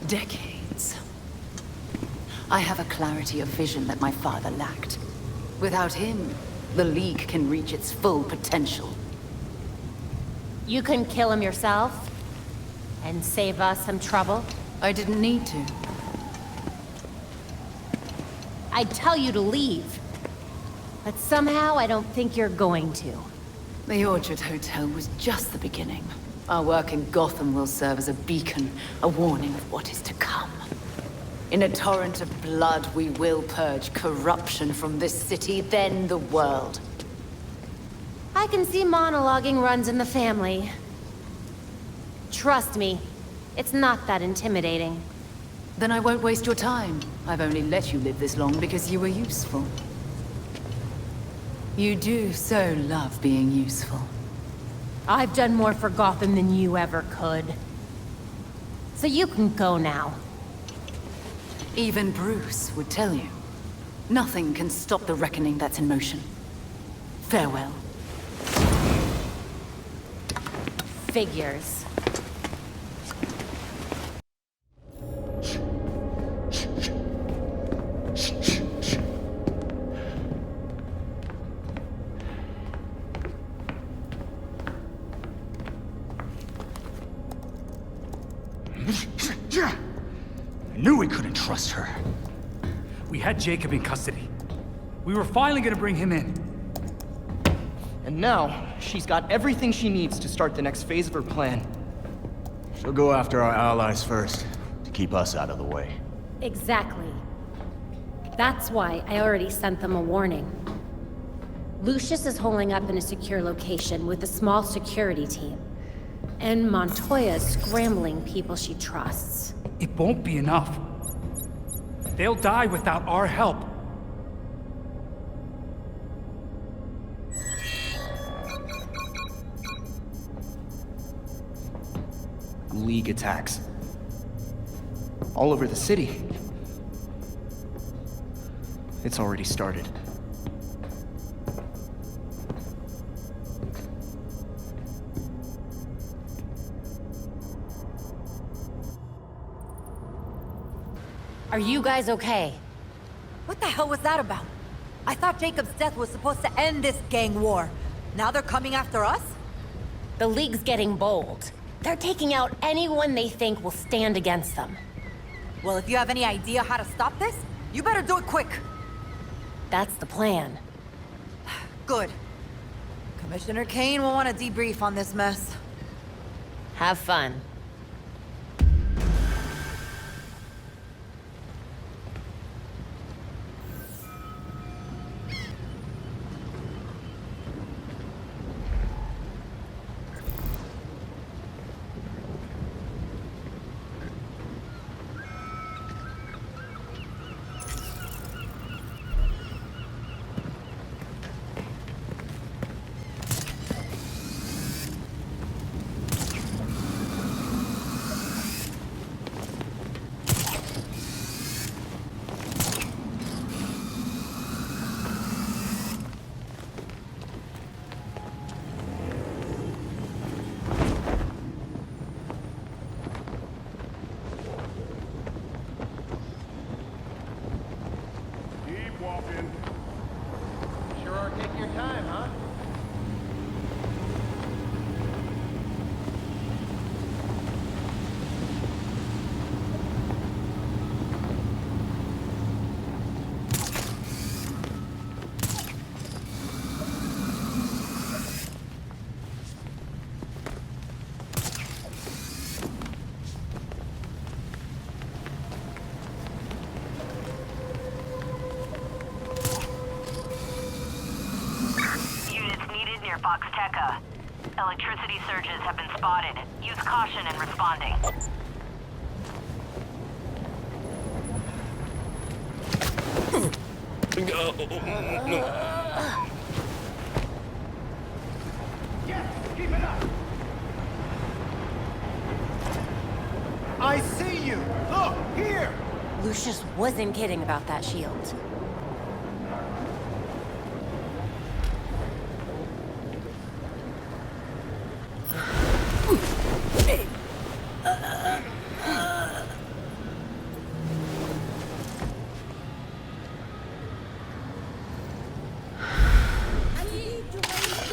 Decades. I have a clarity of vision that my father lacked. Without him, the League can reach its full potential. You couldn't kill him yourself? And save us some trouble? I didn't need to. I'd tell you to leave. But somehow I don't think you're going to. The Orchard Hotel was just the beginning. Our work in Gotham will serve as a beacon, a warning of what is to come. In a torrent of blood, we will purge corruption from this city, then the world. I can see monologuing runs in the family. Trust me, it's not that intimidating. Then I won't waste your time. I've only let you live this long because you were useful. You do so love being useful. I've done more for Gotham than you ever could. So you can go now. Even Bruce would tell you. Nothing can stop the reckoning that's in motion. Farewell. Figures. I knew we couldn't trust her. We had Jacob in custody. We were finally gonna bring him in. And now, she's got everything she needs to start the next phase of her plan. She'll go after our allies first, to keep us out of the way. Exactly. That's why I already sent them a warning. Lucius is holing up in a secure location with a small security team. And Montoya is scrambling people she trusts. It won't be enough. They'll die without our help. League attacks. All over the city. It's already started. Are you guys okay? What the hell was that about? I thought Jacob's death was supposed to end this gang war. Now they're coming after us? The League's getting bold. They're taking out anyone they think will stand against them. Well, if you have any idea how to stop this, you better do it quick. That's the plan. Good. Commissioner Kane will want to debrief on this mess. Have fun. Electricity surges have been spotted. Use caution in responding. Yes, keep it up! I see you! Look, here! Lucius wasn't kidding about that shield.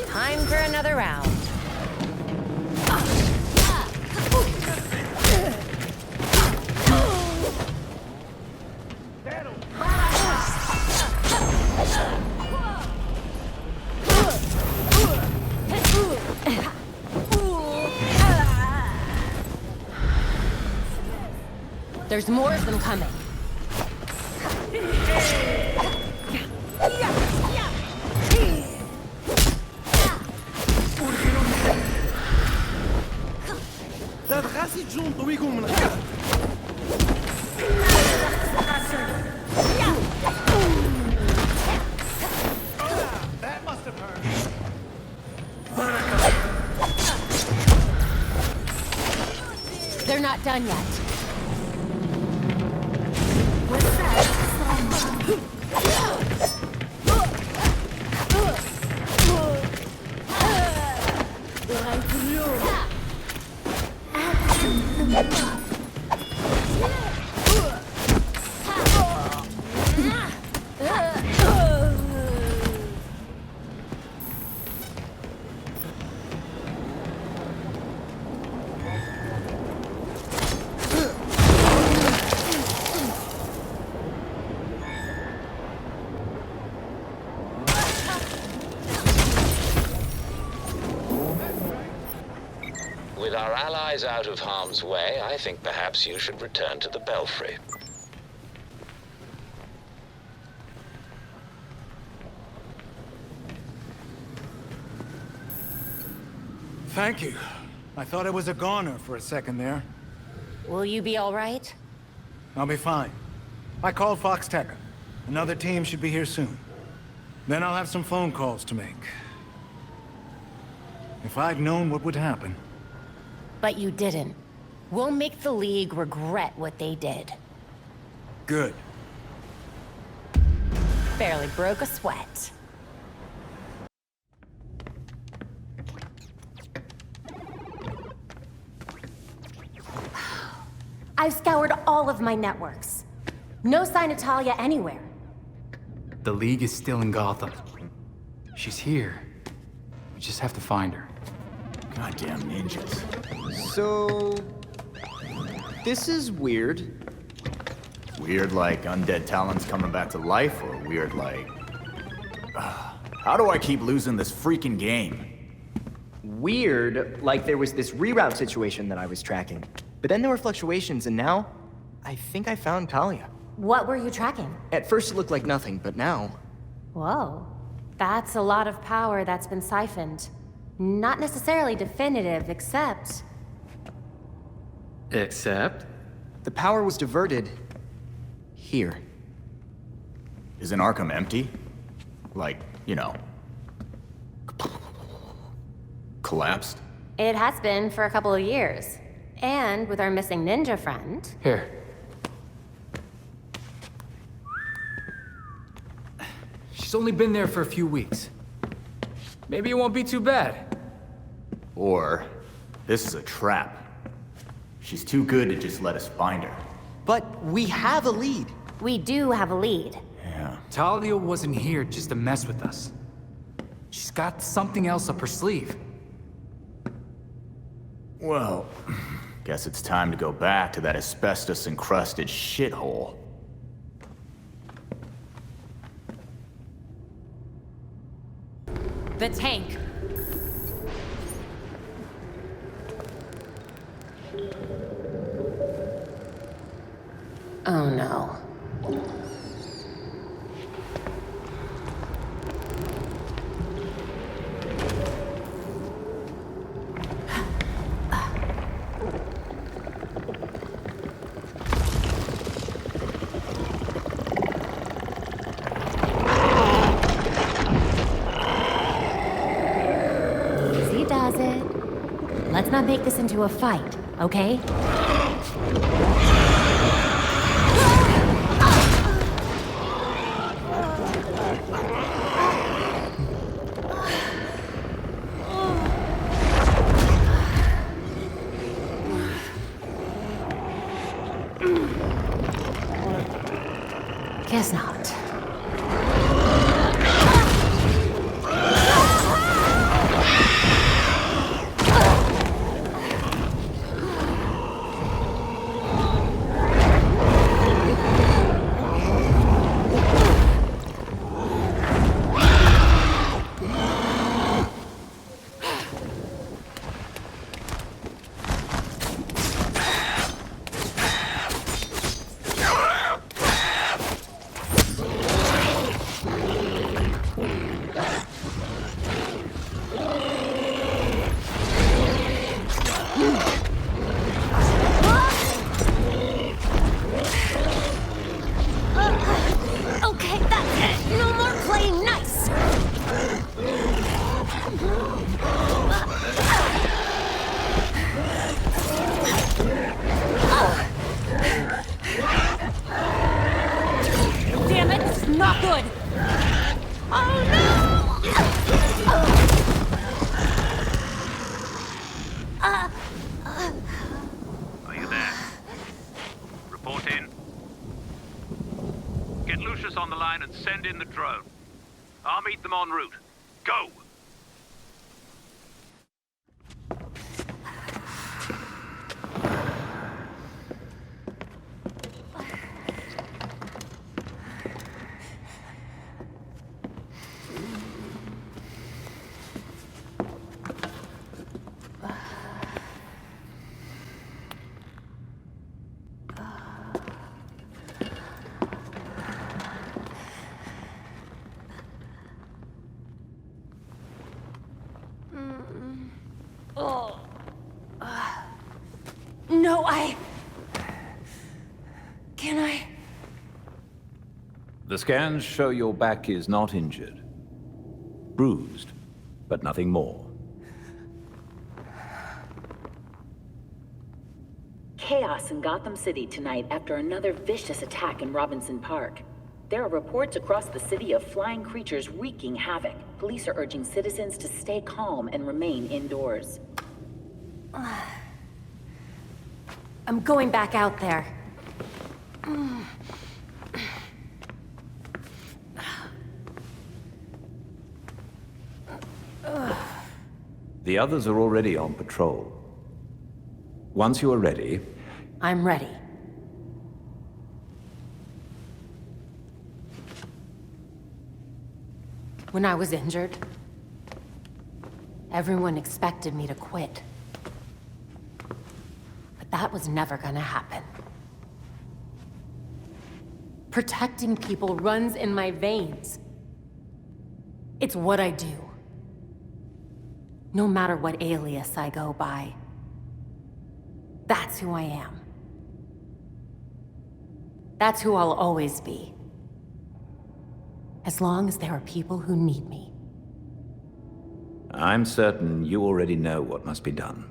Time for another round. There's more of them coming. That must have hurt. They're not done yet. With our allies out of harm's way, I think perhaps you should return to the Belfry. Thank you. I thought I was a goner for a second there. Will you be all right? I'll be fine. I called Fox Tech. Another team should be here soon. Then I'll have some phone calls to make. If I'd known what would happen. But you didn't. We'll make the League regret what they did. Good. Barely broke a sweat. I've scoured all of my networks. No sign of Talia anywhere. The League is still in Gotham. She's here. We just have to find her. Goddamn ninjas. So... this is weird. Weird like undead talents coming back to life, or weird like... how do I keep losing this freaking game? Weird, like there was this reroute situation that I was tracking. But then there were fluctuations, and now... I think I found Talia. What were you tracking? At first it looked like nothing, but now... Whoa. That's a lot of power that's been siphoned. Not necessarily definitive, except... Except? The power was diverted... here. Isn't Arkham empty? Like, you know... collapsed? It has been for a couple of years. And with our missing ninja friend... Here. She's only been there for a few weeks. Maybe it won't be too bad. Or, this is a trap. She's too good to just let us find her. But we have a lead. We do have a lead. Yeah. Talia wasn't here just to mess with us. She's got something else up her sleeve. Well, guess it's time to go back to that asbestos-encrusted shithole. The tank. Oh no. Easy does it. Let's not make this into a fight, okay? Guess not. Okay, that's it. No more playing nice. Damn it, this is not good. Oh no! Are you there? Report in. Get Lucius on the line and send in the drone. I'll meet them en route. Go! No, Can I? The scans show your back is not injured. Bruised, but nothing more. Chaos in Gotham City tonight after another vicious attack in Robinson Park. There are reports across the city of flying creatures wreaking havoc. Police are urging citizens to stay calm and remain indoors. I'm going back out there. The others are already on patrol. Once you are ready... I'm ready. When I was injured, everyone expected me to quit. But that was never gonna happen. Protecting people runs in my veins. It's what I do. No matter what alias I go by. That's who I am. That's who I'll always be. As long as there are people who need me. I'm certain you already know what must be done.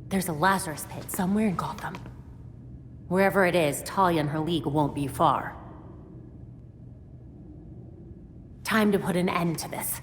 There's a Lazarus pit somewhere in Gotham. Wherever it is, Talia and her league won't be far. Time to put an end to this.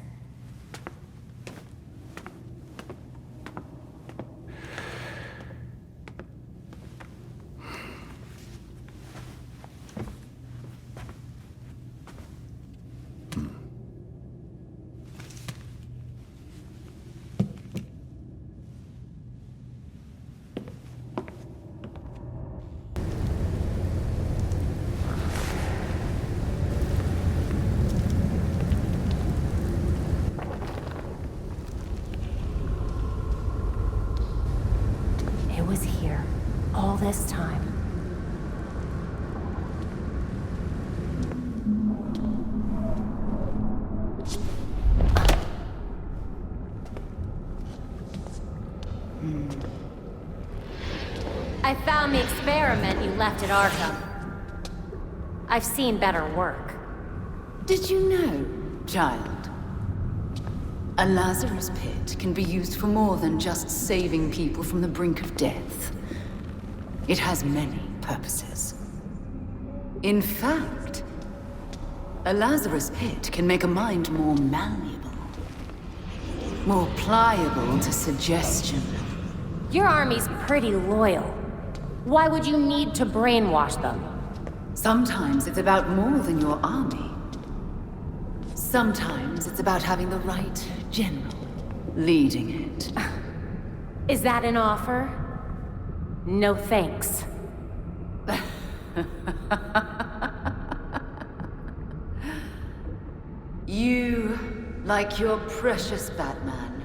It was here, all this time. I found the experiment you left at Arkham. I've seen better work. Did you know, child? A Lazarus pit can be used for more than just saving people from the brink of death. It has many purposes. In fact, a Lazarus pit can make a mind more malleable. More pliable to suggestion. Your army's pretty loyal. Why would you need to brainwash them? Sometimes it's about more than your army. Sometimes it's about having the right general leading it. Is that an offer? No thanks. You, like your precious Batman,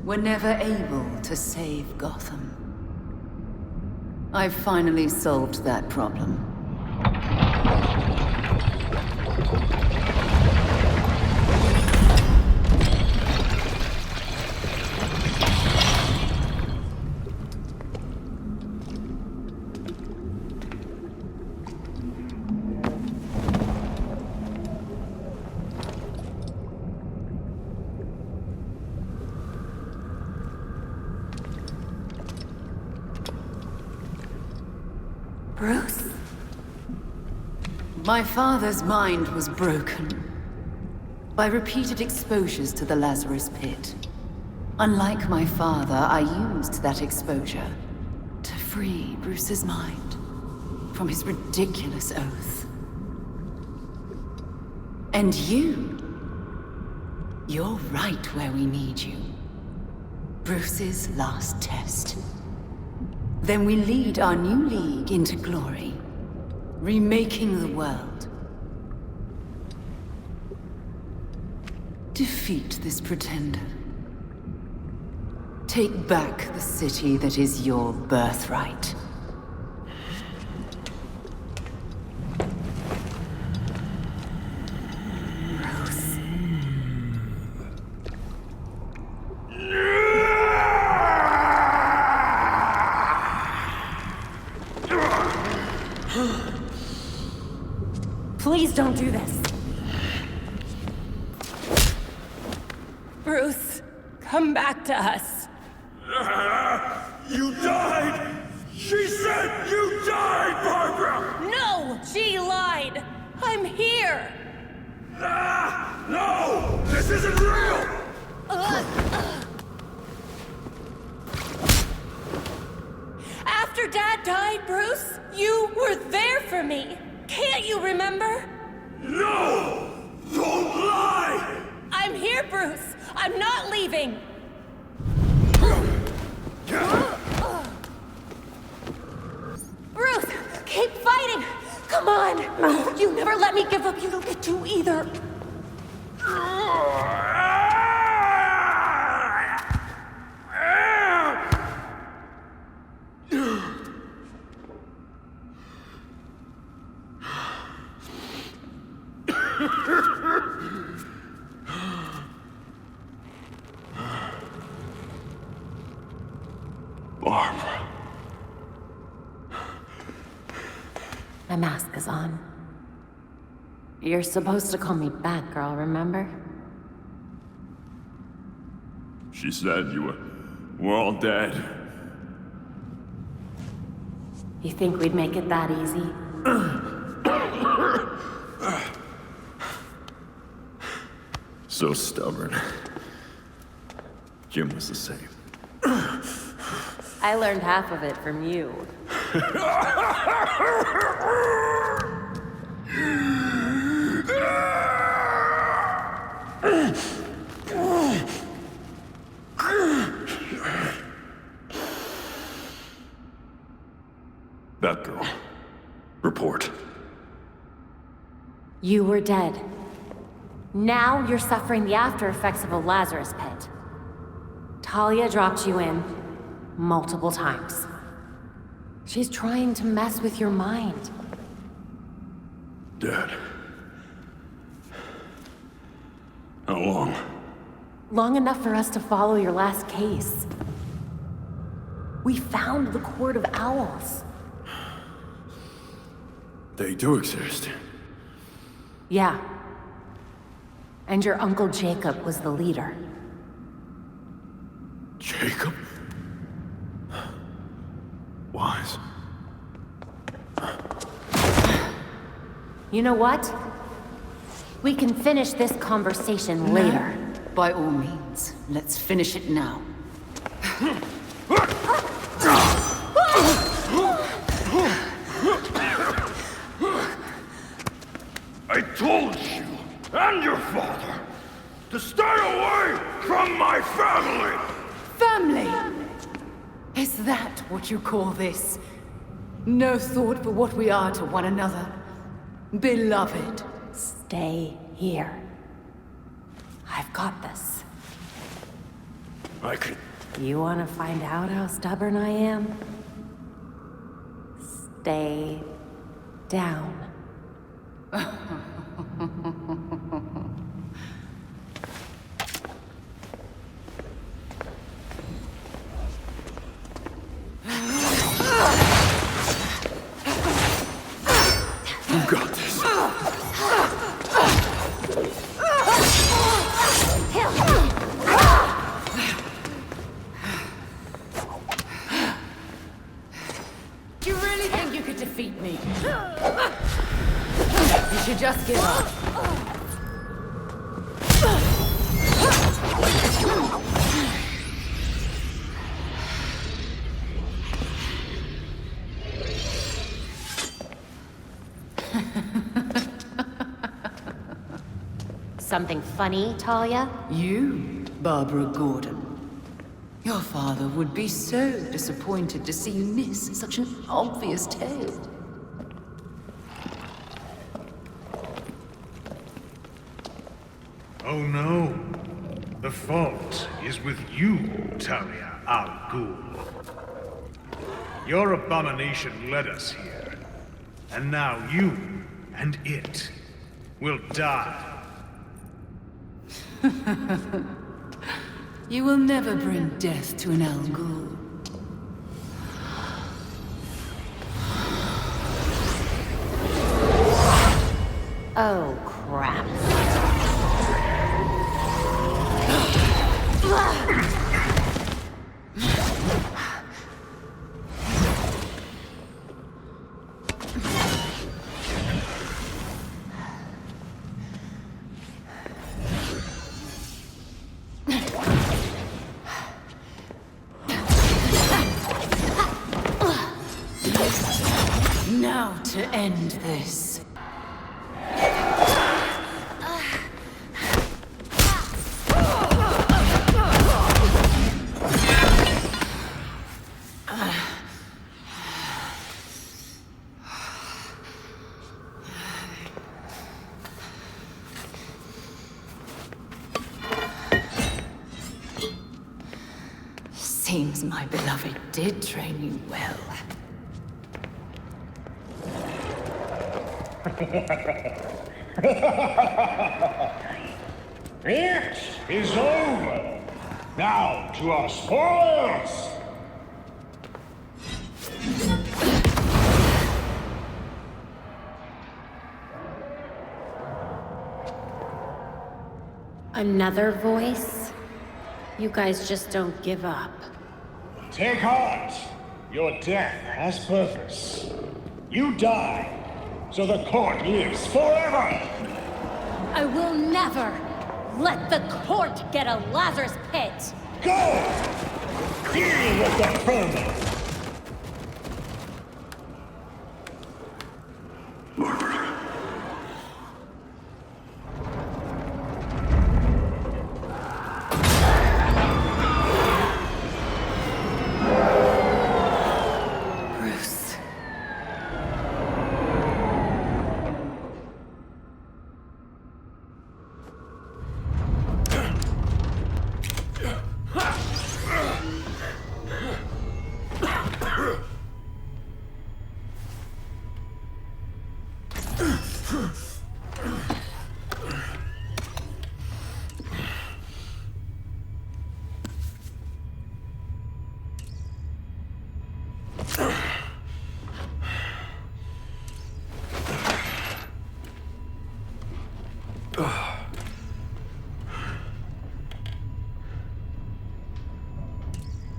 were never able to save Gotham. I've finally solved that problem. Bruce? My father's mind was broken by repeated exposures to the Lazarus pit. Unlike my father, I used that exposure to free Bruce's mind from his ridiculous oath. And you're right where we need you. Bruce's last test. Then we lead our new league into glory, remaking the world. Defeat this pretender. Take back the city that is your birthright. Please don't do this. Bruce, come back to us. You died! She said you died, Barbara! No! She lied! I'm here! No! This isn't real! After Dad died, Bruce, you were there for me. Can't you remember? No! Don't lie! I'm here, Bruce. I'm not leaving. Bruce, keep fighting. Come on. You never let me give up. You don't get to either. Barbara. My mask is on. You're supposed to call me Batgirl, remember? She said we're all dead. You think we'd make it that easy? So stubborn. Jim was the same. I learned half of it from you. Batgirl. Report. You were dead. Now you're suffering the after effects of a Lazarus pit. Talia dropped you in multiple times. She's trying to mess with your mind. Dad. How long? Long enough for us to follow your last case. We found the Court of Owls. They do exist. Yeah. And your Uncle Jacob was the leader. Jacob? Wise. You know what? We can finish this conversation later. By all means, let's finish it now. I told you, and your father, to stay away from my family! Family! Is that what you call this? No thought for what we are to one another? Beloved. Stay here. I've got this. I can... You want to find out how stubborn I am? Stay down. You got this. You really think you could defeat me? You should just give up. Something funny, Talia? You, Barbara Gordon. Your father would be so disappointed to see you miss such an obvious tale. Oh no. The fault is with you, Talia al Ghul. Your abomination led us here. And now you and it will die. You will never bring death to an Al Ghul. to end this. Seems my beloved did train you well. It is over. Now to our spoils. Another voice? You guys just don't give up. Take heart. Your death has purpose. You die, so the court lives forever. I will never let the court get a Lazarus pit. Go! Deal with the vermin.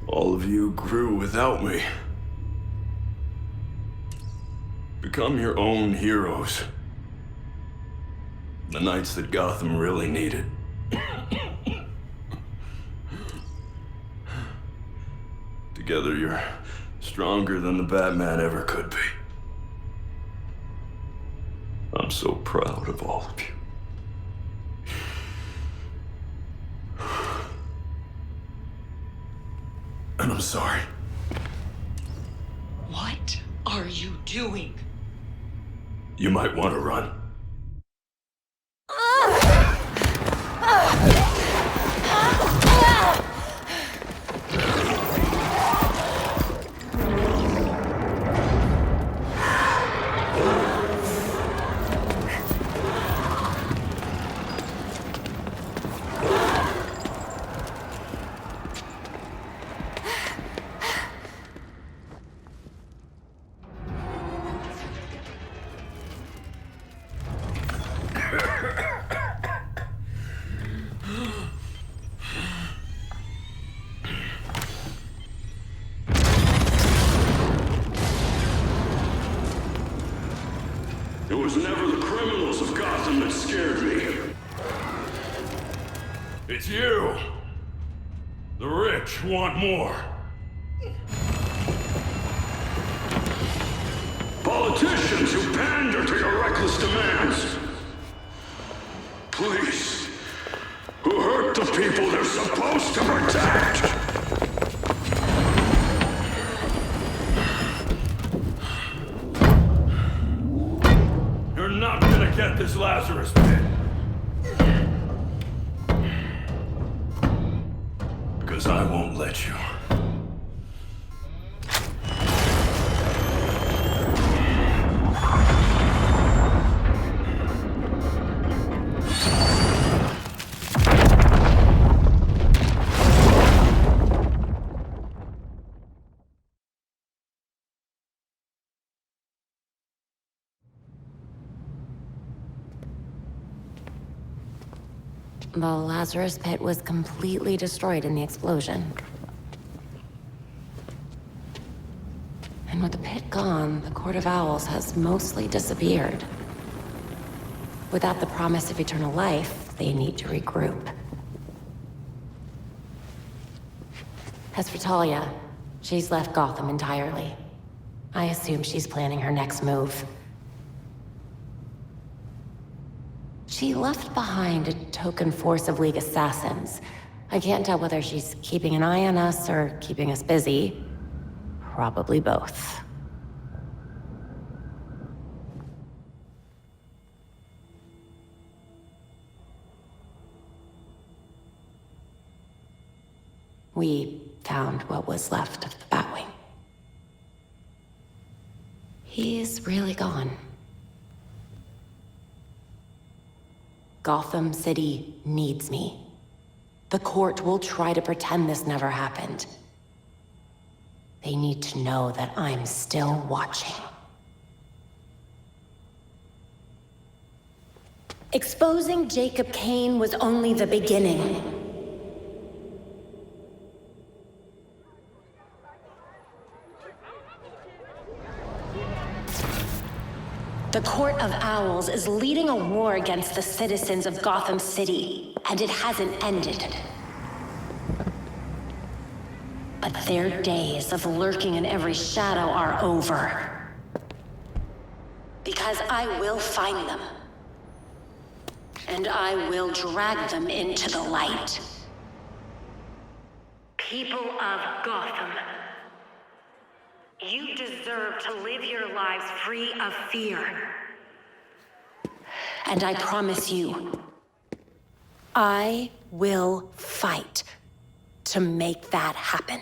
All of you grew without me. Become your own heroes. The knights that Gotham really needed. Together, you're stronger than the Batman ever could be. I'm so proud of all of you. And I'm sorry. What are you doing? You might want to run. It was never the criminals of Gotham that scared me. It's you. The rich want more. Politicians who pander to your reckless demands. Police who hurt the people they're supposed to protect. You're not gonna get this Lazarus pit. Because I won't let you. The Lazarus pit was completely destroyed in the explosion. And with the pit gone, the Court of Owls has mostly disappeared. Without the promise of eternal life, they need to regroup. As for Talia, she's left Gotham entirely. I assume she's planning her next move, She left behind a token force of League assassins. I can't tell whether she's keeping an eye on us or keeping us busy. Probably both. We found what was left of the Batwing. He's really gone. Gotham City needs me. The court will try to pretend this never happened. They need to know that I'm still watching. Exposing Jacob Kane was only the beginning. The Court of Owls is leading a war against the citizens of Gotham City, and it hasn't ended. But their days of lurking in every shadow are over. Because I will find them. And I will drag them into the light. People of Gotham, you deserve to live your lives free of fear. And I promise you, I will fight to make that happen.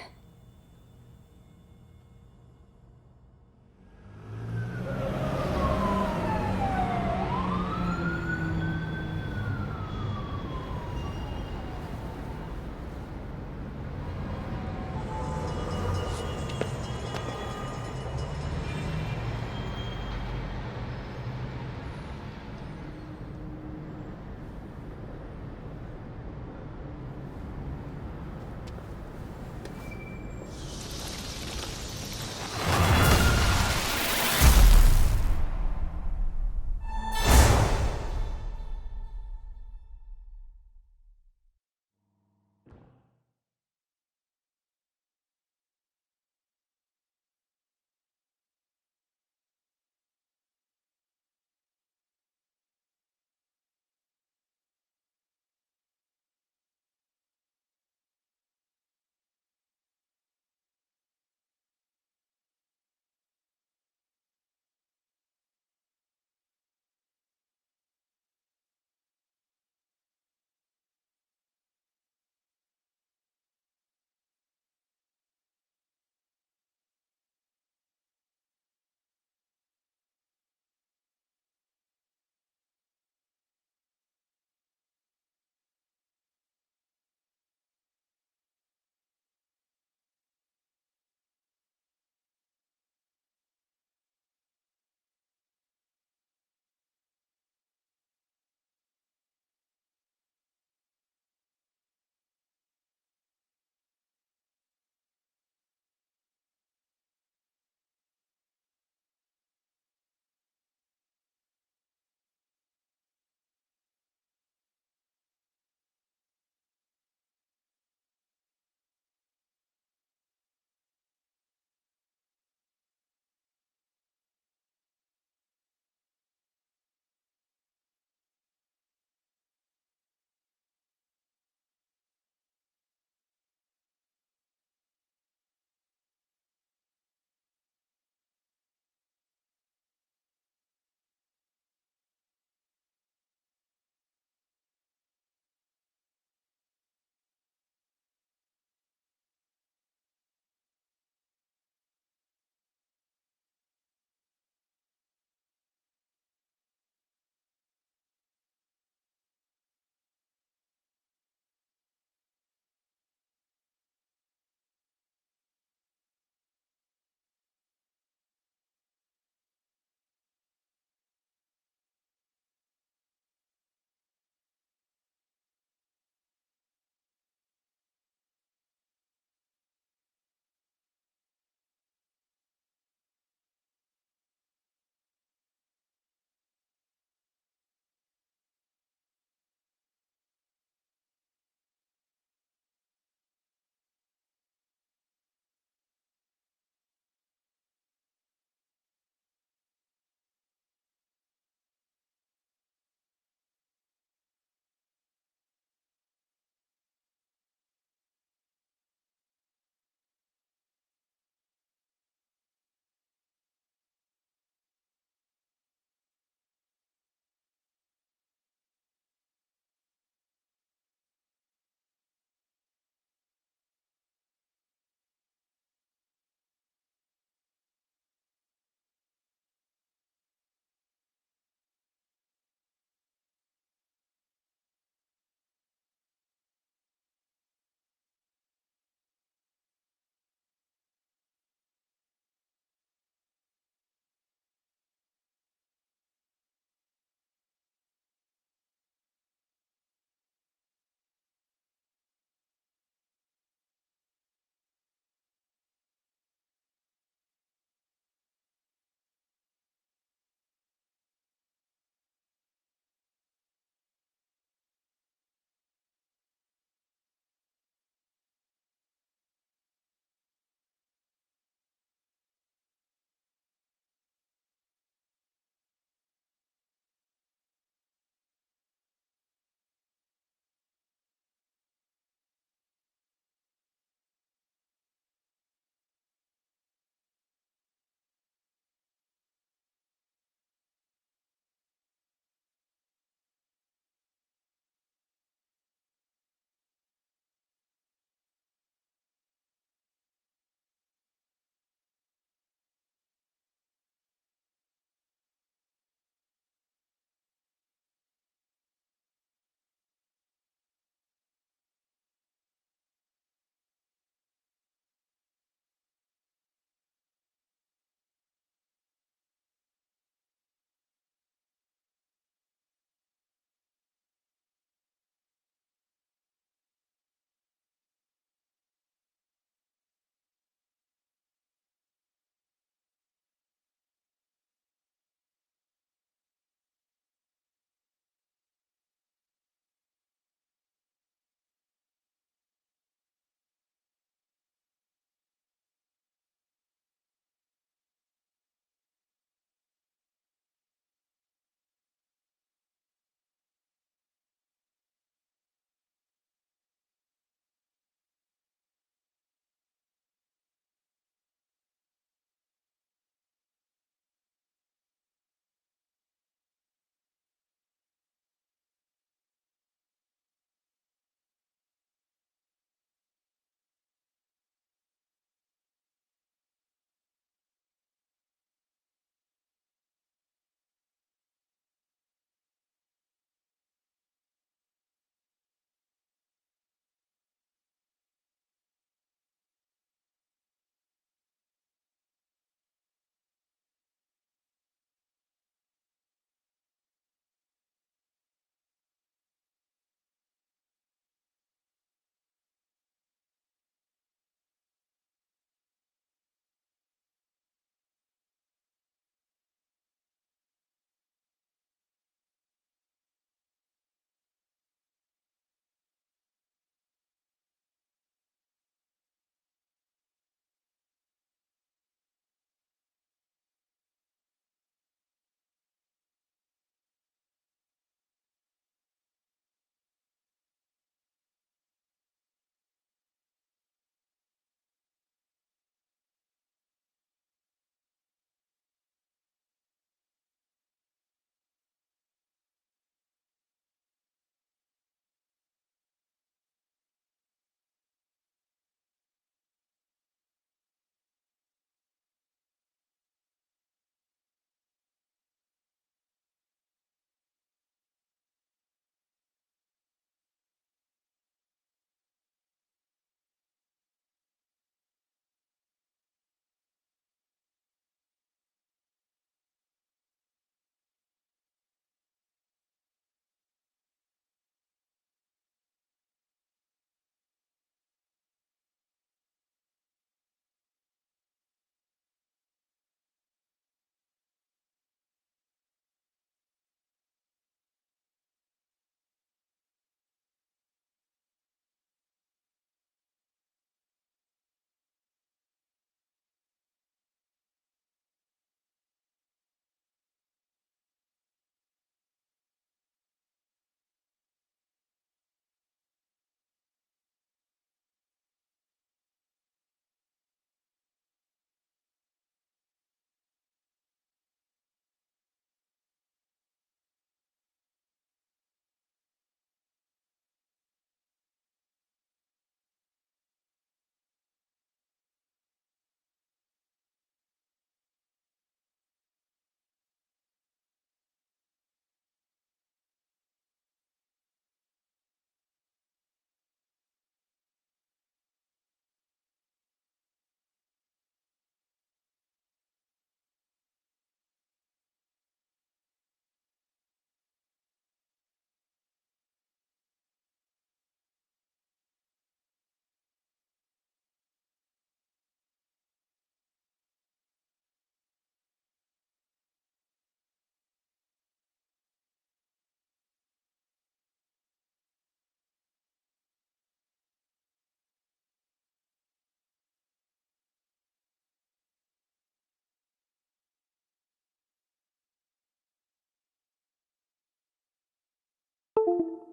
you.